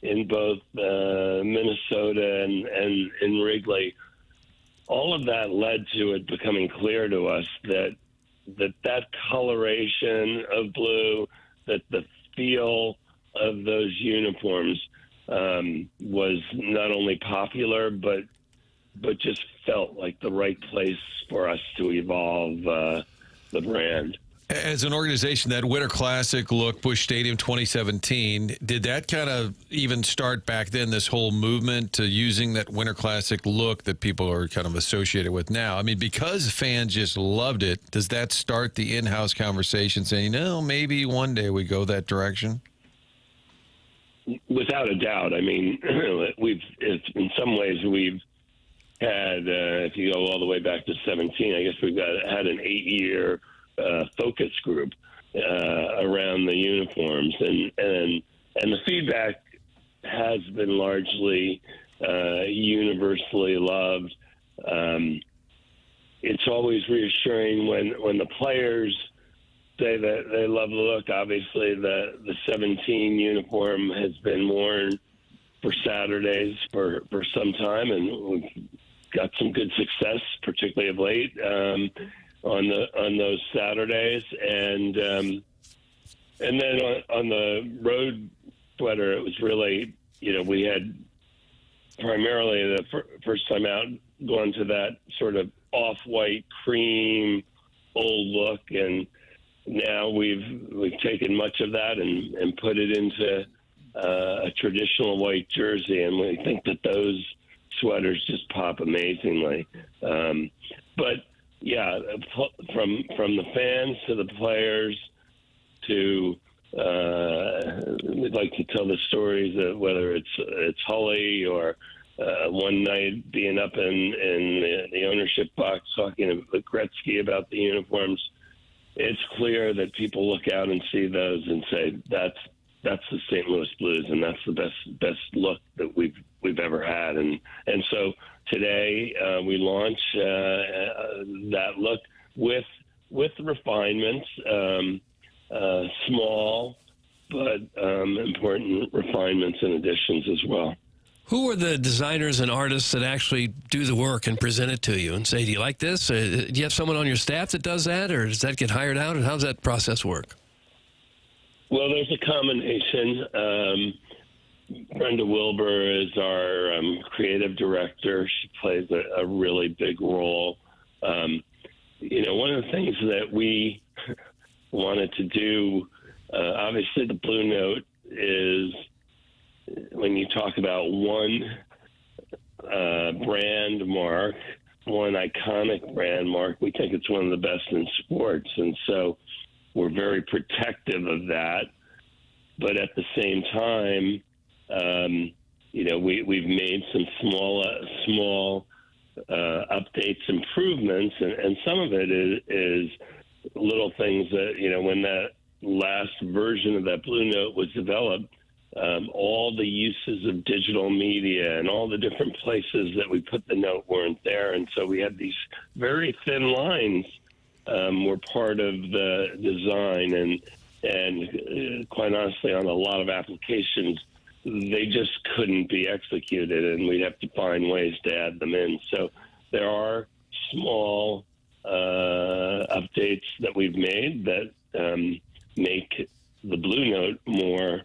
in both Minnesota and in Wrigley, all of that led to it becoming clear to us that coloration of blue, that the feel of those uniforms was not only popular, but just felt like the right place for us to evolve the brand. As an organization, that Winter Classic look, Busch Stadium 2017, did that kind of even start back then, this whole movement to using that Winter Classic look that people are kind of associated with now? I mean, because fans just loved it, does that start the in-house conversation saying, maybe one day we go that direction? Without a doubt. I mean, in some ways we've had, if you go all the way back to 17, I guess we've had an 8-year focus group around the uniforms, and the feedback has been largely universally loved. It's always reassuring when the players say that they love the look. Obviously, the 17 uniform has been worn for Saturdays for some time, and we've got some good success, particularly of late, on those Saturdays. And then on the road sweater, it was really, we had primarily the first time out gone to that sort of off-white cream old look, and now we've taken much of that and put it into a traditional white jersey, and we think that those sweaters just pop amazingly. But yeah, from the fans to the players to we'd like to tell the stories of whether it's Hully or one night being up in the ownership box talking to Gretzky about the uniforms. It's clear that people look out and see those and say that's the St. Louis Blues, and that's the best look that we've ever had. And so today we launch that look with refinements, small but important refinements and additions as well. Who are the designers and artists that actually do the work and present it to you and say, do you like this? Do you have someone on your staff that does that, or does that get hired out? And how does that process work? Well, there's a combination. Brenda Wilbur is our creative director. She plays a really big role. One of the things that we wanted to do, obviously the Blue Note is, when you talk about one brand mark, one iconic brand mark, we think it's one of the best in sports. And so we're very protective of that. But at the same time, we've made some small updates, improvements, and some of it is little things that, when that last version of that Blue Note was developed, all the uses of digital media and all the different places that we put the note weren't there. And so we had these very thin lines were part of the design. And quite honestly, on a lot of applications, they just couldn't be executed, and we'd have to find ways to add them in. So there are small updates that we've made that make the Blue Note more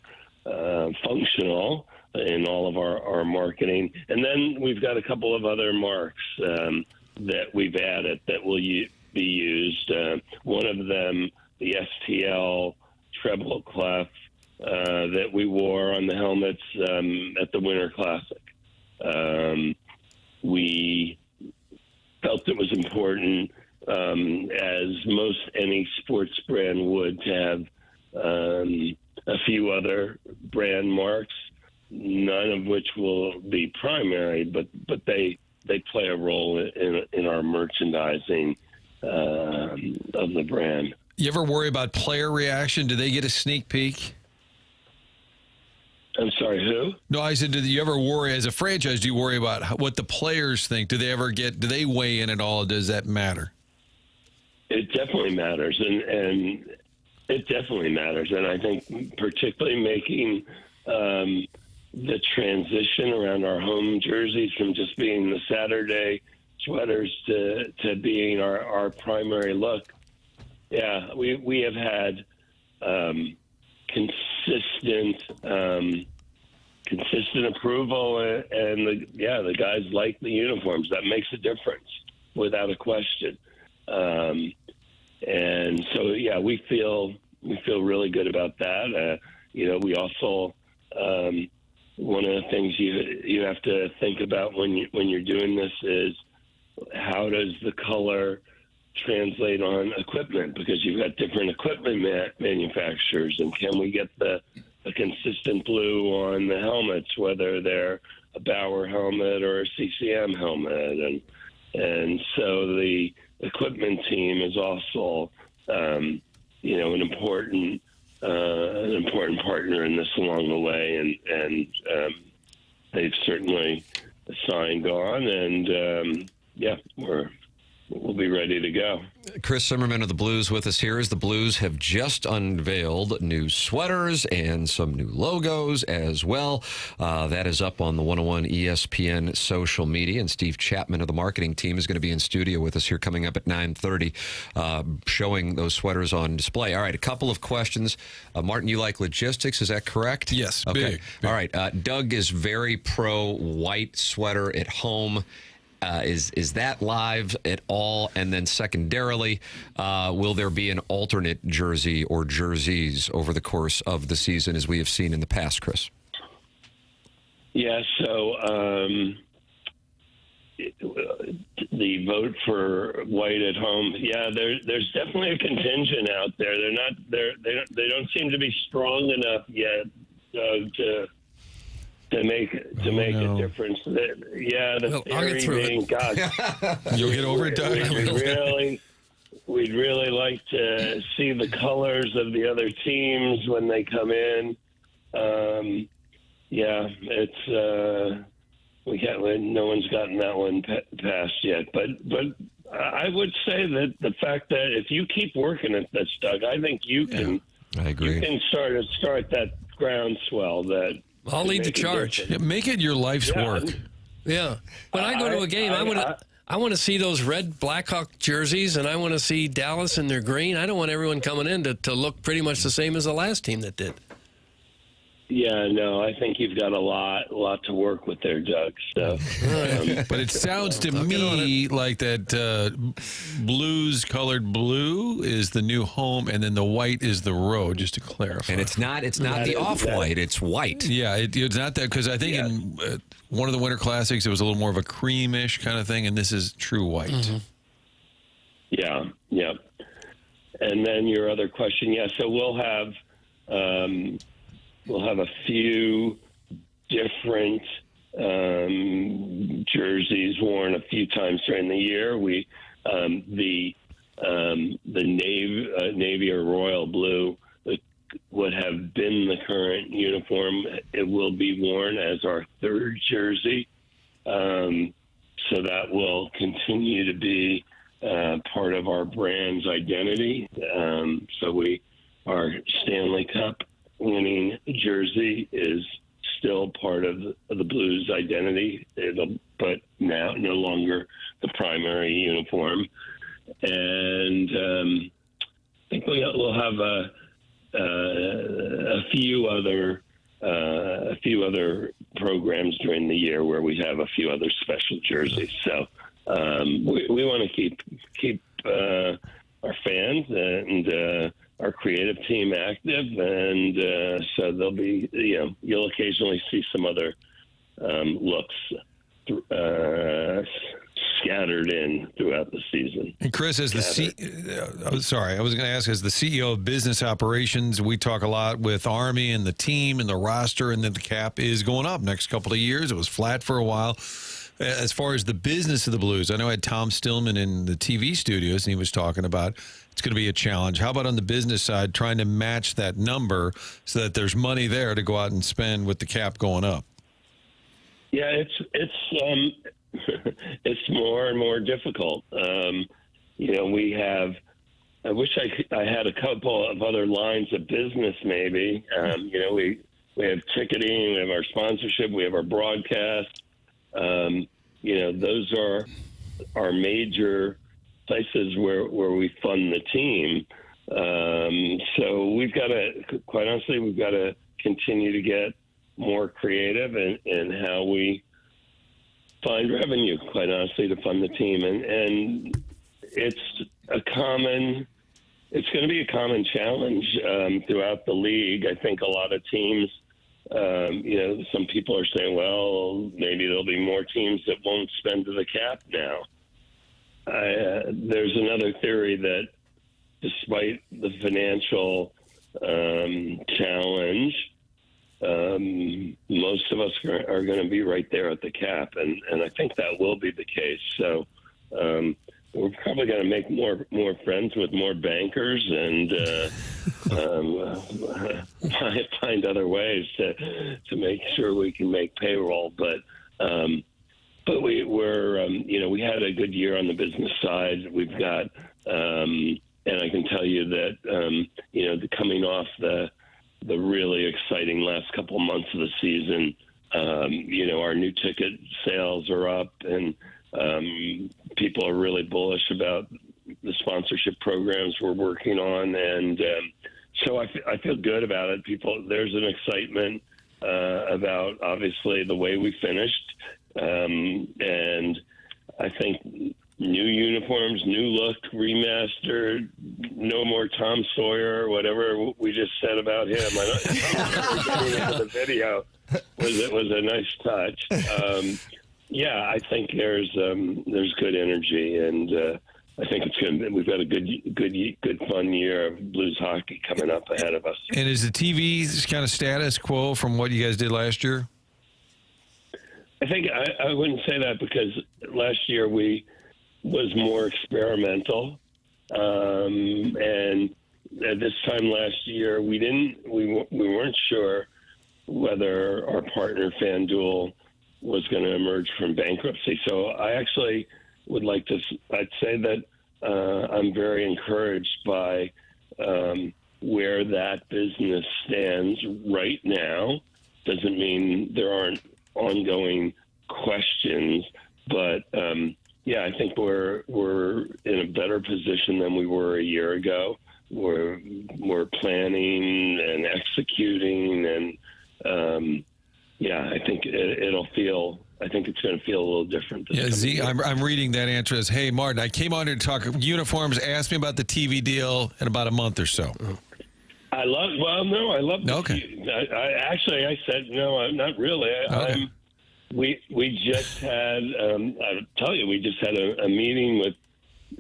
functional in all of our marketing. And then we've got a couple of other marks that we've added that will be used. One of them, the STL treble clef that we wore on the helmets at the Winter Classic. We felt it was important, as most any sports brand would, to have a few other brand marks, none of which will be primary, but they play a role in our merchandising of the brand. You ever worry about player reaction? Do they get a sneak peek? I'm sorry, who? No, I said, do you ever worry, as a franchise, do you worry about what the players think? Do they weigh in at all? Does that matter? It definitely matters, and it definitely matters. And I think particularly making the transition around our home jerseys from just being the Saturday sweaters to being our primary look. Yeah, we have had consistent approval, and the guys like the uniforms. That makes a difference without a question. And so we feel really good about that. We also one of the things you have to think about when you're doing this is, how does the color translate on equipment, because you've got different equipment manufacturers, and can we get a consistent blue on the helmets, whether they're a Bauer helmet or a CCM helmet, and so the equipment team is also an important partner in this along the way, and they've certainly signed on, and we'll be ready to go. Chris Zimmerman of the Blues with us here, as the Blues have just unveiled new sweaters and some new logos as well. That is up on the 101 ESPN social media, and Steve Chapman of the marketing team is going to be in studio with us here coming up at 9:30, showing those sweaters on display. All right, a couple of questions. Martin, you like logistics, is that correct? Yes, okay. big. All right, Doug is very pro white sweater at home. Is that live at all? And then secondarily, will there be an alternate jersey or jerseys over the course of the season, as we have seen in the past, Chris? Yeah, so the vote for white at home, there's definitely a contingent out there. They don't seem to be strong enough yet to make a difference. The theory being, God, you'll get over it, Doug. We'd really like to see the colors of the other teams when they come in. No one's gotten that one passed yet, but I would say that the fact that if you keep working at this, Doug, I think you can. I agree. You can start that groundswell that I'll lead the charge. Yeah, make it your life's work. Yeah. When I go to a game, I want to see those red Blackhawk jerseys, and I want to see Dallas in their green. I don't want everyone coming in to look pretty much the same as the last team that did. Yeah, no, I think you've got a lot to work with there, Doug. So, but it sounds to me like that blues colored blue is the new home, and then the white is the road. Just to clarify, and it's not the off-white; it's white. Yeah, it's not that, because I think in one of the Winter Classics it was a little more of a creamish kind of thing, and this is true white. Mm-hmm. Yeah. And then your other question, so we'll have a few different jerseys worn a few times during the year. The navy or royal blue would have been the current uniform. It will be worn as our third jersey, so that will continue to be part of our brand's identity. So our Stanley Cup winning jersey is still part of the Blues identity, but now no longer the primary uniform. And I think we'll have a few other programs during the year where we have a few other special jerseys. So we want to keep our fans and our creative team active, and so there'll be, you'll occasionally see some other looks scattered in throughout the season. And Chris, as I was going to ask, as the CEO of business operations, we talk a lot with Army and the team and the roster, and then the cap is going up next couple of years. It was flat for a while. As far as the business of the Blues, I know I had Tom Stillman in the TV studios, and he was talking about it's going to be a challenge. How about on the business side, trying to match that number so that there's money there to go out and spend with the cap going up? Yeah, it's more and more difficult. We have. I wish I had a couple of other lines of business. Maybe we have ticketing, we have our sponsorship, we have our broadcast. Those are our major places where we fund the team. So we've got to continue to get more creative in how we find revenue, quite honestly, to fund the team. And it's going to be a common challenge throughout the league. I think a lot of teams, some people are saying, well, maybe there'll be more teams that won't spend to the cap now. There's another theory that despite the financial challenge, most of us are going to be right there at the cap, and I think that will be the case. So we're probably going to make more friends with more bankers and find other ways to make sure we can make payroll. But we had a good year on the business side. We've got, and I can tell you that coming off the really exciting last couple of months of the season, our new ticket sales are up, and people are really bullish about the sponsorship programs we're working on, and so I feel good about it. There's an excitement about obviously the way we finished, and I think new uniforms, new look, remastered, no more Tom Sawyer, whatever we just said about him. The video was a nice touch. I think there's good energy, and I think we've got a good fun year of Blues hockey coming up ahead of us. And is the TV kind of status quo from what you guys did last year? I think I wouldn't say that, because last year was more experimental, and at this time last year we weren't sure whether our partner FanDuel was going to emerge from bankruptcy. So I actually would like to. I'd say that I'm very encouraged by where that business stands right now. doesn't mean there aren't ongoing questions. But yeah, I think we're in a better position than we were a year ago. We're planning and executing, and yeah, I think it'll feel. I think it's going to feel a little different. Yeah, Z, I'm reading that answer as, hey, Martin, I came on here to talk uniforms, ask me about the TV deal in about a month or so. I love the Okay. I said, no, not really. Okay. We just had, I'll tell you, we just had a meeting with,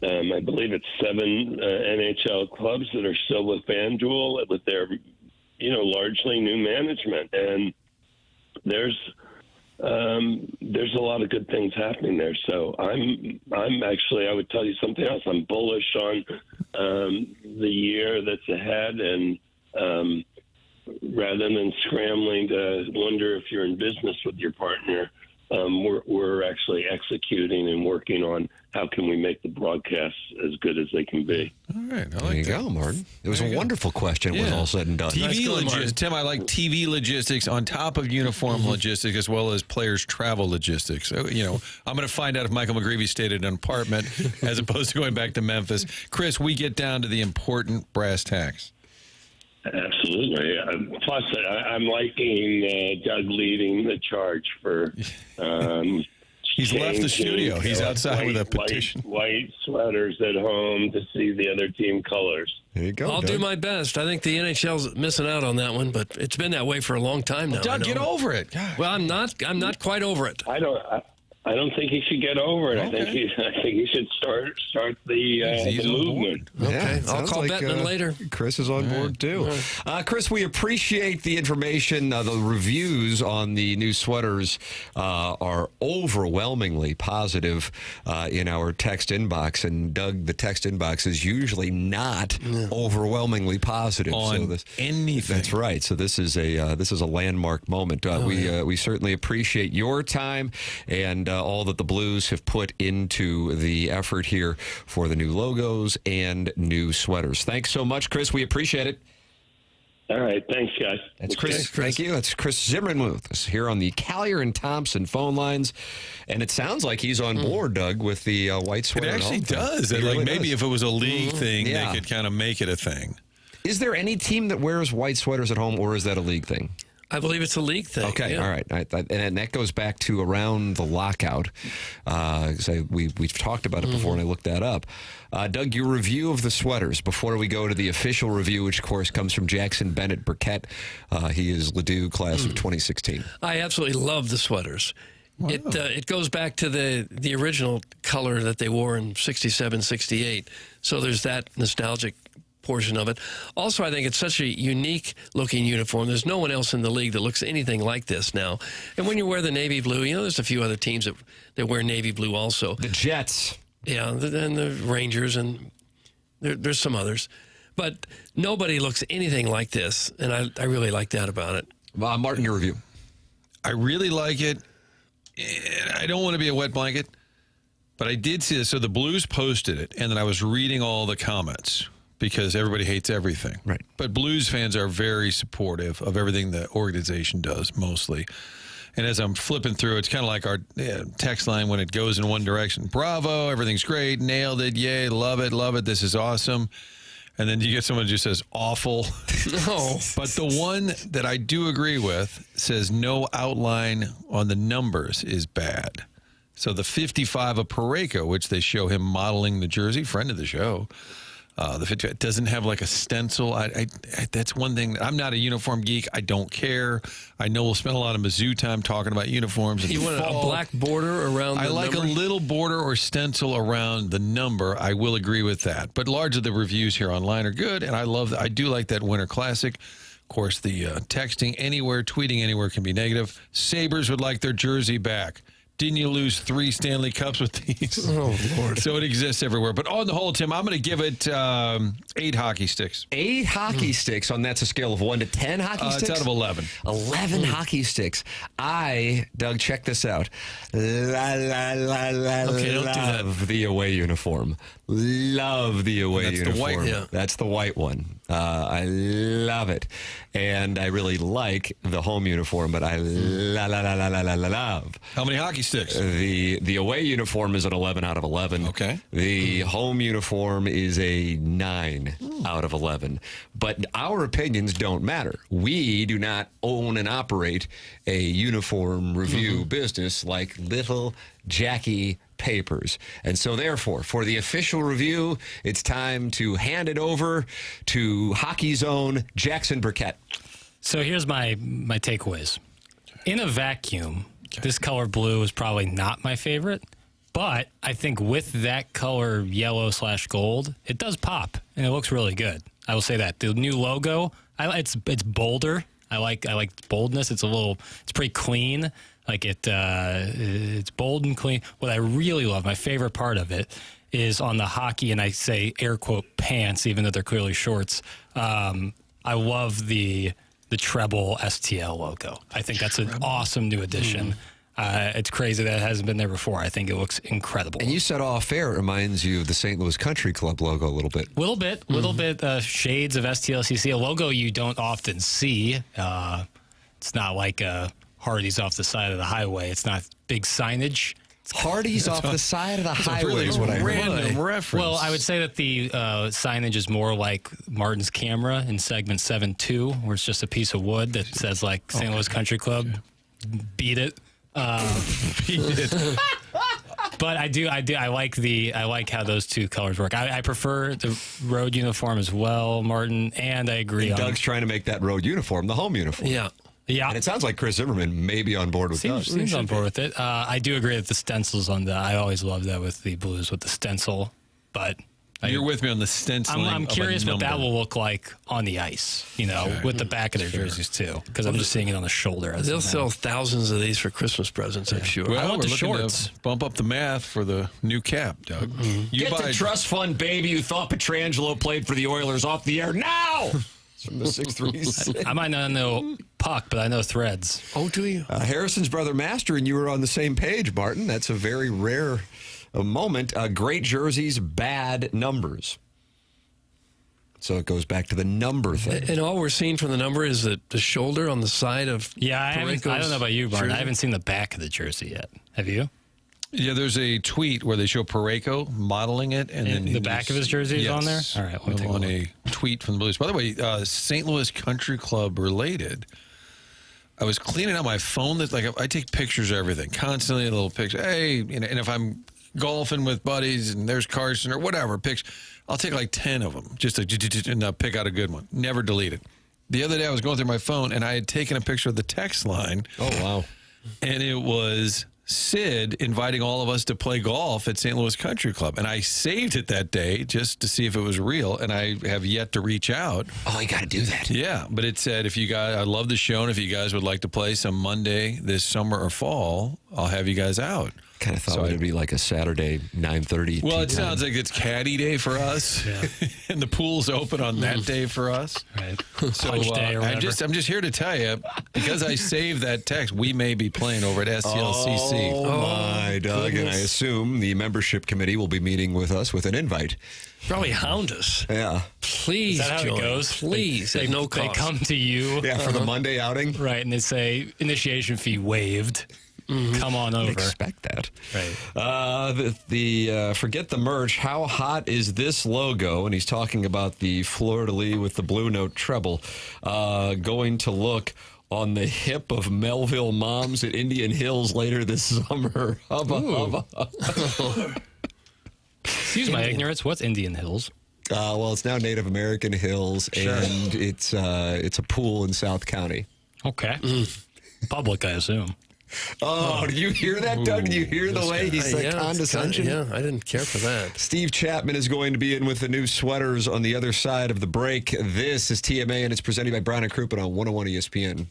I believe it's 7 NHL clubs that are still with FanDuel with their, largely new management. And there's a lot of good things happening there. So I'm actually, I would tell you something else. I'm bullish on the year that's ahead, and rather than scrambling to wonder if you're in business with your partner, we're actually executing and working on how can we make the broadcasts as good as they can be. All right. There you go, Martin. It was a wonderful question when all said and done. TV logistics. Tim, I like TV logistics on top of uniform logistics as well as players' travel logistics. So, I'm going to find out if Michael McGreevy stayed in an apartment as opposed to going back to Memphis. Chris, we get down to the important brass tacks. Absolutely. Plus, I'm liking Doug leading the charge for. He's left the studio. He's outside with a petition. White sweaters at home to see the other team colors. There you go. I'll do my best. I think the NHL's missing out on that one, but it's been that way for a long time now. Doug, get over it. God. Well, I'm not quite over it. I don't think he should get over it. Okay. I think he should start the movement. Okay, I'll call Bettman later. Chris is on board too. Chris, we appreciate the information. The reviews on the new sweaters are overwhelmingly positive in our text inbox. And Doug, the text inbox is usually not overwhelmingly positive on anything. That's right. So this is a landmark moment. We certainly appreciate your time and all that the Blues have put into the effort here for the new logos and new sweaters. Thanks so much, Chris. We appreciate it. All right. Thanks, guys. That's Chris. Thank you. That's Chris Zimmerman with us here on the Collier and Thompson phone lines. And it sounds like he's on board, Doug, with the white sweater. It actually does. Maybe if it was a league thing, they could kind of make it a thing. Is there any team that wears white sweaters at home, or is that a league thing? I believe it's a league thing. Okay, all right. And that goes back to around the lockout. We've talked about it before, and I looked that up. Doug, your review of the sweaters before we go to the official review, which, of course, comes from Jackson Burkett. He is Ladue class of 2016. I absolutely love the sweaters. Wow. It goes back to the original color that they wore in 67, 68. So there's that nostalgic portion of it. Also, I think it's such a unique looking uniform. There's no one else in the league that looks anything like this now. And when you wear the navy blue, there's a few other teams that wear navy blue also. The Jets. Yeah, and the Rangers, and there's some others. But nobody looks anything like this, and I really like that about it. Martin, your review. I really like it. I don't want to be a wet blanket, but I did see this. So the Blues posted it, and then I was reading all the comments, because everybody hates everything. Right. But Blues fans are very supportive of everything the organization does, mostly. And as I'm flipping through, it's kind of like our text line when it goes in one direction. Bravo, everything's great, nailed it, yay, love it, this is awesome. And then you get someone who just says awful. No. But the one that I do agree with says no outline on the numbers is bad. So the 55 of Parayko, which they show him modeling the jersey, friend of the show, the 55 doesn't have like a stencil. I that's one thing. I'm not a uniform geek. I don't care. I know we'll spend a lot of Mizzou time talking about uniforms. You want a black border around the number? I like a little border or stencil around the number. I will agree with that. But largely the reviews here online are good, and I do like that Winter Classic. Of course, the texting anywhere, tweeting anywhere can be negative. Sabres would like their jersey back. Didn't you lose 3 Stanley Cups with these? Oh, Lord. So it exists everywhere. But on the whole, Tim, I'm going to give it 8 hockey sticks. 8 hockey sticks on that's a scale of 1 to 10 hockey sticks? It's out of 11. 11 hockey sticks. Doug, check this out. Okay, don't do that. Love the away uniform. Love the away uniform. The white, That's the white one. I love it. And I really like the home uniform, but I love. How many hockey sticks? The away uniform is an 11 out of 11. Okay. The home uniform is a 9 out of 11. But our opinions don't matter. We do not own and operate a uniform review business like little Jackie Papers. And so therefore, for the official review, it's time to hand it over to Hockey's own Jackson Burkett. So here's my takeaways. In a vacuum, this color blue is probably not my favorite, but I think with that color yellow/gold, it does pop and it looks really good. I will say that. The new logo, it's bolder. I like boldness. It's pretty clean. Like it's bold and clean. What I really love, my favorite part of it, is on the hockey, and I say air quote pants, even though they're clearly shorts. I love the treble STL logo. I think that's an awesome new addition. It's crazy that it hasn't been there before. I think it looks incredible. And you said off air, it reminds you of the St. Louis Country Club logo a little bit. Little bit shades of STLCC, a logo you don't often see. It's not like Hardee's off the side of the highway. It's not big signage. Hardee's off the side of the highway is what I heard. Random reference. Well, I would say that the signage is more like Martin's Camera in segment 7-2, where it's just a piece of wood that says like St. Louis Country Club. Beat it. Beat it. But I like how those two colors work. I prefer the road uniform as well, Martin, and I agree. And Doug's trying to make that road uniform the home uniform. Yeah. And it sounds like Chris Zimmerman may be on board with that. Seems on board with it. I do agree that the stencils on I always love that with the Blues with the stencil. But you're with me on the stenciling. I'm curious what that will look like on the ice, with the back of their jerseys too, because I'm just seeing it on the shoulder. They'll sell thousands of these for Christmas presents, I'm sure. Well, I want the we're looking shorts. to bump up the math for the new cap, Doug. Get the trust fund baby who thought Pietrangelo played for the Oilers off the air now. From the 6'3". I might not know puck, but I know threads. Oh, do you? Harrison's brother Master and you were on the same page, Martin. That's a very rare moment. Great jerseys, bad numbers. So it goes back to the number thing. And all we're seeing from the number is the shoulder on the side of I don't know about you, Barton. I haven't seen the back of the jersey yet. Have you? Yeah, there's a tweet where they show Parayko modeling it, and then the back of his jersey is on there. All right, we'll take on a tweet from the Blues. By the way, St. Louis Country Club related. I was cleaning out my phone. That I take pictures of everything constantly. A little picture. Hey, and if I'm golfing with buddies and there's Carson or whatever, I'll take like 10 of them just to pick out a good one. Never delete it. The other day I was going through my phone and I had taken a picture of the text line. Oh wow! And it was Sid inviting all of us to play golf at St. Louis Country Club. And I saved it that day just to see if it was real. And I have yet to reach out. Oh, you got to do that. Yeah. But it said, if you guys, I love the show. And if you guys would like to play some Monday this summer or fall, I'll have you guys out. Kind of thought it would be like a Saturday 9:30. Well, it sounds like it's caddy day for us, and the pool's open on that day for us. Right. So Punch day or I'm just here to tell you, because I saved that text, we may be playing over at STLCC. Oh my, Doug! And I assume the membership committee will be meeting with us with an invite. Probably hound us. Yeah. Please, is that how join. it goes? Please, they, at no they cost. come to you. Yeah, for the Monday outing. Right, and they say initiation fee waived. Come on over. Expect that. Right. Forget the merch. How hot is this logo? And he's talking about the fleur-de-lis with the blue note treble. Going to look on the hip of Melville moms at Indian Hills later this summer. Hubba, hubba. Excuse my ignorance. What's Indian Hills? Well, it's now Native American Hills, and it's a pool in South County. Okay. Public, I assume. Oh, did you hear that, Doug? Did you hear the way he said condescension? I didn't care for that. Steve Chapman is going to be in with the new sweaters on the other side of the break. This is TMA, and it's presented by Brown and Crouppen on 101 ESPN.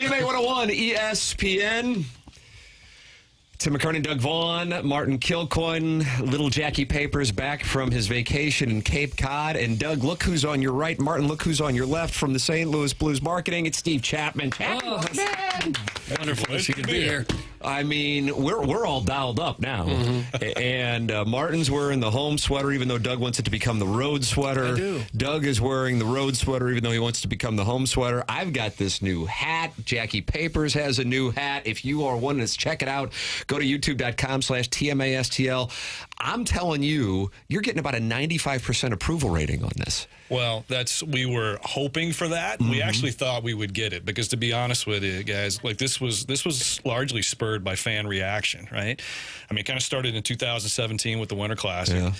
TMA 101 ESPN. Tim McKernan, Doug Vaughn, Martin Kilcoyne, little Jackie Papers back from his vacation in Cape Cod. And Doug, look who's on your right. Martin, look who's on your left from the St. Louis Blues Marketing. It's Steve Chapman. Chapman! Wonderful that you could be here. I mean, we're all dialed up now. And Martin's wearing the home sweater, even though Doug wants it to become the road sweater. I do. Doug is wearing the road sweater, even though he wants to become the home sweater. I've got this new hat. Jackie Papers has a new hat. If you are one that's check it out, go to youtube.com/TMASTL. I'm telling you, you're getting about a 95% approval rating on this. Well, we were hoping for that. We actually thought we would get it because, to be honest with you guys, like this was largely spurred by fan reaction, right? I mean, it kind of started in 2017 with the Winter Classic,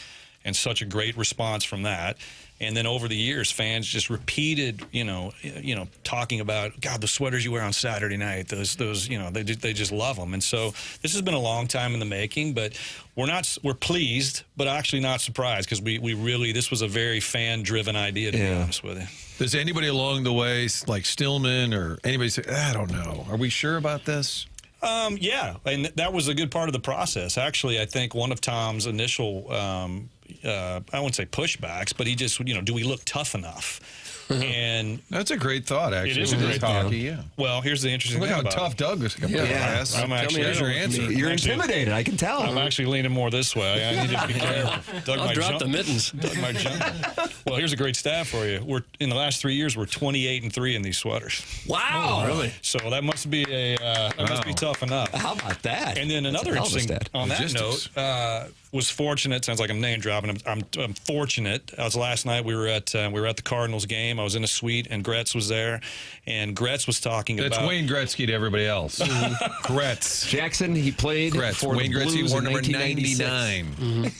and such a great response from that. And then over the years, fans just repeated, talking about, God, the sweaters you wear on Saturday night, those, they just love them. And so this has been a long time in the making, but we're pleased, but actually not surprised because we really, this was a very fan-driven idea, to be honest with you. Does anybody along the way, like Stillman or anybody say, I don't know, are we sure about this? Yeah, and that was a good part of the process. Actually, I think one of Tom's initial, I wouldn't say pushbacks, but he just, do we look tough enough? And that's a great thought, actually. It is a great thought. thought. Yeah. Well, here's the interesting thing about tough Doug was. I'm actually, Here's your answer. You're intimidated. I can tell. I'm actually leaning more this way. I need to be careful. Doug I'll might drop jump. the mittens. Doug might jump. Well, here's a great stat for you. We're in the last 3 years, we're 28-3 in these sweaters. Wow. Oh, really? So that must be must be tough enough. How about that? And then another interesting on that note. Was fortunate. Sounds like I'm name dropping. I'm fortunate. Last night we were at the Cardinals game. I was in a suite and Gretz was there, and Gretz was talking about. That's Wayne Gretzky to everybody else. Gretz Jackson. He played for Wayne the Gretzky Blues wore in number 1999.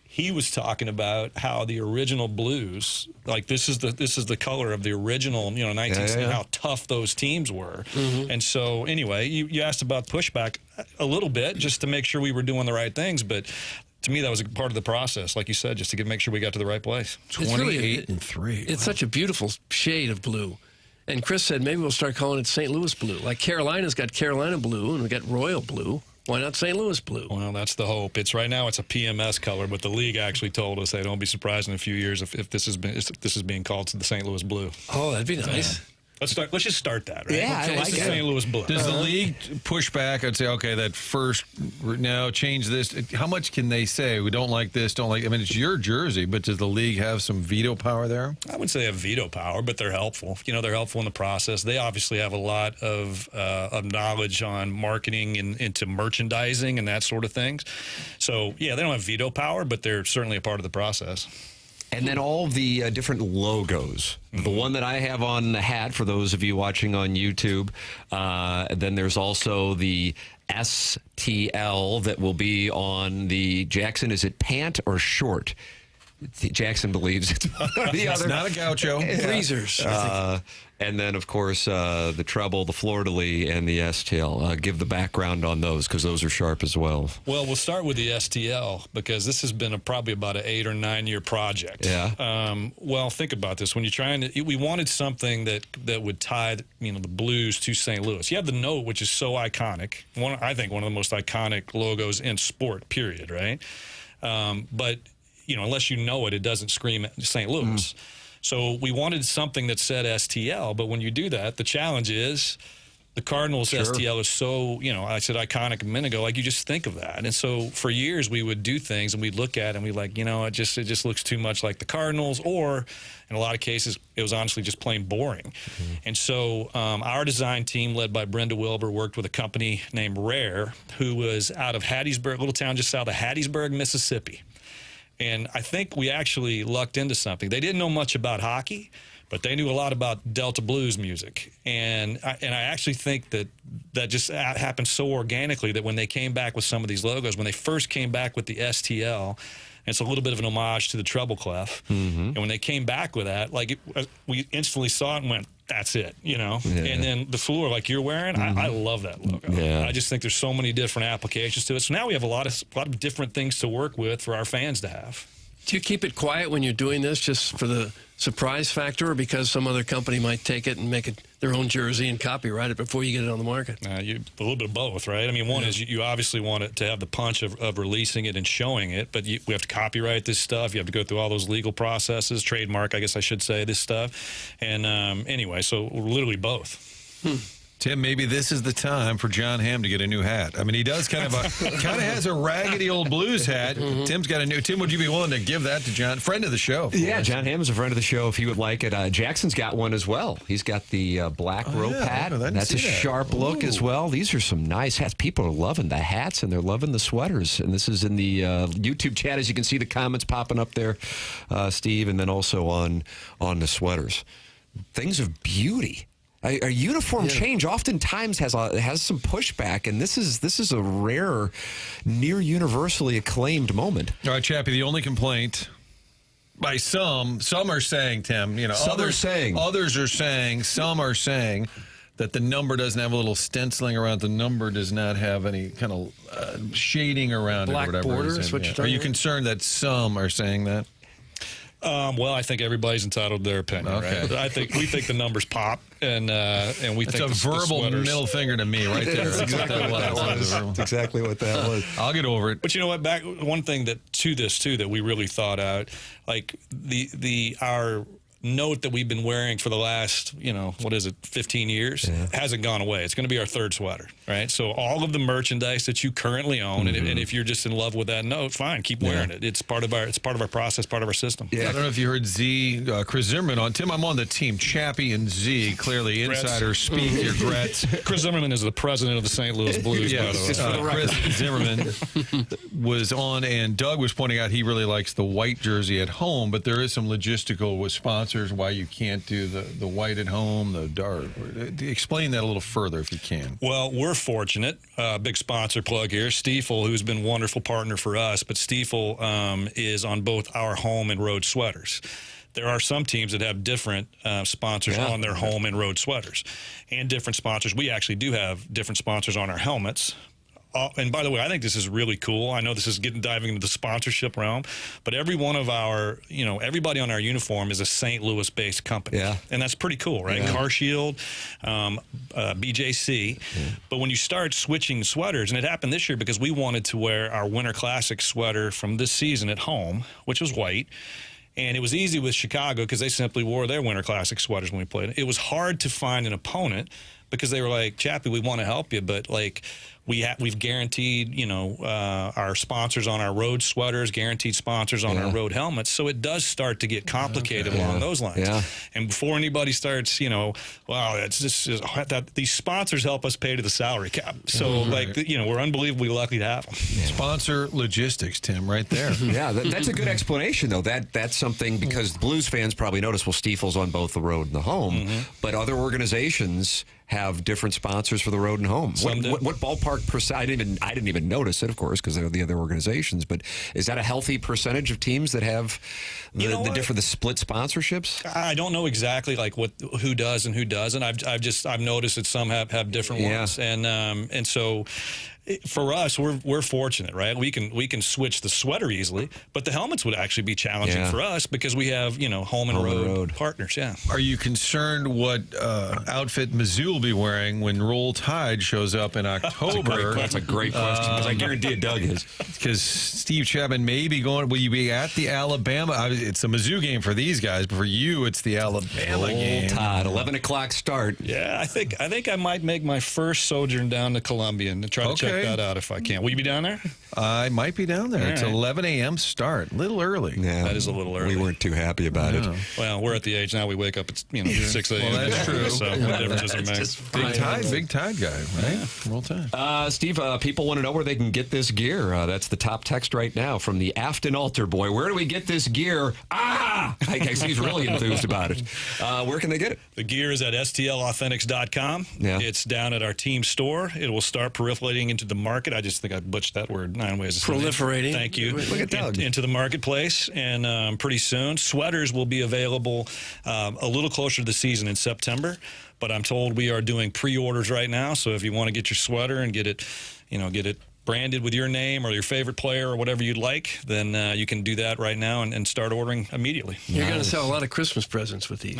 He was talking about how the original Blues, like this is the color of the original, 1960, how tough those teams were. And so anyway, you asked about pushback a little bit just to make sure we were doing the right things, but to me that was a part of the process, like you said, just to make sure we got to the right place. 28-3. It's such a beautiful shade of blue. And Chris said maybe we'll start calling it St. Louis blue. Like Carolina's got Carolina blue and we got Royal blue. Why not St. Louis blue? Well, that's the hope. It's right now it's a PMS color, but the league actually told us they don't be surprised in a few years if this is being called the St. Louis blue. Oh, that'd be nice. Let's just start that, right? Yeah, I like it. St. Louis blue. Does the league push back and say, okay, that first, no, change this? How much can they say? We don't like this, don't like. I mean, it's your jersey, but does the league have some veto power there? I wouldn't say they have veto power, but they're helpful. They're helpful in the process. They obviously have a lot of knowledge on marketing and into merchandising and that sort of things. So, yeah, they don't have veto power, but they're certainly a part of the process. And then all the different logos. The one that I have on the hat, for those of you watching on YouTube. Then there's also the STL that will be on the Jackson. Is it pant or short? Jackson believes it's one or the other. It's not a gaucho. Freezers. And then, of course, the treble, the fleur-de-lis, and the STL. Give the background on those because those are sharp as well. Well, we'll start with the STL because this has been probably about an 8 or 9 year project. Yeah. Well, think about this. When you're trying to, we wanted something that would tie, the Blues to St. Louis. You have the note, which is so iconic. I think one of the most iconic logos in sport. Period. Right. But unless you know it, it doesn't scream St. Louis. So we wanted something that said STL, but when you do that, the challenge is the Cardinals STL is so, I said iconic a minute ago, like you just think of that. And so for years we would do things and we'd look at it and we'd like, it just looks too much like the Cardinals, or in a lot of cases it was honestly just plain boring. And so our design team, led by Brenda Wilbur, worked with a company named Rare, who was out of Hattiesburg, a little town just south of Hattiesburg, Mississippi. And I think we actually lucked into something. They didn't know much about hockey, but they knew a lot about Delta blues music. And I actually think that just happened so organically that when they came back with some of these logos, when they first came back with the STL, it's a little bit of an homage to the treble clef. And when they came back with that, we instantly saw it and went, that's it, And then the fleur, like you're wearing, I love that logo. I just think there's so many different applications to it. So now we have a lot of different things to work with for our fans to have. Do you keep it quiet when you're doing this just for the surprise factor, or because some other company might take it and make it their own jersey and copyright it before you get it on the market? A little bit of both, right? I mean, one is you obviously want it to have the punch of releasing it and showing it, but we have to copyright this stuff. You have to go through all those legal processes, trademark, I guess I should say, this stuff. And anyway, so literally both. Tim, maybe this is the time for John Hamm to get a new hat. I mean, he does kind of has a raggedy old Blues hat. Tim's got a new. Tim, would you be willing to give that to John? Friend of the show. Yeah, John Hamm is a friend of the show if he would like it. Jackson's got one as well. He's got the black rope hat. That's a sharp look as well. These are some nice hats. People are loving the hats and they're loving the sweaters. And this is in the YouTube chat, as you can see the comments popping up there, Steve, and then also on the sweaters. Things of beauty. A uniform change oftentimes has some pushback, and this is a rare, near universally acclaimed moment. All right, Chappie, the only complaint by some are saying, Tim, others are saying, some are saying that the number doesn't have a little stenciling around. The number does not have any kind of shading around black it or whatever. Border is what you're talking Are you about? concerned that some are saying that? Well, I think everybody's entitled to their opinion. Okay. Right? We think the numbers pop, and we It's think a verbal the middle finger to me right there. That's exactly what that was. That's exactly what that was. I'll get over it. But you know what? One thing that we really thought out, like our note that we've been wearing for the last, 15 years, hasn't gone away. It's going to be our third sweater, right? So all of the merchandise that you currently own, and if you're just in love with that note, fine, keep wearing it. It's part of our process, part of our system. Yeah, I don't know if you heard Chris Zimmerman on. Tim, I'm on the team. Chappie and Z, clearly insider speak. Your Gretz. Chris Zimmerman is the president of the St. Louis Blues, by the way. Chris Zimmerman was on, and Doug was pointing out he really likes the white jersey at home, but there is some logistical with sponsors why you can't do the white at home, the dark. Explain that a little further if you can. Well, we're fortunate. Big sponsor plug here. Stiefel, who's been a wonderful partner for us, but Stiefel is on both our home and road sweaters. There are some teams that have different sponsors on their home and road sweaters, and different sponsors. We actually do have different sponsors on our helmets. And by the way, I think this is really cool. I know this is diving into the sponsorship realm, but every one of our, everybody on our uniform is a St. Louis-based company. Yeah. And that's pretty cool, right? Yeah. Car Shield, BJC. Yeah. But when you start switching sweaters, and it happened this year because we wanted to wear our Winter Classic sweater from this season at home, which was white. And it was easy with Chicago because they simply wore their Winter Classic sweaters when we played. It was hard to find an opponent because they were like, Chappie, we want to help you, but we've guaranteed, our sponsors on our road sweaters, guaranteed sponsors on our road helmets. So it does start to get complicated along those lines. Yeah. And before anybody starts, these sponsors help us pay to the salary cap. So we're unbelievably lucky to have them. Yeah. Sponsor logistics, Tim, right there. Yeah, that's a good explanation, though. That's something, because Blues fans probably notice, Stiefel's on both the road and the home, but other organizations have different sponsors for the road and home. What ballpark percent? I didn't even notice it, of course, because they're the other organizations. But is that a healthy percentage of teams that have the split sponsorships? I don't know exactly who does and who doesn't. I've noticed that some have different ones, and so. For us, we're fortunate, right? We can switch the sweater easily, but the helmets would actually be challenging for us because we have home and road partners. Yeah. Are you concerned what outfit Mizzou will be wearing when Roll Tide shows up in October? That's a great question. Because I guarantee Doug is. Because Steve Chapman may be going. Will you be at the Alabama? It's a Mizzou game for these guys, but for you, it's the Alabama game. Roll Tide, 11:00 start. Yeah, I think I might make my first sojourn down to Columbia and try to check that out if I can. Will you be down there? I might be down there. It's 11 a.m. start. A little early. Yeah, that is a little early. We weren't too happy about it. Well, we're at the age now we wake up at 6 a.m. Well, that's true. So what difference does it make? Big Tide guy, right? Roll Tide. Steve, people want to know where they can get this gear. That's the top text right now from the Afton Altar boy. Where do we get this gear? I see he's really enthused about it. Where can they get it? The gear is at stlauthentics.com. Yeah. It's down at our team store. It will start proliferating into the market. I just think I butchered that word 9 ways. Proliferating. Thank you. Look at Doug. Into the marketplace, and pretty soon. Sweaters will be available a little closer to the season in September, but I'm told we are doing pre-orders right now, so if you want to get your sweater and get it branded with your name or your favorite player or whatever you'd like, then you can do that right now and start ordering immediately. You're going to sell a lot of Christmas presents with these.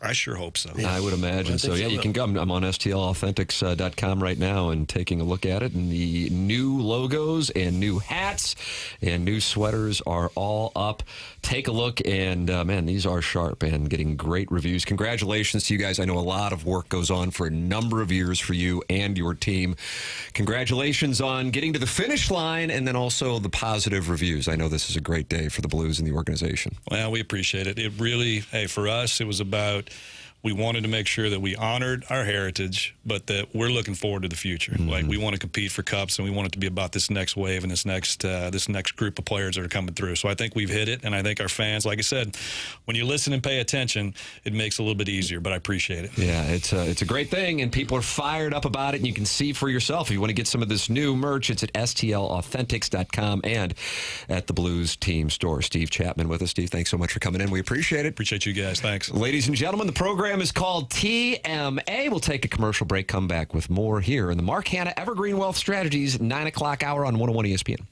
I sure hope so. I would imagine so. Yeah, you can go. I'm on STLauthentics.com right now and taking a look at it. And the new logos and new hats and new sweaters are all up. Take a look, and man, these are sharp and getting great reviews. Congratulations to you guys. I know a lot of work goes on for a number of years for you and your team. Congratulations on getting to the finish line and then also the positive reviews. I know this is a great day for the Blues and the organization. Well, we appreciate it. It really, for us, it was about, we wanted to make sure that we honored our heritage, but that we're looking forward to the future. Mm-hmm. Like, we want to compete for cups, and we want it to be about this next wave and this next group of players that are coming through. So I think we've hit it, and I think our fans, like I said, when you listen and pay attention, it makes it a little bit easier, but I appreciate it. Yeah, it's a great thing, and people are fired up about it, and you can see for yourself. If you want to get some of this new merch, it's at STLauthentics.com and at the Blues Team Store. Steve Chapman with us. Steve, thanks so much for coming in. We appreciate it. Appreciate you guys. Thanks. Ladies and gentlemen, the program is called TMA. We'll take a commercial break, come back with more here in the Mark Hanna Evergreen Wealth Strategies 9 o'clock hour on 101 ESPN.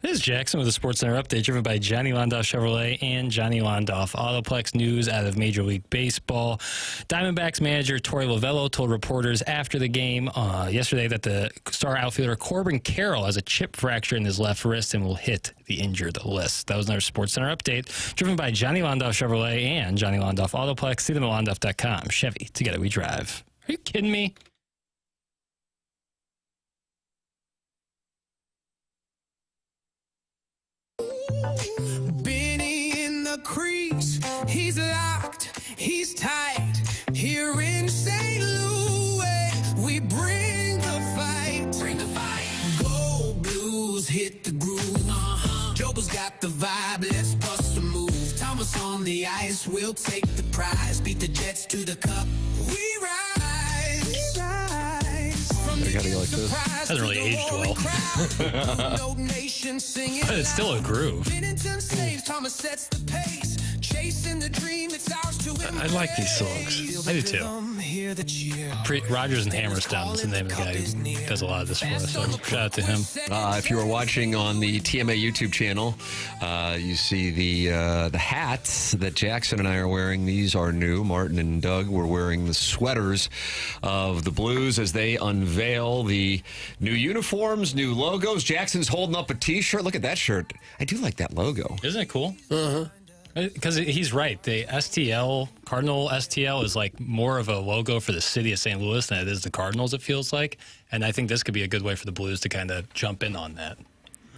This is Jackson with a SportsCenter update driven by Johnny Londoff Chevrolet and Johnny Londoff Autoplex. News out of Major League Baseball. Diamondbacks manager Torey Lovullo told reporters after the game yesterday that the star outfielder Corbin Carroll has a chip fracture in his left wrist and will hit the injured list. That was another SportsCenter update driven by Johnny Londoff Chevrolet and Johnny Londoff Autoplex. See them at londoff.com. Chevy, together we drive. Are you kidding me? Benny in the crease, he's locked, he's tight. Here in St. Louis, we bring the fight. Bring the fight. Go Blues, hit the groove. Joker's got the vibe, let's bust a move. Thomas on the ice, we'll take the prize. Beat the Jets to the cup, we rise. We rise. I gotta go like this. Hasn't really aged well. But it's still a groove. I like these songs. I do too. Rogers and Hammerstone is the name of the guy who does a lot of this for us. So shout out to him. If you were watching on the TMA YouTube channel, you see the hats that Jackson and I are wearing. These are new. Martin and Doug were wearing the sweaters of the Blues as they unveil the new uniforms, new logos. Jackson's holding up a T-shirt. Look at that shirt. I do like that logo. Isn't it cool? Uh-huh. Because he's right. The STL, Cardinal STL, is like more of a logo for the city of St. Louis than it is the Cardinals, it feels like. And I think this could be a good way for the Blues to kind of jump in on that.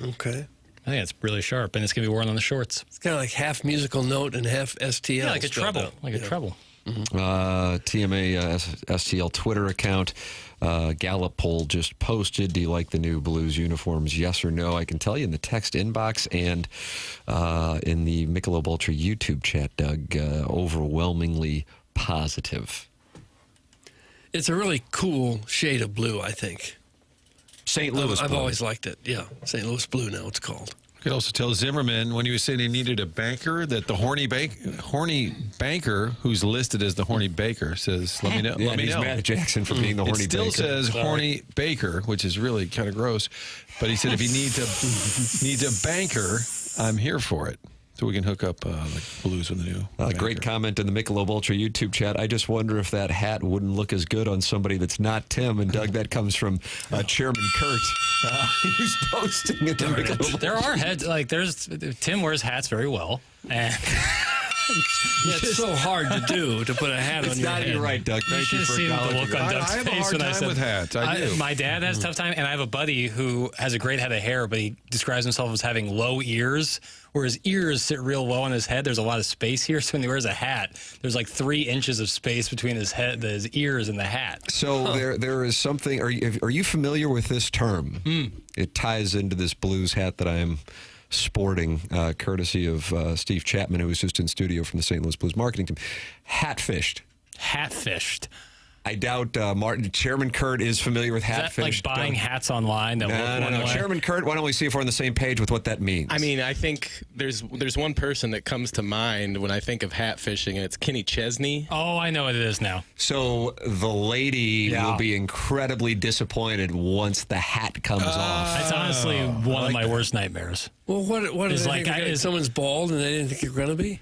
Okay. I think it's really sharp, and it's going to be worn on the shorts. It's kind of like half musical note and half STL. Yeah, like a treble. Like a treble. TMA STL Twitter account. Gallup poll just posted. Do you like the new Blues uniforms? Yes or no? I can tell you in the text inbox and in the Michelob Ultra YouTube chat, Doug, overwhelmingly positive. It's a really cool shade of blue, I think. St. Louis I've blue. always liked it. Yeah, St. Louis blue now it's called. You could also tell Zimmerman when he was saying he needed a banker that the horny banker who's listed as the horny baker says, let me know. Yeah, let me he's know. mad at Jackson for being the horny It still baker. says horny baker, which is really kind of gross. But he said if he needs a banker, I'm here for it. So we can hook up like Blues with the new banker. Great comment in the Michelob Ultra YouTube chat. I just wonder if that hat wouldn't look as good on somebody that's not Tim. And Doug, that comes from Chairman Kurt. He's posting it. There are heads, like Tim wears hats very well. And it's so hard to do, to put a hat on your head. You're right, Doug. Thank you for seen the look on Doug's I have a face hard when I time said with hats. I do. My dad has a tough time, and I have a buddy who has a great head of hair, but he describes himself as having low ears, where his ears sit real low on his head. There's a lot of space here, so when he wears a hat, there's like 3 inches of space between his head, his ears, and the hat. So there is something. Are you familiar with this term? It ties into this Blues hat that I am sporting, courtesy of Steve Chapman, who was just in studio from the St. Louis Blues marketing team. HatFished. HatFished. I doubt Chairman Kurt is familiar with HatFished. Is that like buying hats online? That No. Chairman Kurt, why don't we see if we're on the same page with what that means? I mean, I think there's one person that comes to mind when I think of hat fishing, and it's Kenny Chesney. Oh, I know what it is now. So the lady will be incredibly disappointed once the hat comes off. It's honestly one of my worst nightmares. Well, what is like? Someone's bald and they didn't think you're going to be?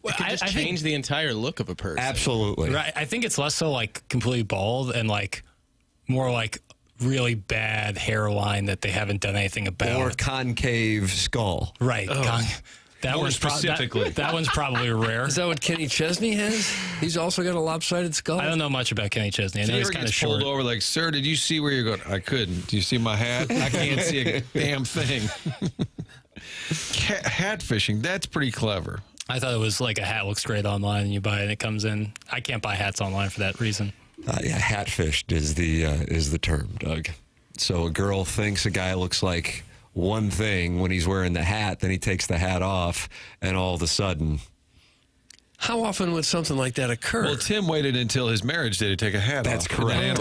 It could just change the entire look of a person. Absolutely. Right. I think it's less so like completely bald and like more like really bad hairline that they haven't done anything about. Or concave skull. Right. That More one's specifically. that one's probably rare. Is that what Kenny Chesney has? He's also got a lopsided skull? I don't know much about Kenny Chesney. I know he's kind of short. Pulled over like, sir, did you see where you're going? I couldn't. Do you see my hat? I can't see a damn thing. Hat fishing, that's pretty clever. I thought it was like a hat looks great online and you buy it and it comes in. I can't buy hats online for that reason. Hat fished is the term, Doug. So a girl thinks a guy looks like one thing when he's wearing the hat, then he takes the hat off, and all of a sudden. How often would something like that occur? Well, Tim waited until his marriage day to take a hat That's off. correct.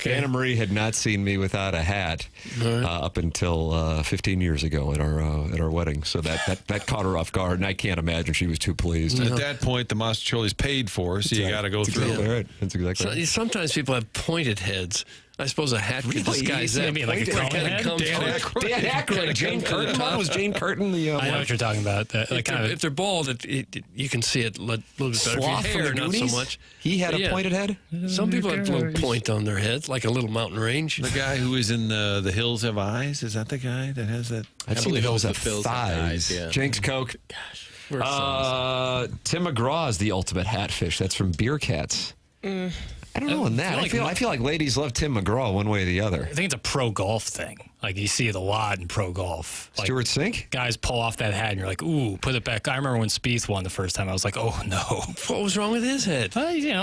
Anna Marie had not seen me without a hat up until 15 years ago at our wedding. So that caught her off guard, and I can't imagine she was too pleased. At that point, the Monticelli's paid for, so you got to go through. Exactly right. That's exactly right. Sometimes people have pointed heads. I suppose a hat could disguise that. Maybe like a cone head? Dan Aykroyd. Jane Curtin. Was Jane Curtin the I know what you're talking about. If they're bald, you can see it a little bit better. Sloth If from your the hair, not so Goonies? much. He had But a pointed head? Some people have a little point on their head, like a little mountain range. The guy who is in the Hills Have Eyes, is that the guy that has that? I've seen the Hills Have Hills Have Thighs. Eyes, yeah. Jenks Coke. Gosh. Tim McGraw is the ultimate hatfish. That's from Beer Cats. I don't know on that. I feel like ladies love Tim McGraw one way or the other. I think it's a pro golf thing. Like you see it a lot in pro golf. Like, Stuart Sink? guys pull off that hat and you're like, ooh, put it back. I remember when Spieth won the first time. I was like, oh no. What was wrong with his head? What do you?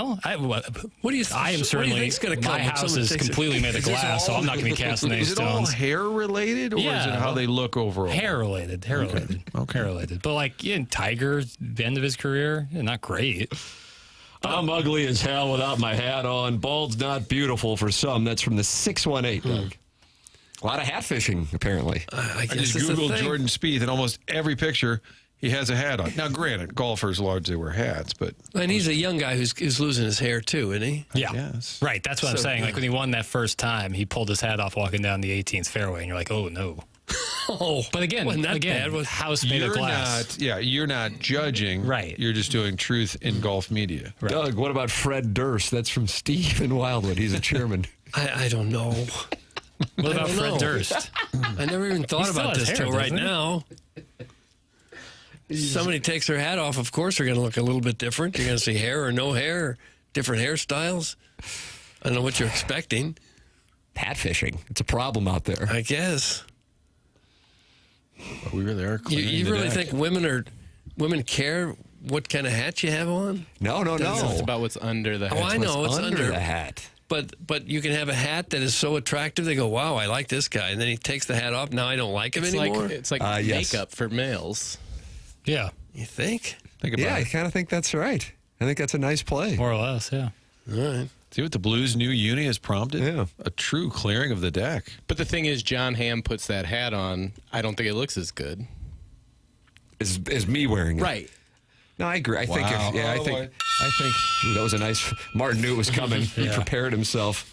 I am certainly. think's gonna come my when house someone is takes it? completely made of glass, so I'm not going to be casting any Is it all stones. hair related, or is it how they look overall? Hair related. Hair related. Hair related. But like Tiger, the end of his career, not great. I'm ugly as hell without my hat on. Bald's not beautiful for some. That's from the 618, Doug. A lot of hat fishing, apparently. I I just Googled Jordan Spieth, and almost every picture, he has a hat on. Now, granted, golfers largely wear hats, but... And he's a young guy who's losing his hair, too, isn't he? Yeah. Yes. Right. That's what I'm saying. Like when he won that first time, he pulled his hat off walking down the 18th fairway, and you're like, oh, no. But again, Wasn't that bad? house made of glass. You're not judging. Right. You're just doing truth in golf media. Right. Doug, what about Fred Durst? That's from Steve in Wildwood. He's a chairman. I don't know. What about Fred Durst? I never even thought still about has this hair, till right doesn't he? now. Somebody takes their hat off, of course they're going to look a little bit different. You're going to see hair or no hair, different hairstyles. I don't know what you're expecting. Hat fishing. It's a problem out there. I guess. We really are clearing You the really deck. think women care what kind of hat you have on? No. It's about what's under the hat. Oh, I know. It's under the hat. But you can have a hat that is so attractive. They go, wow, I like this guy. And then he takes the hat off. Now I don't like him anymore. It's like yes. makeup for males. Yeah. You think? Think about Yeah, I it. kind of think that's right. I think that's a nice play. More or less, yeah. All right. See what the Blues' new uni has prompted? Yeah. A true clearing of the deck. But the thing is, John Hamm puts that hat on. I don't think it looks as good. Is me wearing it. Right. No, I agree. I think. Wow. I think. Ooh, that was a nice. Martin knew it was coming. He prepared himself.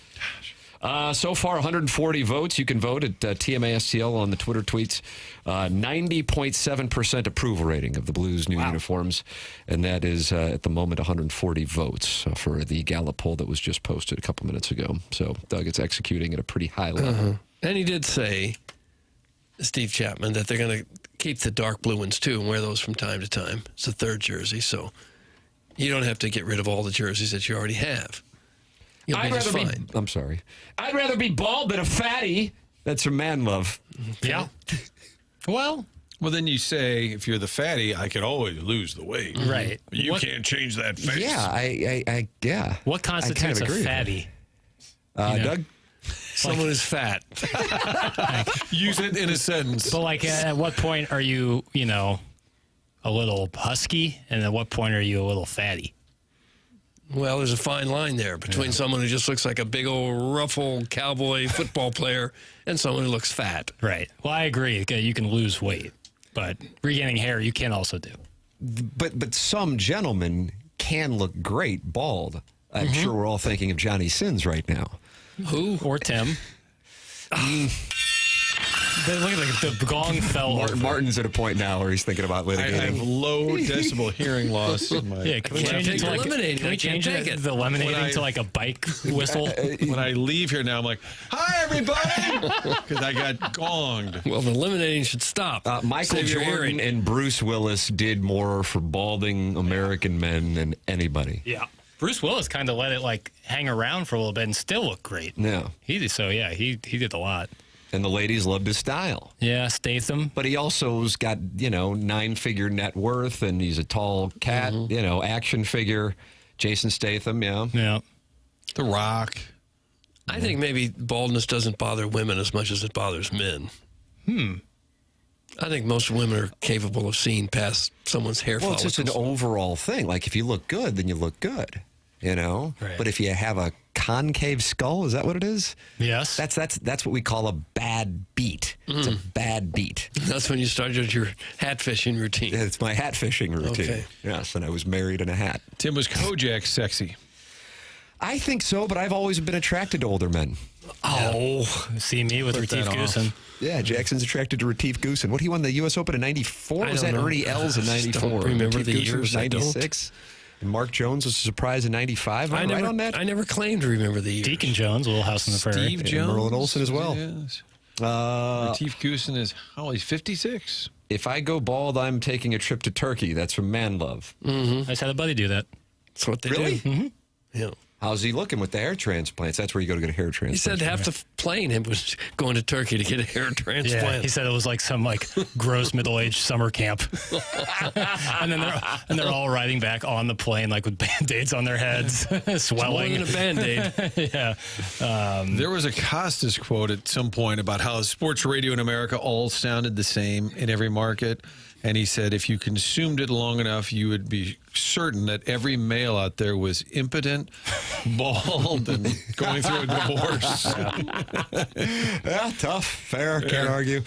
So far, 140 votes. You can vote at TMASTL on the Twitter tweets. 90.7% approval rating of the Blues' new uniforms. And that is, at the moment, 140 votes for the Gallup poll that was just posted a couple minutes ago. So, Doug, it's executing at a pretty high level. And he did say, Steve Chapman, that they're going to keep the dark blue ones, too, and wear those from time to time. It's the third jersey, so you don't have to get rid of all the jerseys that you already have. You'll be just fine. I'm sorry. I'd rather be bald than a fatty. That's from Man Love. Yeah. Well, then you say, if you're the fatty, I could always lose the weight. Right. You can't change that face. Yeah, yeah. What constitutes a fatty? Doug? Someone who's fat. Use it in a sentence. But like, at what point are you, a little husky, and at what point are you a little fatty? Well, there's a fine line there between someone who just looks like a big old ruffle cowboy football player and someone who looks fat. Right. Well, I agree. You can lose weight, but regaining hair you can also do. But some gentlemen can look great bald. I'm sure we're all thinking of Johnny Sins right now. Who? Or Tim. But look at the gong fell over. Martin's at a point now where he's thinking about I litigating. have low decibel hearing loss. In my Can we change it to the lemonade to like a bike whistle? When I leave here now, I'm like, "Hi, everybody," because I got gonged. Well, the eliminating should stop. Michael Save your Jordan hearing. and Bruce Willis did more for balding American men than anybody. Yeah. Bruce Willis kind of let it like hang around for a little bit and still look great. Yeah. He did a lot. And the ladies loved his style. Yeah, Statham. But he also's got, 9-figure net worth, and he's a tall cat, action figure. Jason Statham, yeah. Yeah. The Rock. I think maybe baldness doesn't bother women as much as it bothers men. I think most women are capable of seeing past someone's hair Well, follicles. it's just an overall thing. Like, if you look good, then you look good, Right. But if you have a concave skull, is that what it is? Yes. That's what we call a bad beat. It's a bad beat. That's when you started your hat fishing routine. It's my hat fishing routine. Okay. Yes, and I was married in a hat. Tim, was Kojak sexy? I think so, but I've always been attracted to older men. Oh, see me with Retief Goosen. Yeah, Jackson's attracted to Retief Goosen. What, he won the U.S. Open in 94? Was that Ernie Els in 94? Don't remember Retief the Goosen years. was 96. And Mark Jones was a surprise in 95. Am I right on that? I never claimed to remember the years. Deacon Jones, Little House on the Prairie. Steve Jones. Merlin Olsen as well. Yes. Retief Goosen is, he's 56. If I go bald, I'm taking a trip to Turkey. That's from Man Love. I just had a buddy do that. That's what they Really? do. Mm-hmm. Yeah. How's he looking with the hair transplants? That's where you go to get a hair transplant. He said half the plane it was going to Turkey to get a hair transplant. Yeah, he said it was like some gross middle-aged summer camp, and then they're all riding back on the plane like with band-aids on their heads, swelling. It's more than a Band-Aid. Yeah. There was a Costas quote at some point about how sports radio in America all sounded the same in every market. And he said if you consumed it long enough, you would be certain that every male out there was impotent, bald, and going through a divorce. Yeah, tough, fair, can't argue.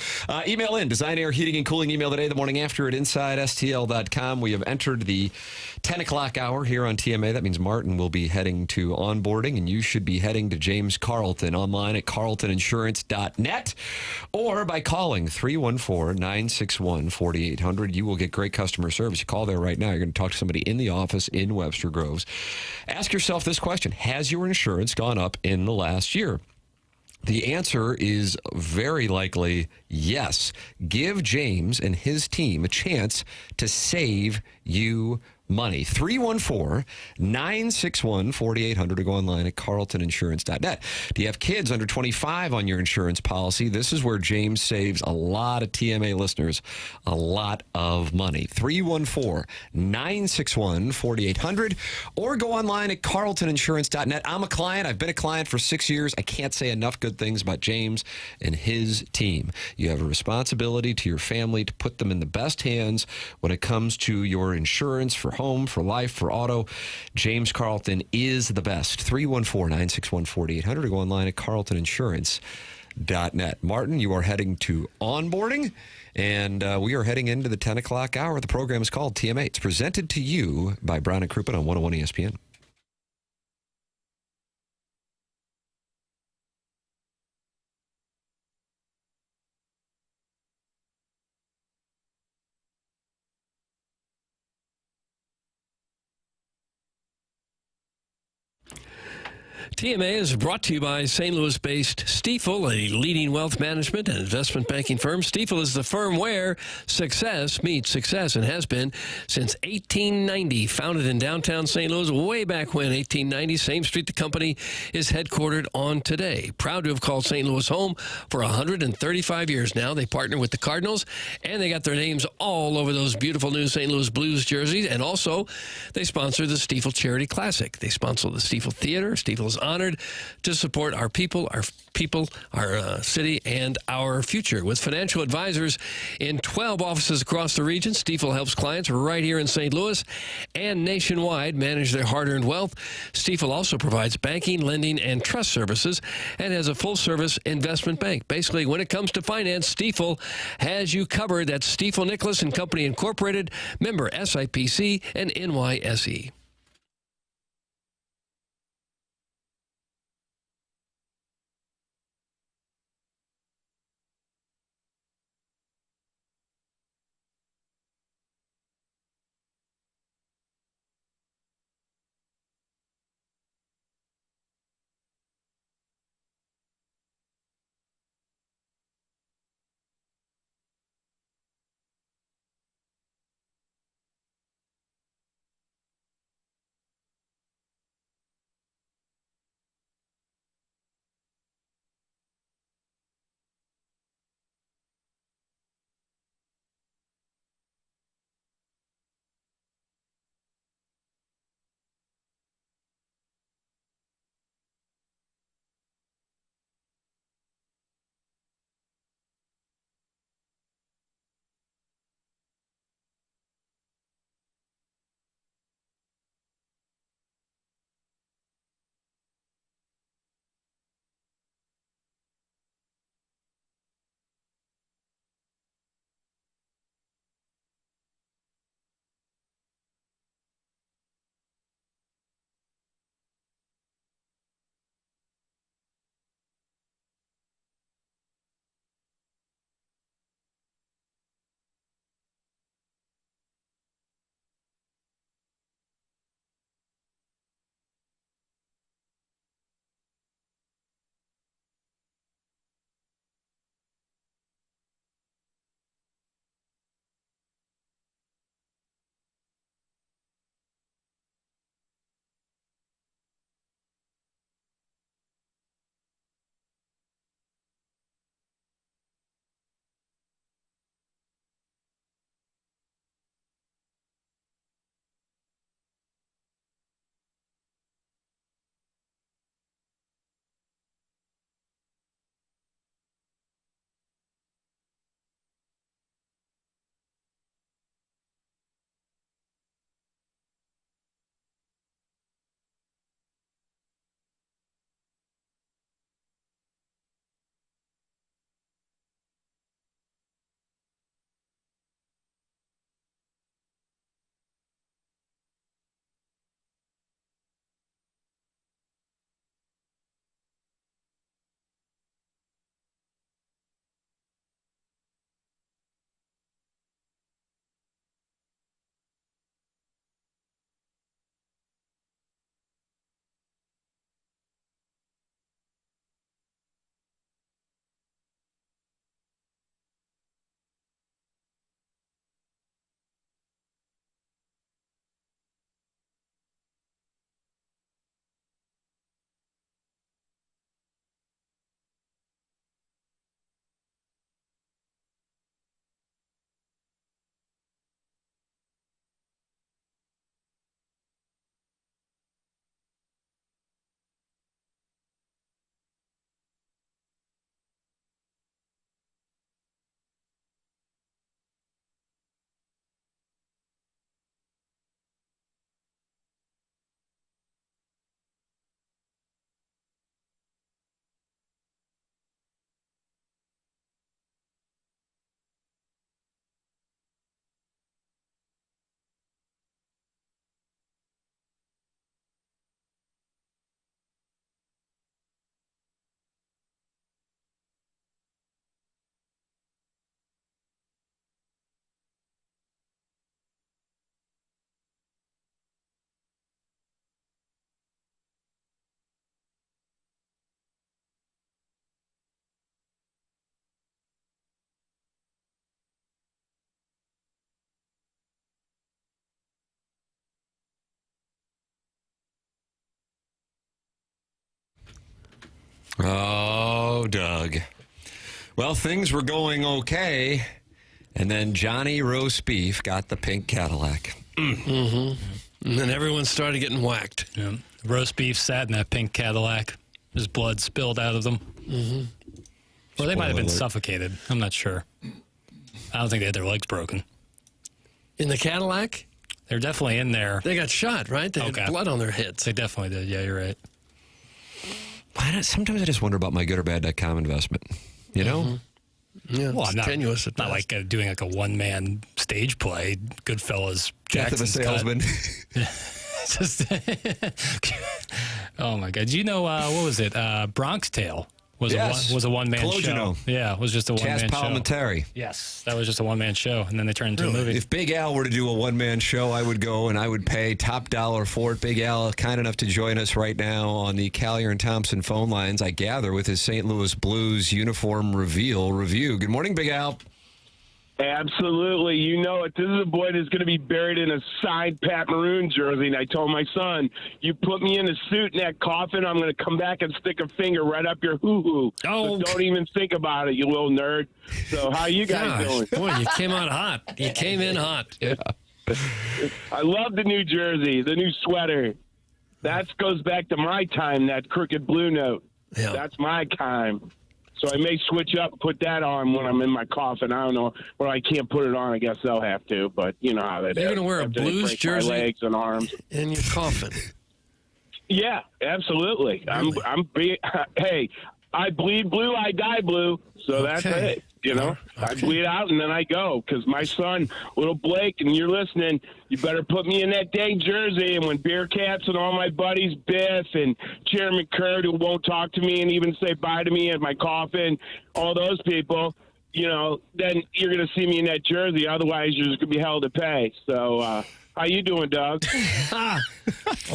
Email in, Design Air Heating and Cooling email today, the morning after at InsideSTL.com. We have entered the 10 o'clock hour here on TMA. That means Martin will be heading to onboarding, and you should be heading to James Carlton online at carltoninsurance.net or by calling 314-961-4800. You will get great customer service. You call there right now. You're going to talk to somebody in the office in Webster Groves. Ask yourself this question. Has your insurance gone up in the last year? The answer is very likely yes. Give James and his team a chance to save you money. 314-961-4800 to go online at carltoninsurance.net. Do you have kids under 25 on your insurance policy? This is where James saves a lot of TMA listeners a lot of money. 314-961-4800 or go online at carltoninsurance.net. I'm a client. I've been a client for 6 years. I can't say enough good things about James and his team. You have a responsibility to your family to put them in the best hands when it comes to your insurance for home, for life, for auto. James Carlton is the best. 314-961-4800 to go online at carltoninsurance.net. Martin, you are heading to onboarding, and we are heading into the 10 o'clock hour. The program is called TMA. It's presented to you by Brown and Crouppen on 101 ESPN. TMA is brought to you by St. Louis-based Stifel, a leading wealth management and investment banking firm. Stifel is the firm where success meets success and has been since 1890. Founded in downtown St. Louis way back when, 1890, same street the company is headquartered on today. Proud to have called St. Louis home for 135 years now. They partner with the Cardinals, and they got their names all over those beautiful new St. Louis Blues jerseys. And also, they sponsor the Stifel Charity Classic. They sponsor the Stifel Theater. Stifel is honored to support our people, our city, and our future. With financial advisors in 12 offices across the region, Stifel helps clients right here in St. Louis and nationwide manage their hard-earned wealth. Stifel also provides banking, lending, and trust services and has a full-service investment bank. Basically, when it comes to finance, Stifel has you covered. That's Stifel Nicholas and Company Incorporated, member SIPC and NYSE. Oh, Doug. Well, things were going okay, and then Johnny Roast Beef got the pink Cadillac. Mm-hmm. And then everyone started getting whacked. Yeah. Roast beef sat in that pink Cadillac. His blood spilled out of them. Mm-hmm. Or they might have been alert. suffocated. I'm not sure. I don't think they had their legs broken. In the Cadillac? They're definitely in there. They got shot, right? They had blood on their heads. They definitely did. Yeah, you're right. Sometimes I just wonder about my goodorbad.com investment. You know? Mm-hmm. Yeah, Well, it's I'm not, tenuous at not best. like doing like a one-man stage play. Goodfellas, Death of a Jackson's salesman. Just oh my God! Do you know what was it? Bronx Tale was a one-man show. Cologino. Yeah, it was just a one-man show. Parliamentary. Yes, that was just a one-man show, and then they turned into a movie. If Big Al were to do a one-man show, I would go and I would pay top dollar for it. Big Al, kind enough to join us right now on the Collier and Thompson phone lines, I gather, with his St. Louis Blues uniform review. Good morning, Big Al. Absolutely. You know it. This is a boy that's going to be buried in a signed Pat Maroon jersey. And I told my son, you put me in a suit in that coffin, I'm going to come back and stick a finger right up your hoo-hoo. Oh. So don't even think about it, you little nerd. So how you guys doing? Boy, you came out hot. You came in hot. Yeah. I love the new jersey, the new sweater. That goes back to my time, that crooked blue note. Yeah. That's my time. So I may switch up and put that on when I'm in my coffin. I don't know. Well, I can't put it on. I guess they'll have to. But you know how that is. You're going to wear a After they Blues break jersey my legs and arms. in your coffin. Yeah, absolutely. Really? Hey, I bleed blue, I die blue. So that's Okay. it. You know, Okay. I bleed out and then I go. Because my son, little Blake, and you're listening, you better put me in that dang jersey. And when Beer Cats and all my buddies, Biff and Chairman Kurt, who won't talk to me and even say bye to me at my coffin, all those people, you know, then you're going to see me in that jersey. Otherwise, you're just going to be held to pay. So how you doing, Doug? Well,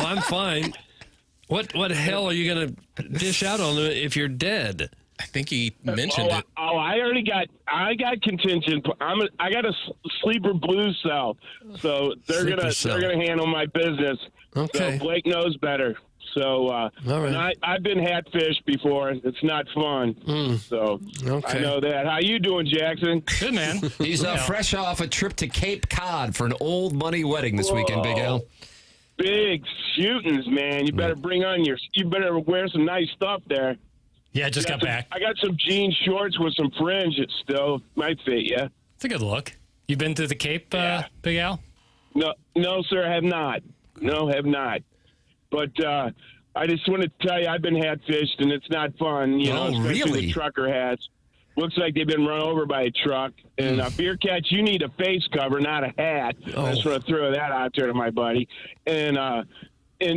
I'm fine. What hell are you going to dish out on if you're dead? I think he mentioned it. I got contingent. I got a sleeper blues cell, so they're gonna handle my business. Okay. So Blake knows better. So All right. and I've been hatfished before. It's not fun. So Okay. I know that. How you doing, Jackson? Good, man. He's fresh off a trip to Cape Cod for an old money wedding this weekend, Big Al. Big shootings, man. You better you better wear some nice stuff there. Yeah, just got back. I got some jean shorts with some fringe. It still might fit you. It's a good look. You've been to the Cape, Big Al? No, sir, I have not. No, have not. But I just want to tell you, I've been hatfished, and it's not fun. You know, especially really? the trucker hats. Looks like they've been run over by a truck. And Beer Cats, you need a face cover, not a hat. I just want to throw that out there to my buddy. And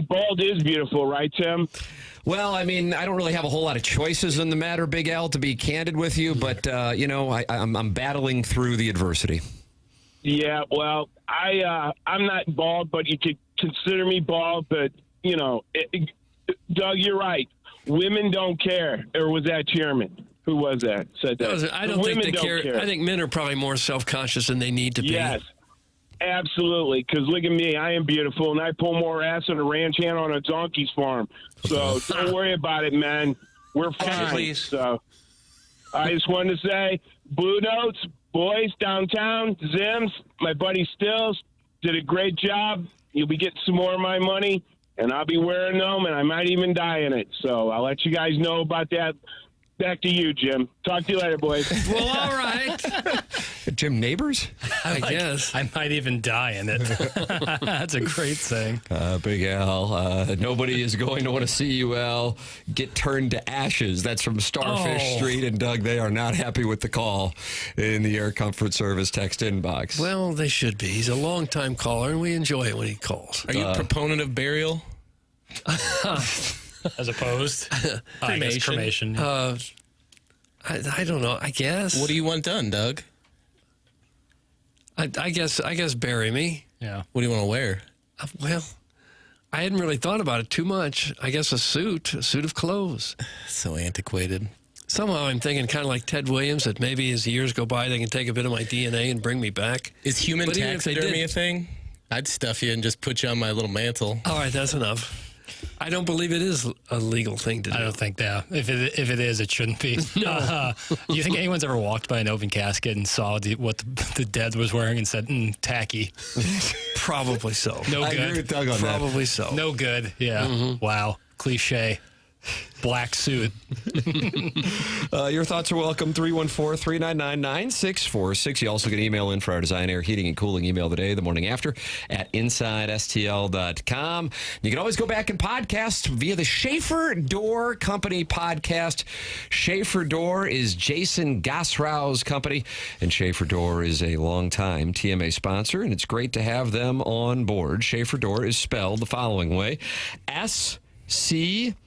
bald is beautiful, right, Tim? Well, I mean, I don't really have a whole lot of choices in the matter, Big Al, to be candid with you. But, you know, I'm battling through the adversity. Yeah, well, I'm not bald, but you could consider me bald. But, you know, Doug, you're right. Women don't care. Or was that Chairman? Who was that? Said that. I don't think Women they don't care. I think men are probably more self-conscious than they need to be. Yes, absolutely. Because look at me. I am beautiful, and I pull more ass than a ranch hand on a donkey's farm. So don't worry about it, man. We're fine. Please. So I just wanted to say, Blue Notes, boys downtown, Zims, my buddy Stills did a great job. You'll be getting some more of my money, and I'll be wearing them, and I might even die in it. So I'll let you guys know about that. Back to you, Jim. Talk to you later, boys. Well, all right. Jim Neighbors? I guess. I might even die in it. That's a great thing. Big Al, nobody is going to want to see you, Al, get turned to ashes. That's from Starfish Street. And, Doug, they are not happy with the call in the Air Comfort Service text inbox. Well, they should be. He's a long-time caller, and we enjoy it when he calls. Are you a proponent of burial? As opposed? I guess cremation. I don't know. I guess. What do you want done, Doug? I guess bury me. Yeah. What do you want to wear? Well, I hadn't really thought about it too much. I guess a suit of clothes. So antiquated. Somehow I'm thinking kind of like Ted Williams, that maybe as years go by, they can take a bit of my DNA and bring me back. Is human taxidermy a thing? I'd stuff you and just put you on my little mantle. All right, that's enough. I don't believe it is a legal thing to do. I don't think that. If it is, it shouldn't be. No. Do you think anyone's ever walked by an open casket and saw what the dead was wearing and said, tacky? Probably so. No I good. agree with Doug on that. Probably so. No good. Yeah. Mm-hmm. Wow. Cliche. Black suit. Your thoughts are welcome. 314-399-9646. You also can email in for our Design, Air, Heating, and Cooling email today, the morning after, at InsideSTL.com. You can always go back and podcast via the Schaefer Door Company podcast. Schaefer Door is Jason Gossrau's company, and Schaefer Door is a longtime TMA sponsor, and it's great to have them on board. Schaefer Door is spelled the following way: SCHAEFER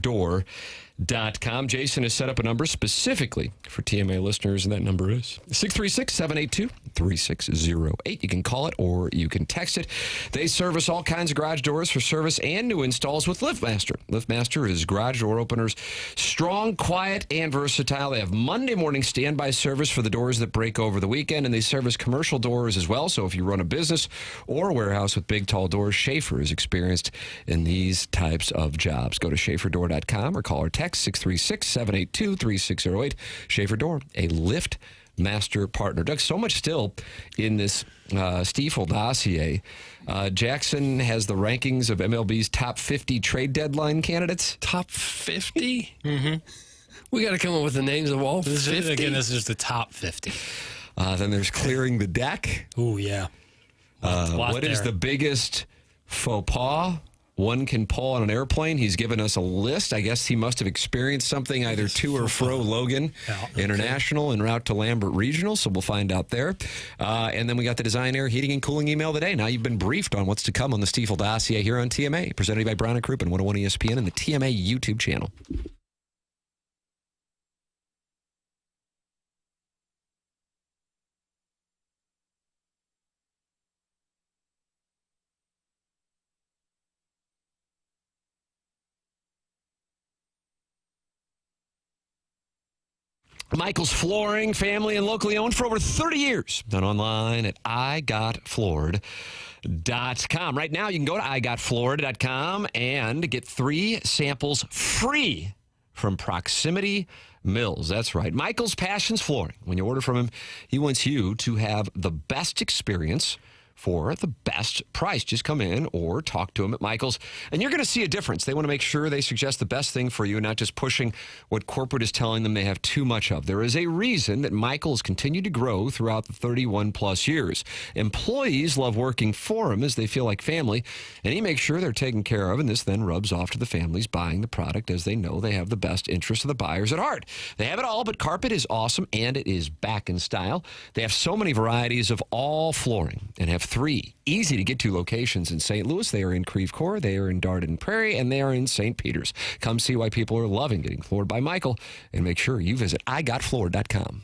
door.com. Jason has set up a number specifically for TMA listeners, and that number is 636-782-3608. You can call it or you can text it. They service all kinds of garage doors for service and new installs with LiftMaster. LiftMaster is garage door openers, strong, quiet, and versatile. They have Monday morning standby service for the doors that break over the weekend, and they service commercial doors as well. So if you run a business or a warehouse with big, tall doors, Schaefer is experienced in these types of jobs. Go to SchaeferDoor.com or call or text 636-782-3608. Schaefer Door, a LiftMaster partner. Doug, so much still in this Stiefel dossier. Jackson has the rankings of MLB's top 50 trade deadline candidates. Top 50? Mm-hmm. We got to come up with the names of all 50. Again, this is the top 50. Then there's clearing the deck. Oh, yeah. What is the biggest faux pas one can pull on an airplane? He's given us a list. I guess he must have experienced something either to or fro Logan International en route to Lambert Regional, so we'll find out there. And then we got the Design, Air, Heating, and Cooling email today. Now you've been briefed on what's to come on the Stiefel dossier here on TMA, presented by Brown & Crouppen, 101 ESPN, and the TMA YouTube channel. Michael's Flooring, family and locally owned for over 30 years. Done online at igotfloored.com. Right now, you can go to igotfloored.com and get 3 samples free from Proximity Mills. That's right. Michael's Passions Flooring. When you order from him, he wants you to have the best experience for the best price. Just come in or talk to them at Michael's, and you're going to see a difference. They want to make sure they suggest the best thing for you and not just pushing what corporate is telling them they have too much of. There is a reason that Michael's continued to grow throughout the 31-plus years. Employees love working for him as they feel like family, and he makes sure they're taken care of, and this then rubs off to the families buying the product as they know they have the best interest of the buyers at heart. They have it all, but carpet is awesome, and it is back in style. They have so many varieties of all flooring and have 3 easy-to-get-to locations in St. Louis. They are in Creve Coeur, they are in Darden Prairie, and they are in St. Peters. Come see why people are loving getting floored by Michael, and make sure you visit igotfloored.com.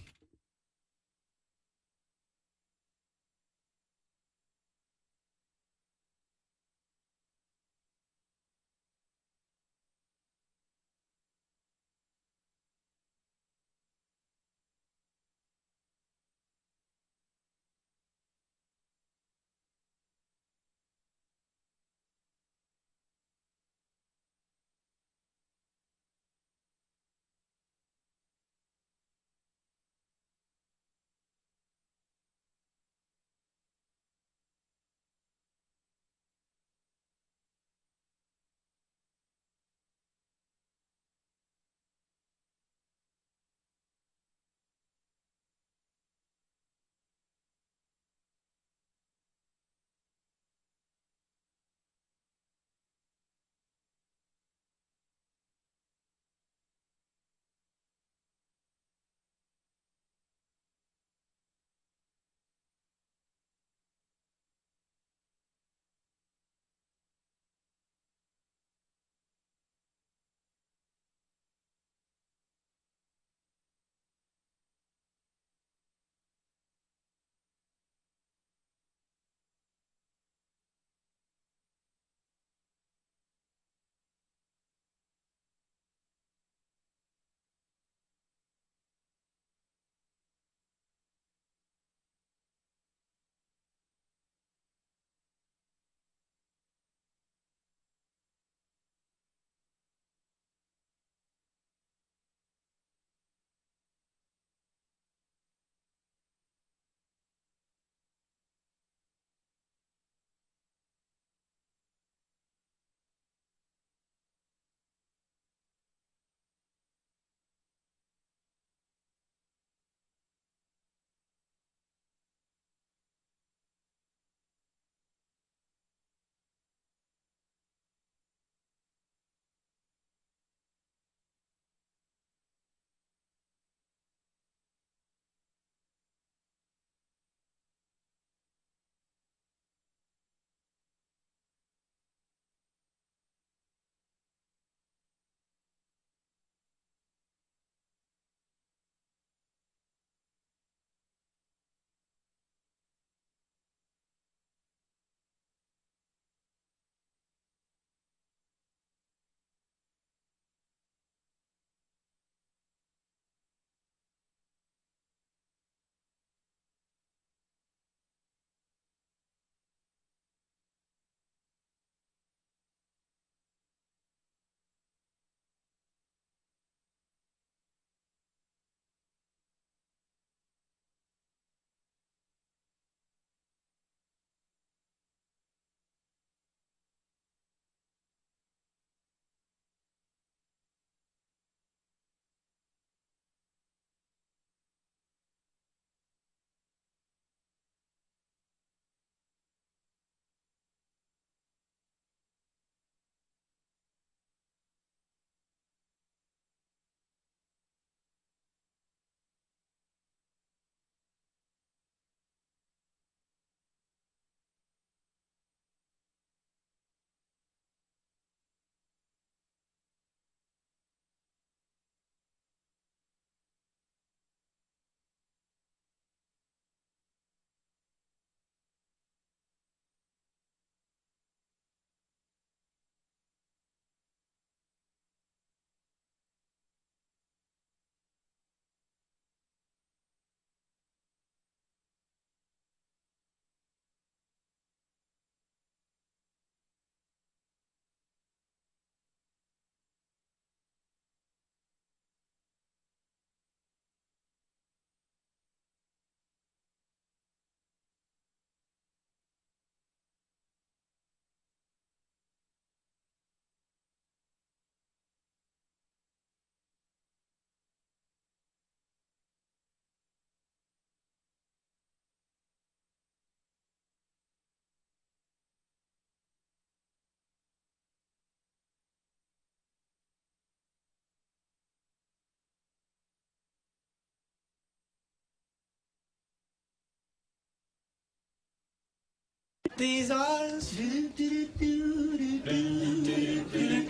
These eyes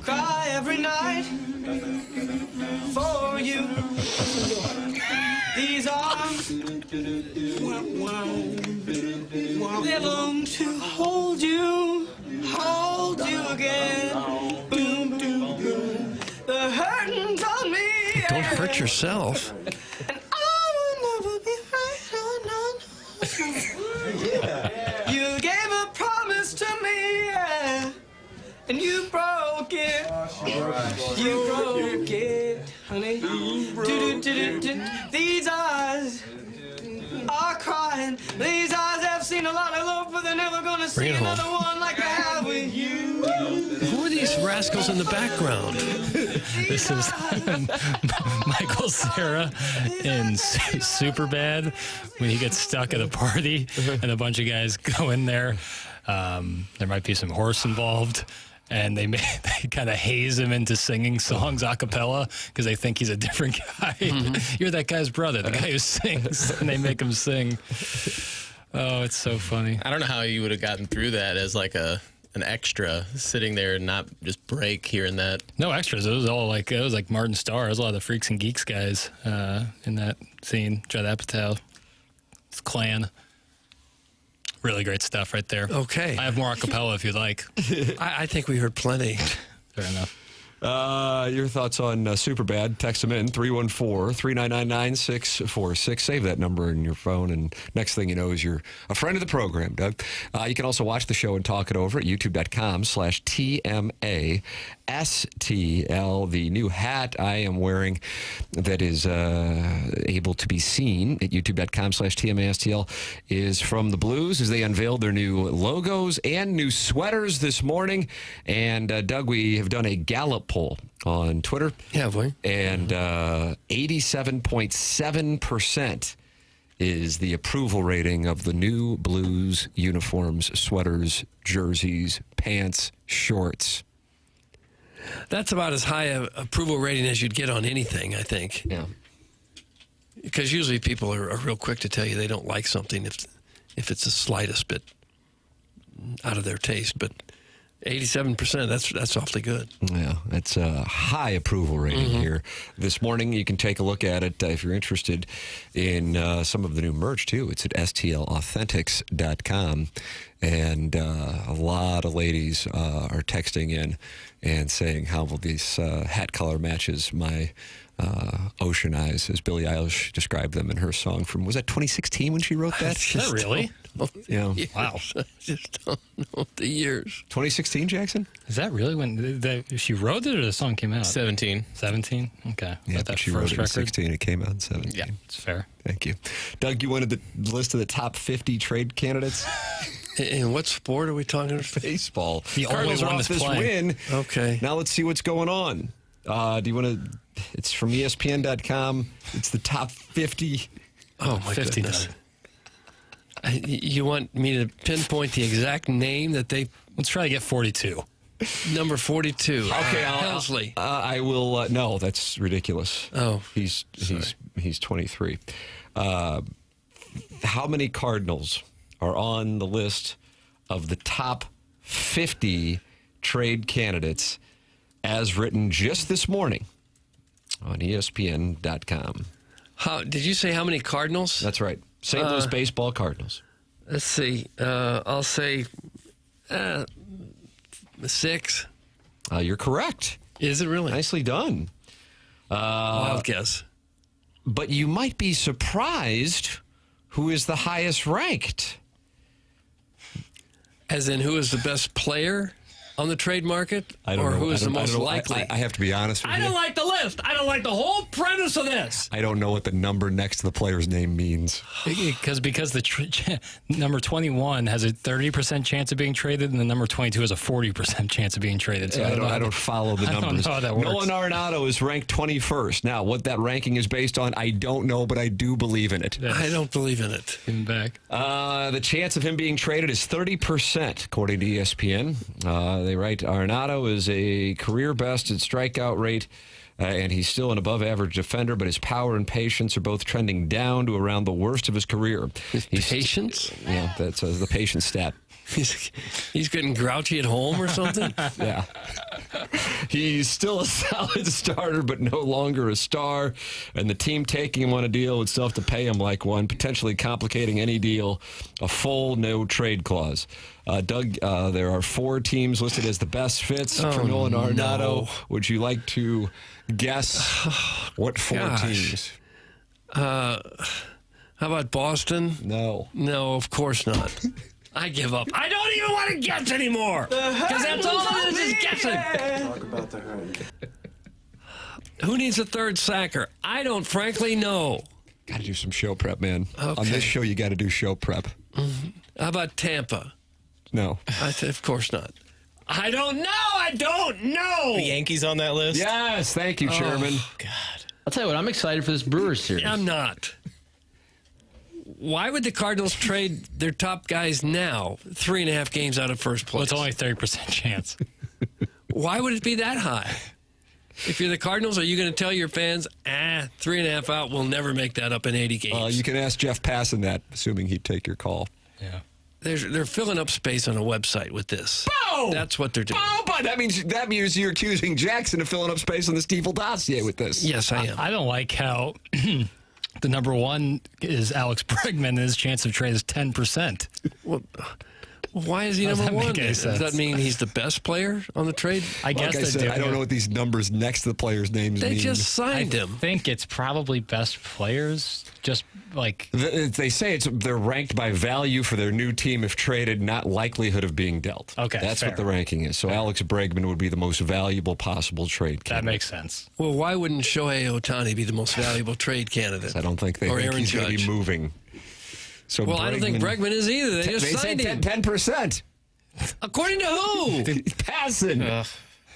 cry every night for you. These arms they long to hold you again. Boom, boom, boom. The hurting's on me. Don't hurt yourself. And I will never be right. You gave a promise to me, and you broke it. You broke it, honey. These eyes are crying. These eyes have seen a lot of love, but they're never gonna see Bring it another home. one like I have with you. Who are these rascals in the background? This is Michael Cera in Superbad when he gets stuck at a party and a bunch of guys go in there. There might be some horse involved. And they kind of haze him into singing songs a cappella because they think he's a different guy. You're that guy's brother, the guy who sings, and they make him sing. Oh, it's so funny. I don't know how you would have gotten through that as like an extra sitting there and not just break here and that. No extras. It was like Martin Starr. It was a lot of the Freaks and Geeks guys in that scene. Judd Apatow, his clan. Really great stuff right there. Okay. I have more a cappella if you'd like. I think we heard plenty. Fair enough. Your thoughts on Superbad, text them in, 314-399-9646. Save that number in your phone, and next thing you know is you're a friend of the program, Doug. You can also watch the show and talk it over at youtube.com/TMASTL. The new hat I am wearing that is able to be seen at youtube.com/TMASTL is from the Blues as they unveiled their new logos and new sweaters this morning. And Doug, we have done a Gallup poll on Twitter. Yeah, boy. And 87.7% is the approval rating of the new Blues uniforms, sweaters, jerseys, pants, shorts. That's about as high a approval rating as you'd get on anything, I think. Yeah. Because usually people are real quick to tell you they don't like something if it's the slightest bit out of their taste. But 87%, that's awfully good. Yeah, it's a high approval rating here. This morning, you can take a look at it if you're interested in some of the new merch, too. It's at stlauthentics.com. And a lot of ladies are texting in and saying how this hat color matches my ocean eyes, as Billie Eilish described them in her song from, was that 2016 when she wrote that? Is that really? Yeah. Wow. I just don't know the years. 2016, Jackson? Is that really when she wrote it or the song came out? 17. 17? Okay. Yeah, but she wrote it in 16. It came out in 17. Yeah, it's fair. Thank you. Doug, you wanted the list of the top 50 trade candidates? In what sport are we talking about? Baseball. The only Cardinals are one off that's this playing. win. Okay. Now let's see what's going on. Do you want to? It's from ESPN.com. It's the top 50. Oh, my 50 goodness. You want me to pinpoint the exact name that they... Let's try to get 42. Number 42. Okay, Helsley. I will. No, that's ridiculous. Oh, he's 23. How many Cardinals are on the list of the top 50 trade candidates as written just this morning on ESPN.com? Did you say how many Cardinals? That's right. St. Louis baseball Cardinals. Let's see. I'll say 6. You're correct. Is it really? Nicely done. Wild guess. But you might be surprised who is the highest ranked. As in, who is the best player on the trade market? I don't or know. who is the most likely? I have to be honest with you. I don't like the list. I don't like the whole premise of this. I don't know what the number next to the player's name means. Because the number 21 has a 30% chance of being traded, and the number 22 has a 40% chance of being traded. So I don't follow the numbers. I don't know how that works. Nolan Arenado is ranked 21st. Now, what that ranking is based on, I don't know, but I do believe in it. I don't believe in it. Give him back. The chance of him being traded is 30%, according to ESPN. They write Arenado is a career best at strikeout rate, and he's still an above-average defender, but his power and patience are both trending down to around the worst of his career. His patience? Yeah, that's the patience stat. He's getting grouchy at home or something? Yeah. He's still a solid starter, but no longer a star. And the team taking him on a deal would still have to pay him like one, potentially complicating any deal, a full no-trade clause. Doug, there are 4 teams listed as the best fits for Nolan Arenado. No. Would you like to guess what 4 teams? How about Boston? No. No, of course not. I give up. I don't even want to guess anymore. Because that's all it is guessing. Talk about the herd. Who needs a third sacker? I don't frankly know. Got to do some show prep, man. Okay. On this show, you got to do show prep. Mm-hmm. How about Tampa? No. Of course not. I don't know. I don't know. The Yankees on that list? Yes. Thank you, Chairman. Oh, God. I'll tell you what, I'm excited for this Brewers series. I'm not. Why would the Cardinals trade their top guys now, 3.5 games out of first place? Well, it's only 30% chance. Why would it be that high? If you're the Cardinals, are you going to tell your fans, 3.5 out, we'll never make that up in 80 games? You can ask Jeff Passan that, assuming he'd take your call. Yeah. They're filling up space on a website with this. Boom! That's what they're doing. But that means you're accusing Jackson of filling up space on the Stiefel dossier with this. Yes, I am. I don't like how the number 1 is Alex Bregman, and his chance of trade is 10%. Well, why is he number 1? Does that mean he's the best player on the trade? I guess like I said, I don't know what these numbers next to the players' names mean. They just signed him. I think it's probably best players. Just like they say, they're ranked by value for their new team if traded, not likelihood of being dealt. Okay, that's fair. what the ranking is. So Alex Bregman would be the most valuable possible trade candidate. That makes sense. Well, why wouldn't Shohei Ohtani be the most valuable trade candidate? I don't think they think he's going to be moving. So I don't think Bregman is either. They just signed him. 10%. According to who? Passan. I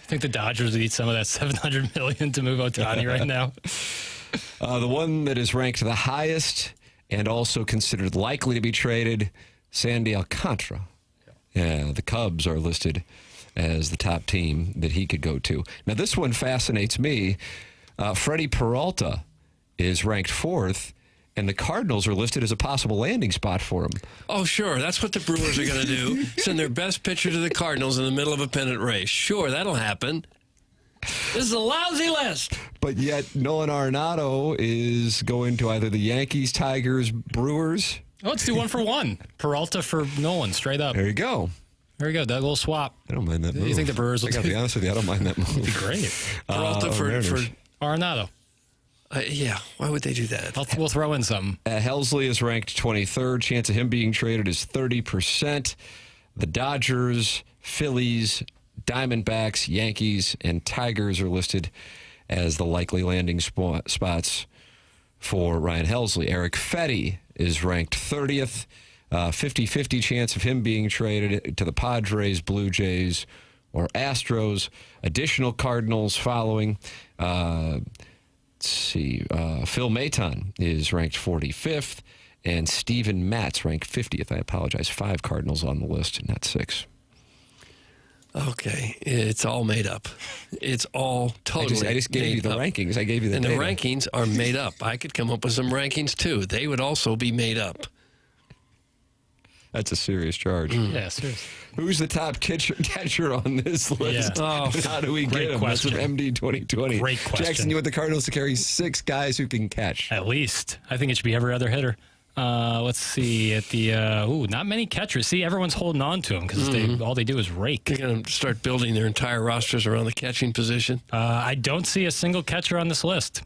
think the Dodgers need some of that $700 million to move Ohtani right now. The one that is ranked the highest and also considered likely to be traded, Sandy Alcantara. Yeah, the Cubs are listed as the top team that he could go to. Now, this one fascinates me. Freddie Peralta is ranked 4th, and the Cardinals are listed as a possible landing spot for him. Oh, sure. That's what the Brewers are going to do. Send their best pitcher to the Cardinals in the middle of a pennant race. Sure, that'll happen. This is a lousy list. But yet, Nolan Arenado is going to either the Yankees, Tigers, Brewers. Oh, let's do 1 for 1. Peralta for Nolan, straight up. There you go. There you go, Doug. A little swap. I don't mind that move. You think the Brewers will I got to be honest with you, I don't mind that move. It'd be great. Peralta for Arenado. Yeah, why would they do that? We'll throw in something. Helsley is ranked 23rd. Chance of him being traded is 30%. The Dodgers, Phillies, Diamondbacks, Yankees, and Tigers are listed as the likely landing spots for Ryan Helsley. Eric Fetty is ranked 30th. 50-50 chance of him being traded to the Padres, Blue Jays, or Astros. Additional Cardinals following. Let's see. Phil Maton is ranked 45th, and Steven Matz ranked 50th. I apologize. 5 Cardinals on the list, not 6. Okay, it's all made up. It's all totally I just gave you the rankings. I gave you the and data. the rankings are made up. I could come up with some rankings, too. They would also be made up. That's a serious charge. Yeah, seriously. Who's the top catcher on this list? Yeah. How do we get him? Question. That's from MD 2020. Great question. Jackson, you want the Cardinals to carry 6 guys who can catch? At least. I think it should be every other hitter. Let's see. At the not many catchers. See, everyone's holding on to them because all they do is rake. They're going to start building their entire rosters around the catching position. I don't see a single catcher on this list.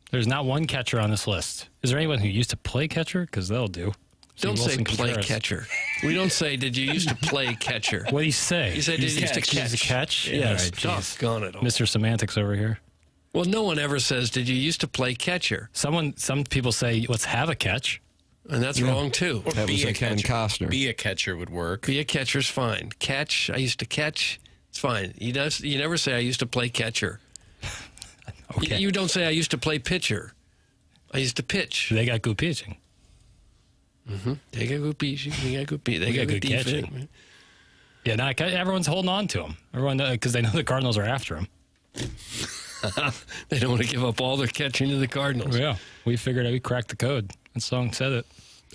There's not one catcher on this list. Is there anyone who used to play catcher? Because they'll do. Don't say Wilson play Contreras. catcher. We don't say, did you used to play catcher? What do you say? You say, did you used to catch? Used to catch? Yes. Yeah, right, Doggone it all. Mr. Semantics over here. Well, no one ever says, did you used to play catcher? Some people say, let's have a catch. And that's wrong, too. Or That was be a Kevin catcher. Costner. Be a catcher would work. Be a catcher's fine. Catch, I used to catch. It's fine. You never say, I used to play catcher. Okay. You don't say, I used to play pitcher. I used to pitch. They got good pitching. They got good pitching. They got good pitching. They We got got good good defense. catching. Yeah, no, everyone's holding on to him. Everyone, because they know the Cardinals are after him. They don't want to give up all their catching to the Cardinals. Yeah, we figured out we cracked the code. That song said it.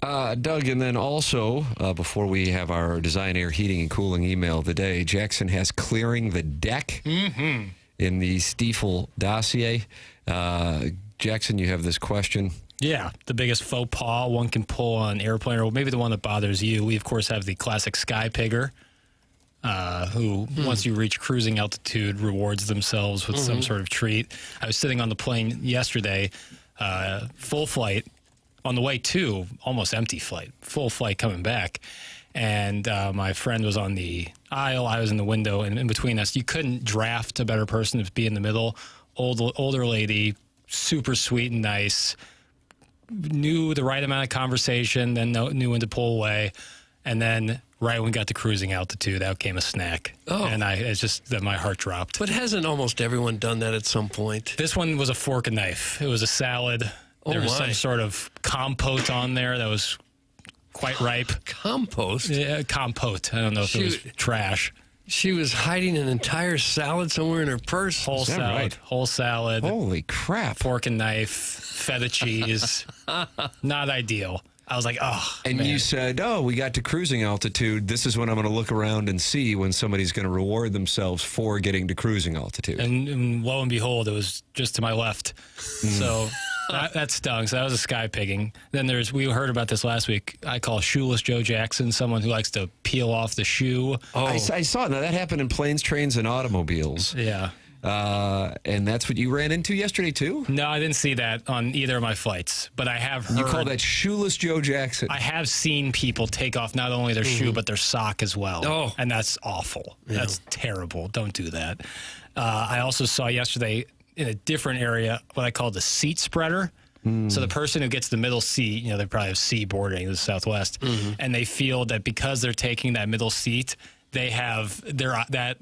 Doug, and then also, before we have our Design Air Heating and Cooling email of the day, Jackson has clearing the deck in the Stiefel dossier. Jackson, you have this question. Yeah, the biggest faux pas one can pull on an airplane, or maybe the one that bothers you. We, of course, have the classic sky pigger, who, once you reach cruising altitude, rewards themselves with some sort of treat. I was sitting on the plane yesterday, full flight, on the way to, almost empty flight, full flight coming back. And my friend was on the aisle. I was in the window, and in between us, you couldn't draft a better person to be in the middle. Older lady, super sweet and nice, knew the right amount of conversation, then knew when to pull away. And then right when we got to cruising altitude, out came a snack. Oh. And it's just that my heart dropped. But hasn't almost everyone done that at some point? This one was a fork and knife. It was a salad. There was some sort of compote on there that was quite ripe. Compost? Yeah, compote. I don't know if it was trash. She was hiding an entire salad somewhere in her purse. Whole salad. Right? Whole salad. Holy crap. Fork and knife, feta cheese. Not ideal. I was like, oh, And man. you said, we got to cruising altitude. This is when I'm going to look around and see when somebody's going to reward themselves for getting to cruising altitude. And lo and behold, it was just to my left. So that stung. So that was a sky pigging. Then we heard about this last week. I call shoeless Joe Jackson, someone who likes to peel off the shoe. I saw it. Now, that happened in planes, trains, and automobiles. Yeah. And that's what you ran into yesterday, too? No, I didn't see that on either of my flights, but I have heard. You call that shoeless Joe Jackson? I have seen people take off not only their shoe, but their sock as well. Oh. And that's awful. Yeah. That's terrible. Don't do that. I also saw yesterday in a different area what I call the seat spreader. So the person who gets the middle seat, they probably have C boarding in the Southwest, and they feel that because they're taking that middle seat, they have that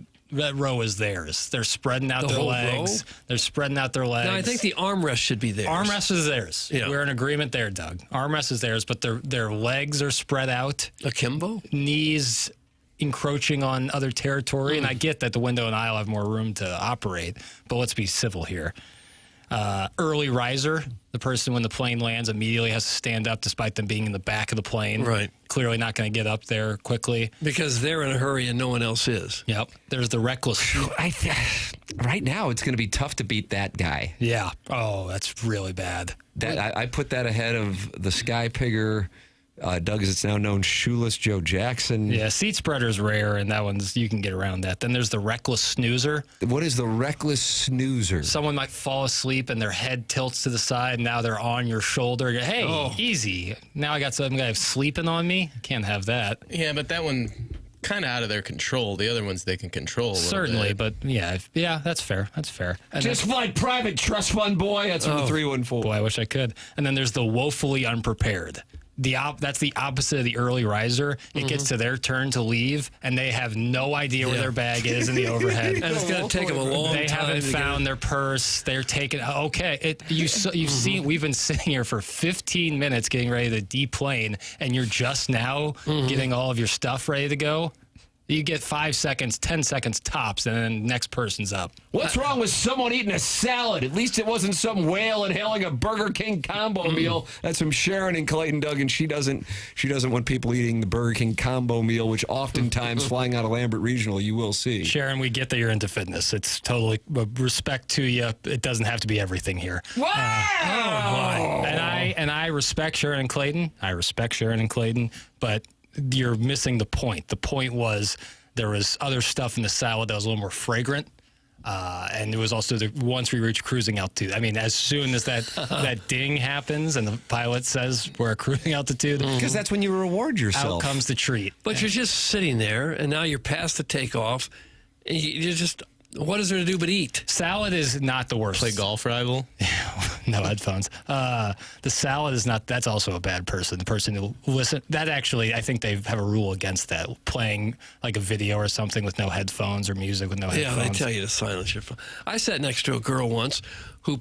row is theirs. They're spreading out their legs. Row? They're spreading out their legs. No, I think the armrest should be theirs. Armrest is theirs. Yeah. We're in agreement there, Doug. Armrest is theirs, but their legs are spread out. Akimbo? Knees encroaching on other territory. And I get that the window and aisle have more room to operate, but let's be civil here. Early riser, the person when the plane lands immediately has to stand up despite them being in the back of the plane. Right. Clearly not going to get up there quickly. Because they're in a hurry and no one else is. Yep. There's the reckless. Right now, it's going to be tough to beat that guy. Yeah. Oh, that's really bad. I put that ahead of the Sky Pigger, Doug, as it's now known, shoeless Joe Jackson. Yeah, seat spreader's rare, and that one's, you can get around that. Then there's the reckless snoozer. What is the reckless snoozer? Someone might fall asleep and their head tilts to the side, and now they're on your shoulder. You're, hey, easy. Now I got some guy sleeping on me. Can't have that. Yeah, but that one kind of out of their control. The other ones they can control a little Certainly, bit. but yeah, that's fair. That's fair. And Just like private trust fund, boy. That's from the 314. Boy, I wish I could. And then there's the woefully unprepared. That's the opposite of the early riser. It gets to their turn to leave, and they have no idea where their bag is in the overhead. And it's going to take them a long time. They haven't found their purse. They're taking. Okay, you've seen. We've been sitting here for 15 minutes getting ready to deplane, and you're just now getting all of your stuff ready to go. You get 5 seconds, 10 seconds tops, and then next person's up. What's wrong with someone eating a salad? At least it wasn't some whale inhaling a Burger King combo meal. That's from Sharon and Clayton, Doug, and she doesn't want people eating the Burger King combo meal, which oftentimes flying out of Lambert Regional you will see. Sharon, we get that you're into fitness. It's totally respect to you. It doesn't have to be everything here. Wow! And I respect Sharon and Clayton. But you're missing the point. The point was there was other stuff in the salad that was a little more fragrant. And it was also once we reach cruising altitude. I mean, as soon as that ding happens and the pilot says we're at cruising altitude. Because that's when you reward yourself. Out comes the treat. But you're just sitting there, and now you're past the takeoff. And you're just, what is there to do but eat? Salad is not the worst. Play golf rival? No headphones. The salad is not, that's also a bad person. The person who listen, that actually, I think they have a rule against that. Playing like a video or something with no headphones or music with no headphones. Yeah, they tell you to silence your phone. I sat next to a girl once who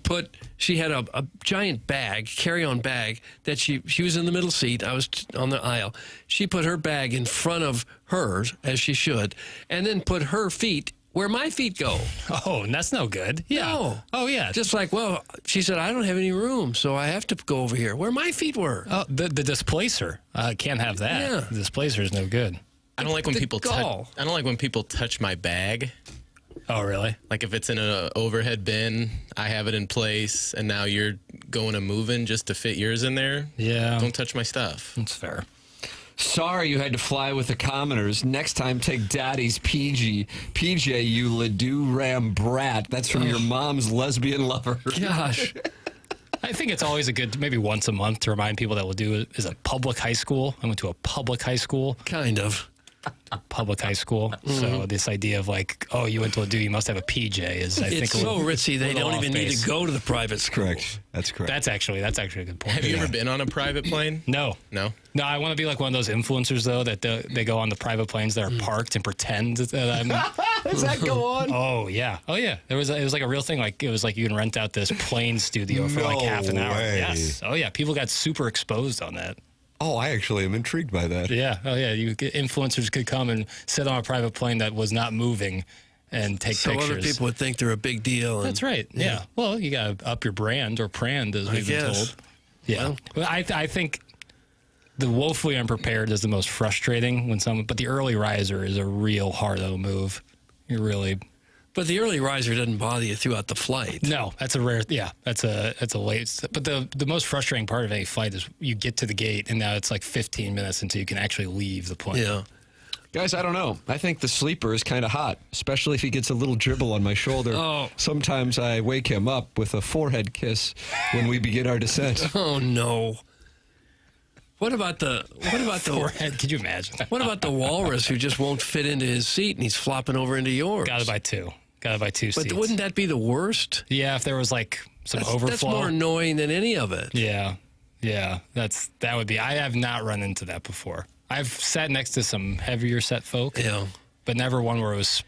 she had a giant bag, carry-on bag, that she was in the middle seat. I was on the aisle. She put her bag in front of hers, as she should, and then put her feet where my feet go. Oh, and that's no good. Yeah. No. Oh, yeah. Just like, well, she said, I don't have any room, so I have to go over here where my feet were. Oh, the displacer. Can't have that. Yeah. The displacer is no good. I don't like when The people gall. I don't like when people touch my bag. Oh, really? Like if it's in an overhead bin, I have it in place, and now you're going and moving just to fit yours in there. Yeah. Don't touch my stuff. That's fair. Sorry you had to fly with the commoners. Next time, take Daddy's PJ, you Ledoux Ram brat. That's from your mom's lesbian lover. Gosh. I think it's always a good, maybe once a month, to remind people that we'll do is a public high school. I went to a public high school. Kind of. Public high school. So this idea of like, oh, you went to Ledoux, you must have a PJ is, I think, It's so ritzy, they don't even need to go to the private school. Correct. That's correct. That's actually a good point. Have you ever been on a private plane? No. No? No, I want to be like one of those influencers, though, that they go on the private planes that are parked and pretend that I'm... Does that go on? Oh, yeah. Oh, yeah. It was like a real thing. Like, it was like you can rent out this plane studio for like half an hour. way. Yes. Oh, yeah. People got super exposed on that. Oh, I actually am intrigued by that. Yeah. Oh, yeah. Influencers could come and sit on a private plane that was not moving and take So pictures. other people would think they're a big deal. That's right. Yeah. Well, you got to up your brand or brand, as we've been told. Yeah. Well, I think the woefully unprepared is the most frustrating when someone, but the early riser is a real hard-o move. You really. But the early riser doesn't bother you throughout the flight. No, that's a rare. Yeah, that's a late. But the most frustrating part of any flight is you get to the gate and now it's like 15 minutes until you can actually leave the plane. Yeah. Guys, I don't know. I think the sleeper is kind of hot, especially if he gets a little dribble on my shoulder. Oh. Sometimes I wake him up with a forehead kiss when we begin our descent. Oh no. What about the forehead? Could you imagine? What about the walrus who just won't fit into his seat and he's flopping over into yours? Got to buy two. Got to buy two seats. But wouldn't that be the worst? Yeah, if there was like some overflow. That's more annoying than any of it. Yeah. Yeah, that would be. I have not run into that before. I've sat next to some heavier set folk. Yeah. But never one where it was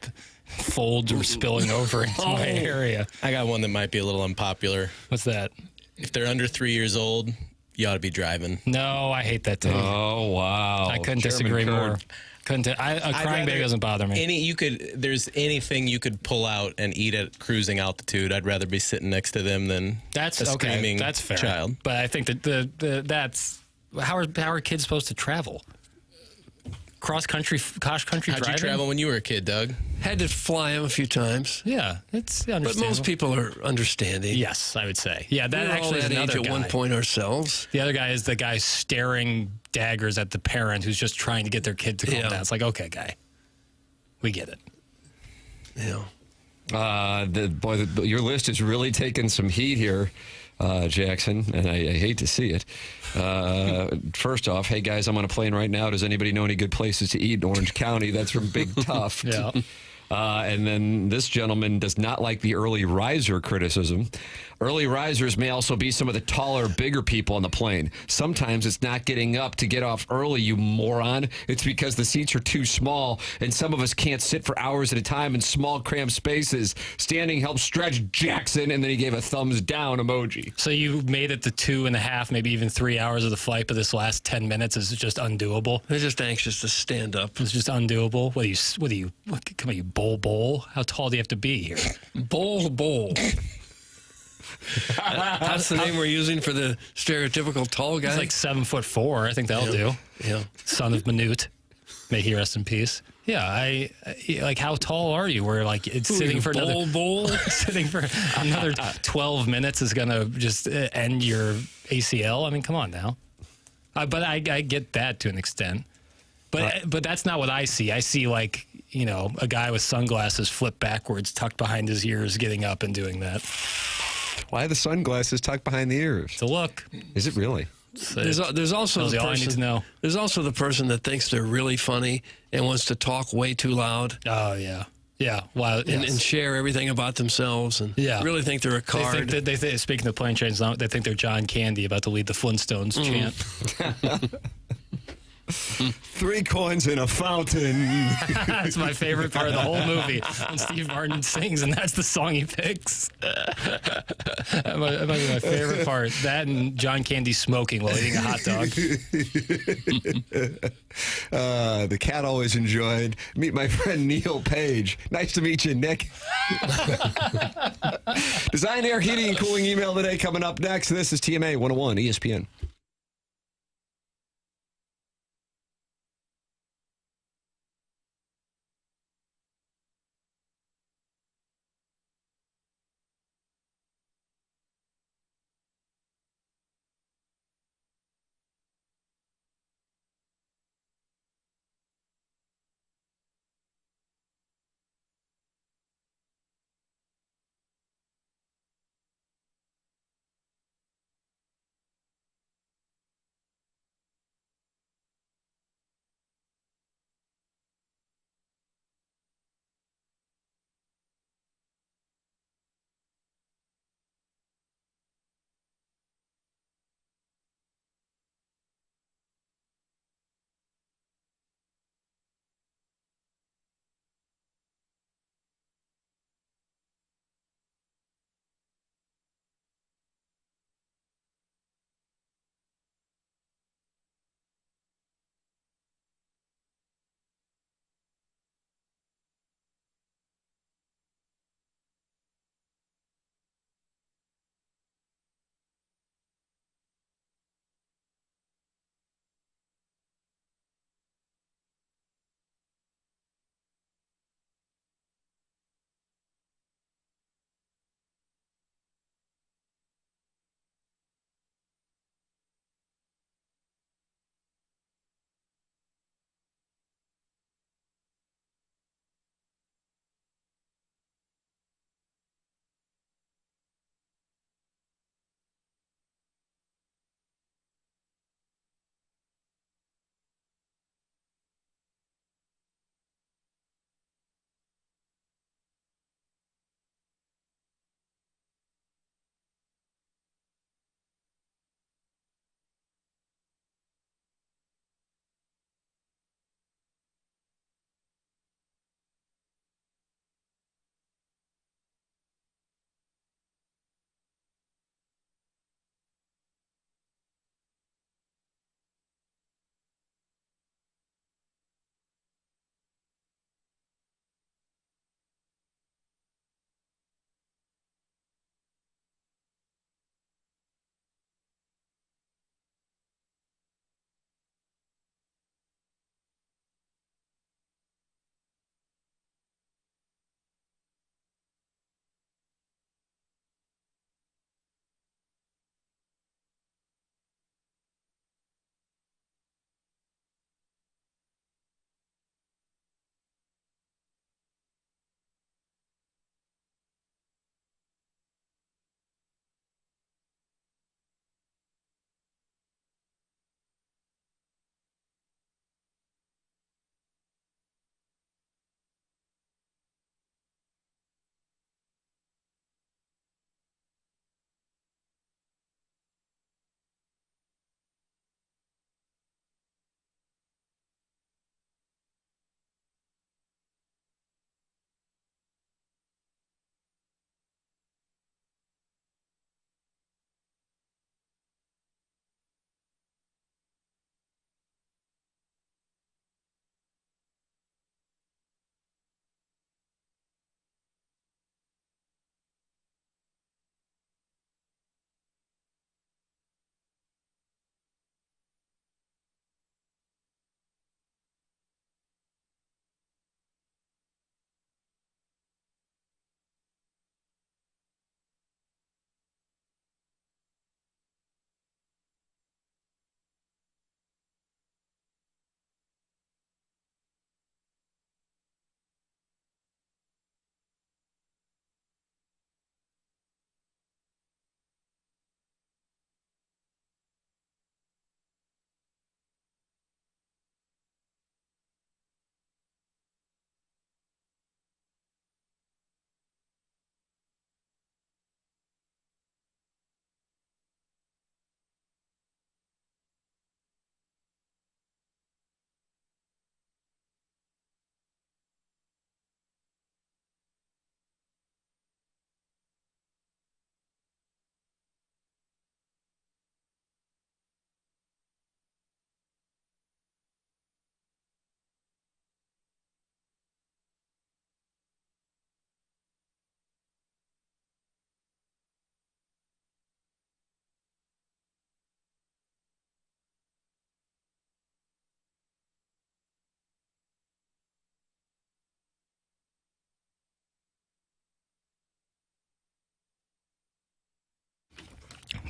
folds or spilling over into my area. I got one that might be a little unpopular. What's that? If they're under 3 years old, you ought to be driving. No, I hate that too. Oh, wow. I couldn't disagree more. A crying baby doesn't bother me. There's anything you could pull out and eat at cruising altitude. I'd rather be sitting next to them than a screaming that's fair. child. But I think that that's how are kids supposed to travel? Cross country How'd driving? you travel when you were a kid, Doug? Had to fly him a few times. Yeah, it's understandable. But most people are understanding. Yes, I would say. Yeah, that We're actually all is that another age guy. at one point ourselves. The other guy is the guy staring daggers at the parent who's just trying to get their kid to calm down. It's like, okay, guy, we get it. Yeah. Your list is really taking some heat here, Jackson, and I hate to see it. First off, hey guys, I'm on a plane right now. Does anybody know any good places to eat in Orange County? That's from Big Tough. Yeah. And then this gentleman does not like the early riser criticism. Early risers may also be some of the taller, bigger people on the plane. Sometimes it's not getting up to get off early, you moron. It's because the seats are too small, and some of us can't sit for hours at a time in small, cramped spaces. Standing helps stretch Jackson, and then he gave a thumbs down emoji. So you made it to 2.5, maybe even 3 hours of the flight, but this last 10 minutes is just undoable. They're just anxious to stand up. It's just undoable. Come on, you bowl? How tall do you have to be here? Bowl. That's the name we're using for the stereotypical tall guy. He's like 7'4". I think that'll do. Yeah. Son of Manute. May he rest in peace. Yeah, I like. How tall are you? Where like it's sitting for another sitting for another 12 minutes is gonna just end your ACL. I mean, come on now. But I get that to an extent. But that's not what I see. I see like, a guy with sunglasses flipped backwards, tucked behind his ears, getting up and doing that. Why the sunglasses tucked behind the ears? To look. Is it really? There's also the person, all I need to know. There's also the person that thinks they're really funny and wants to talk way too loud. Oh, yeah. Yeah. Wow. And share everything about themselves and really think they're a card. They think speaking of plane trains, they think they're John Candy about to lead the Flintstones chant. 3 coins in a fountain. That's my favorite part of the whole movie. When Steve Martin sings, and that's the song he picks. That might be my favorite part. That and John Candy smoking while eating a hot dog. The cat always enjoyed. Meet my friend Neil Page. Nice to meet you, Nick. Design, air, heating, and cooling email today coming up next. This is TMA 101 ESPN.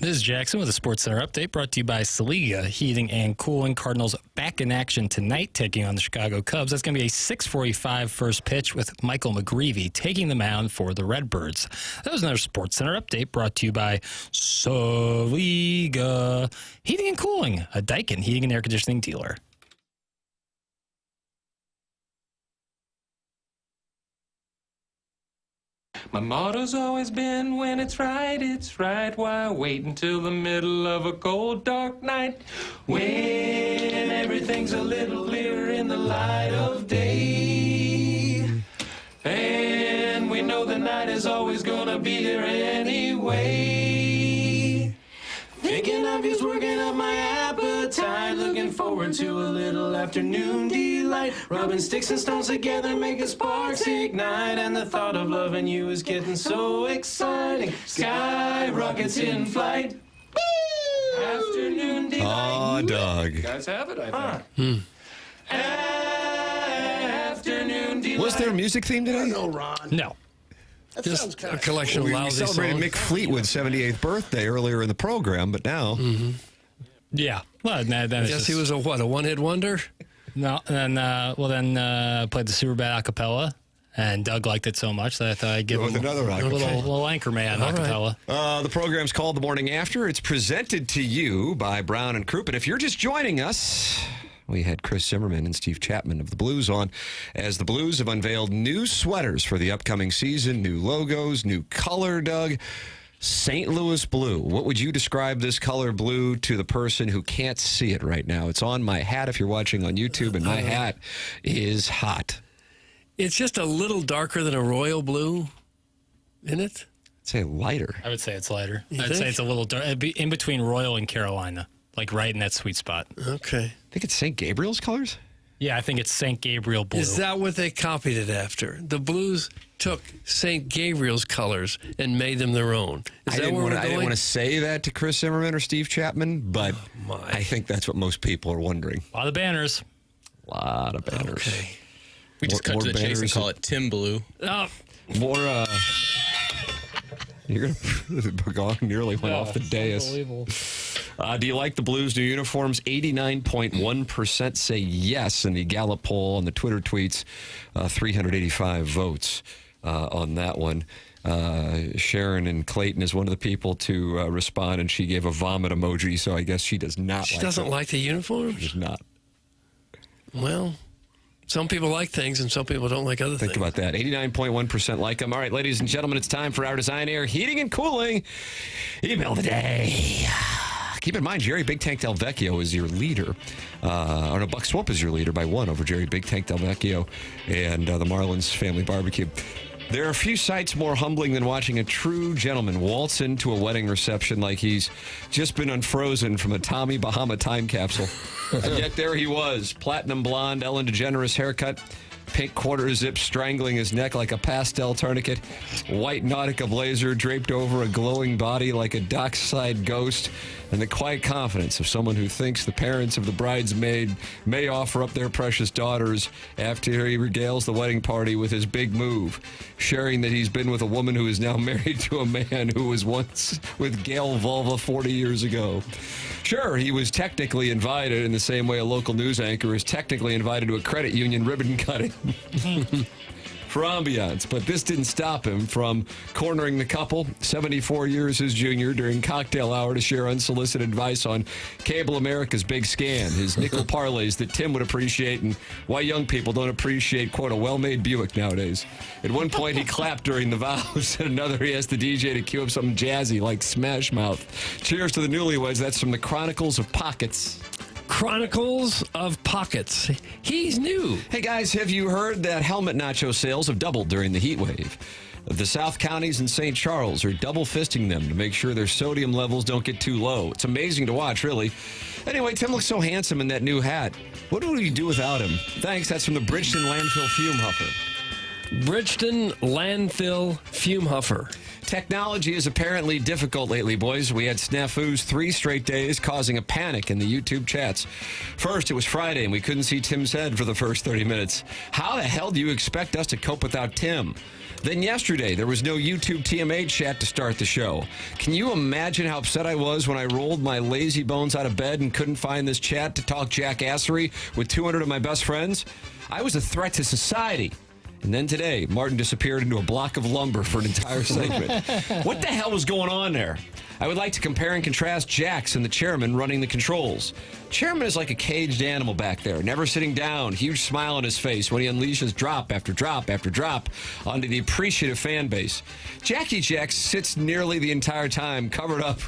This is Jackson with a Sports Center update brought to you by Saliga Heating and Cooling. Cardinals back in action tonight, taking on the Chicago Cubs. That's going to be a 6:45 first pitch with Michael McGreevy taking the mound for the Redbirds. That was another Sports Center update brought to you by Saliga Heating and Cooling, a Daikin heating and air conditioning dealer. My motto's always been, when it's right, why wait until the middle of a cold, dark night, when everything's a little clearer in the light of day, and we know the night is always gonna be here anyway. Thinking of you's working up my appetite, looking forward to a little afternoon delight, rubbing sticks and stones together, making sparks ignite, and the thought of loving you is getting so exciting. Sky rockets in flight. Woo! Afternoon delight. Aw, Doug. You guys have it, I think. Afternoon delight. Was there a music theme today? No, Ron. No. That Just sounds a kind of collection of We lousy celebrated songs. Mick Fleetwood's 78th birthday earlier in the program, but now... Yeah. Well, then I guess he was a one-hit wonder? No, and then played the Superbad acapella, and Doug liked it so much that I thought I'd give him another a little Anchorman acapella. The program's called The Morning After. It's presented to you by Brown and Crouppen. If you're just joining us, we had Chris Zimmerman and Steve Chapman of the Blues on, as the Blues have unveiled new sweaters for the upcoming season, new logos, new color, Doug. St. Louis blue. What would you describe this color blue to the person who can't see it right now? It's on my hat if you're watching on YouTube, and my hat is hot. It's just a little darker than a royal blue, isn't it? I'd say lighter. I would say it's lighter. You I'd say think? it's a little dark, it'd be in between Royal and Carolina, like right in that sweet spot. Okay. I think it's St. Gabriel's colors? Yeah, I think it's St. Gabriel blue. Is that what they copied it after? The Blues took St. Gabriel's colors and made them their own. Is that where we're I didn't going? want to say that to Chris Zimmerman or Steve Chapman, but I think that's what most people are wondering. A lot of banners. A lot of banners. Okay. We just cut to the chase and call it Tim Blue. Oh. More, you're going to, Vaughn nearly went off the dais. Unbelievable. Do you like the Blues' new uniforms? 89.1% say yes in the Gallup poll. On the Twitter tweets, 385 votes on that one. Sharon in Clayton is one of the people to respond, and she gave a vomit emoji, so I guess she does not She like doesn't them. like the uniforms? She does not. Well, some people like things and some people don't like other Think things. about that. 89.1% like them. All right, ladies and gentlemen, it's time for our Design Air Heating and Cooling Email of the Day. Keep in mind, Jerry Big Tank Del Vecchio is your leader. Or no, Buck Swamp is your leader by 1 over Jerry Big Tank Del Vecchio and the Marlins Family Barbecue. There are a few sights more humbling than watching a true gentleman waltz into a wedding reception like he's just been unfrozen from a Tommy Bahama time capsule. And yet there he was, platinum blonde, Ellen DeGeneres haircut, pink quarter zip strangling his neck like a pastel tourniquet, white Nautica blazer draped over a glowing body like a dockside ghost, and the quiet confidence of someone who thinks the parents of the bridesmaid may offer up their precious daughters after he regales the wedding party with his big move, sharing that he's been with a woman who is now married to a man who was once with Gail Vulva 40 years ago. Sure, he was technically invited in the same way a local news anchor is technically invited to a credit union ribbon cutting for ambiance, but this didn't stop him from cornering the couple, 74 years his junior, during cocktail hour to share unsolicited advice on Cable America's big scam, his nickel parlays that Tim would appreciate, and why young people don't appreciate, quote, a well-made Buick nowadays. At one point, he clapped during the vows. At another, he asked the DJ to cue up something jazzy like Smash Mouth. Cheers to the newlyweds. That's from the Chronicles of Pockets. Chronicles of Pockets. He's new. Hey, guys, have you heard that helmet nacho sales have doubled during the heat wave? The South Counties and St. Charles are double fisting them to make sure their sodium levels don't get too low. It's amazing to watch, really. Anyway, Tim looks so handsome in that new hat. What would we do without him? Thanks. That's from the Bridgeton Landfill Fume Huffer. Bridgeton Landfill Fume Huffer. Technology is apparently difficult lately, boys. We had snafus 3 straight days, causing a panic in the YouTube chats. First, it was Friday, and we couldn't see Tim's head for the first 30 minutes. How the hell do you expect us to cope without Tim? Then yesterday, there was no YouTube TMA chat to start the show. Can you imagine how upset I was when I rolled my lazy bones out of bed and couldn't find this chat to talk jackassery with 200 of my best friends? I was a threat to society. And then today, Martin disappeared into a block of lumber for an entire segment. What the hell was going on there? I would like to compare and contrast Jax and the chairman running the controls. Chairman is like a caged animal back there, never sitting down, huge smile on his face when he unleashes drop after drop after drop onto the appreciative fan base. Jackie Jax sits nearly the entire time covered up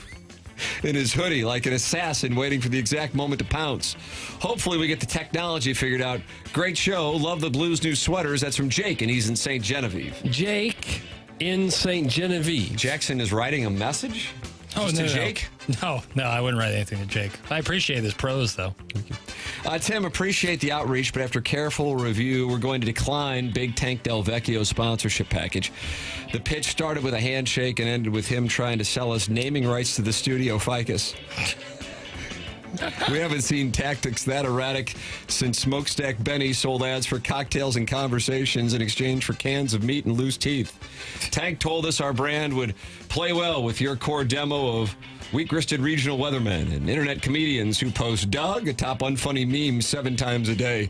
in his hoodie like an assassin waiting for the exact moment to pounce. Hopefully we get the technology figured out. Great show. Love the Blues new sweaters. That's from Jake, and he's in St. Genevieve. Jake in St. Genevieve. Jackson is writing a message? Just to Jake? No, I wouldn't write anything to Jake. I appreciate his prose, though. Tim, appreciate the outreach, but after careful review, we're going to decline Big Tank Del Vecchio's sponsorship package. The pitch started with a handshake and ended with him trying to sell us naming rights to the studio ficus. We haven't seen tactics that erratic since Smokestack Benny sold ads for cocktails and conversations in exchange for cans of meat and loose teeth. Tank told us our brand would play well with your core demo of weak-wristed regional weathermen and internet comedians who post Doug atop unfunny memes 7 times a day.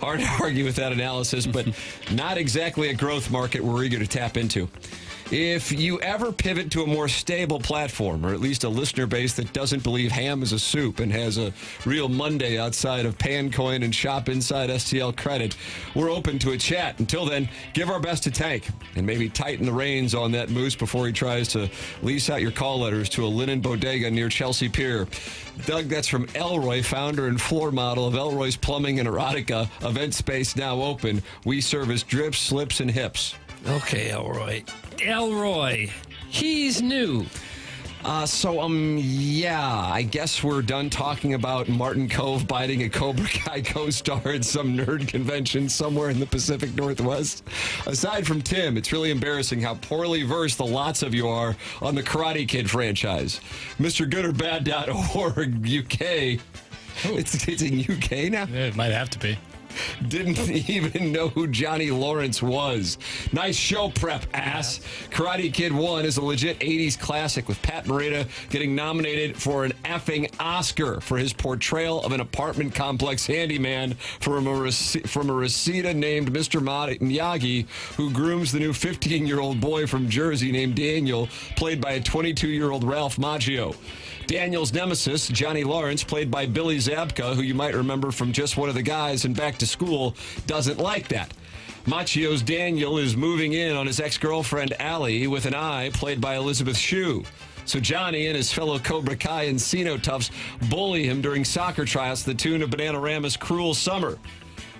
Hard to argue with that analysis, but not exactly a growth market we're eager to tap into. If you ever pivot to a more stable platform, or at least a listener base that doesn't believe ham is a soup and has a real Monday outside of Pancoin and Shop Inside STL credit, we're open to a chat. Until then, give our best to Tank and maybe tighten the reins on that moose before he tries to lease out your call letters to a linen bodega near Chelsea Pier. Doug, that's from Elroy, founder and floor model of Elroy's Plumbing and Erotica. Event space now open. We service drips, slips, and hips. Okay, Elroy. Elroy, he's new. Yeah, I guess we're done talking about Martin Kove biting a Cobra Kai co-star at some nerd convention somewhere in the Pacific Northwest. Aside from Tim, it's really embarrassing how poorly versed the lots of you are on the Karate Kid franchise. MrGoodOrBad.org, UK. It's in UK now? It might have to be. Didn't even know who Johnny Lawrence was. Nice show prep, ass. Karate Kid 1 is a legit 80s classic with Pat Morita getting nominated for an effing Oscar for his portrayal of an apartment complex handyman from a Reseda named Mr. Miyagi, who grooms the new 15-year-old boy from Jersey named Daniel, played by a 22-year-old Ralph Macchio. Daniel's nemesis, Johnny Lawrence, played by Billy Zabka, who you might remember from Just One of the Guys and Back to School, doesn't like that. Macchio's Daniel is moving in on his ex-girlfriend, Allie, with an eye, played by Elizabeth Shue. So Johnny and his fellow Cobra Kai and Encino toughs bully him during soccer tryouts to the tune of Bananarama's Cruel Summer.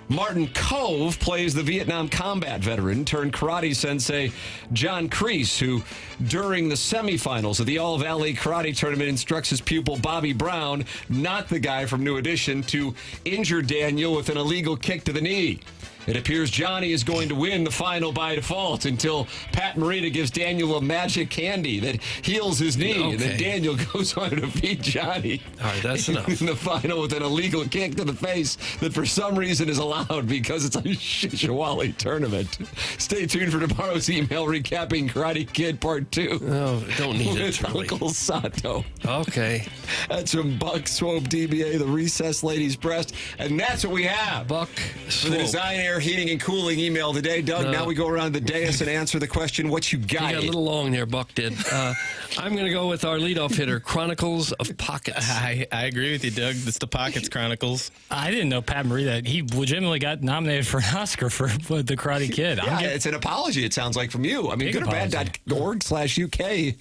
Martin Kove plays the Vietnam combat veteran turned karate sensei John Kreese, who during the semifinals of the All Valley Karate Tournament instructs his pupil Bobby Brown, not the guy from New Edition, to injure Daniel with an illegal kick to the knee. It appears Johnny is going to win the final by default until Pat Morita gives Daniel a magic candy that heals his knee. And then Daniel goes on to defeat Johnny. All right, that's enough. In the final with an illegal kick to the face that for some reason is allowed because it's a Shishawali tournament. Stay tuned for tomorrow's email recapping Karate Kid Part 2. Oh, don't need it, with Charlie. Uncle Sato. Okay. That's from Buck Swope DBA, the Recessed Lady's Breast. And that's what we have. Buck For the Design Air Heating and Cooling email today. Doug, now we go around the dais and answer the question, what you got? You got a little long there, Buck did. I'm going to go with our leadoff hitter, Chronicles of Pockets. I agree with you, Doug. It's the Pockets Chronicles. I didn't know Pat Morita. He legitimately got nominated for an Oscar for the Karate Kid. Yeah, it's an apology, it sounds like, from you. I mean, goodorBad.org/UK.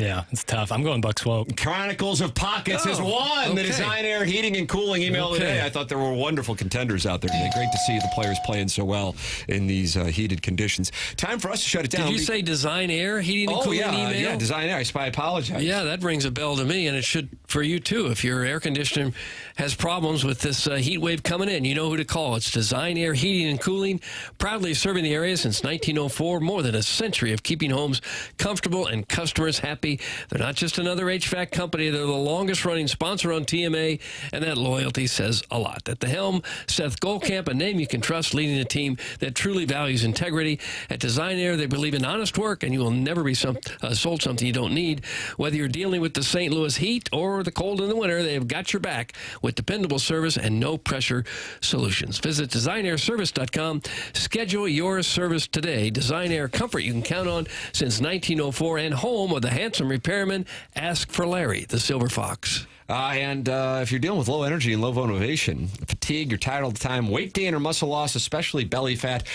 Yeah, it's tough. I'm going Bucks Woke. Chronicles of Pockets has won the Design Air Heating and Cooling email today. I thought there were wonderful contenders out there today. Great to see the players playing so well in these heated conditions. Time for us to shut it down. Did you say Design Air Heating and Cooling email? Yeah, Design Air. I apologize. Yeah, that rings a bell to me, and it should for you too. If your air conditioner has problems with this heat wave coming in, you know who to call. It's Design Air Heating and Cooling, proudly serving the area since 1904. More than a century of keeping homes comfortable and customers happy. They're not just another HVAC company. They're the longest-running sponsor on TMA, and that loyalty says a lot. At the helm, Seth Goldcamp, a name you can trust, leading a team that truly values integrity. At Design Air, they believe in honest work, and you will never be sold something you don't need. Whether you're dealing with the St. Louis heat or the cold in the winter, they've got your back with dependable service and no-pressure solutions. Visit designairservice.com. Schedule your service today. Design Air comfort you can count on since 1904, and home of the handsome repairman. Ask for Larry, the Silver Fox. And if you're dealing with low energy and low motivation, fatigue, you're tired all the time, weight gain or muscle loss, especially belly fat,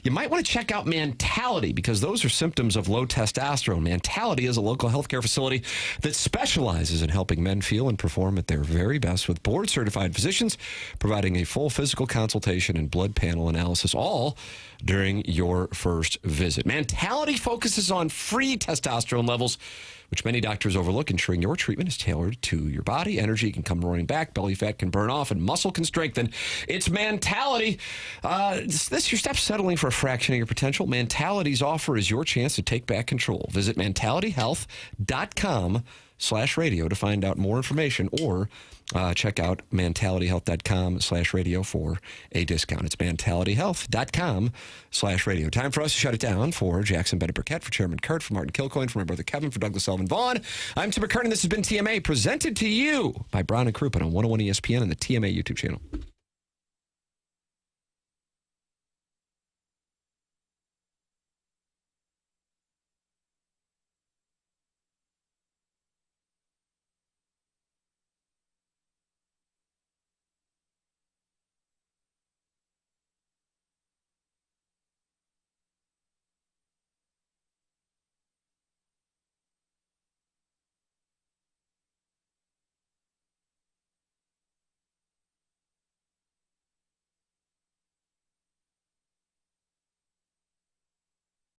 you might want to check out Mentality, because those are symptoms of low testosterone. Mentality is a local healthcare facility that specializes in helping men feel and perform at their very best, with board-certified physicians providing a full physical consultation and blood panel analysis, all during your first visit. Mentality focuses on free testosterone levels, which many doctors overlook, ensuring your treatment is tailored to your body. Energy can come roaring back, belly fat can burn off, and muscle can strengthen. It's Mentality. Is this your step settling for a fraction of your potential? Mentality's offer is your chance to take back control. Visit mentalityhealth.com/radio to find out more information, or check out mentalityhealth.com/radio for a discount. It's mentalityhealth.com/radio. Time for us to shut it down. For Jackson Burkett, for Chairman Kurt, for Martin Kilcoyne, for my brother Kevin, for Douglas Sullivan Vaughn, I'm Tim McKernan. This has been TMA, presented to you by Brown and Crouppen on 101 ESPN and the TMA YouTube channel.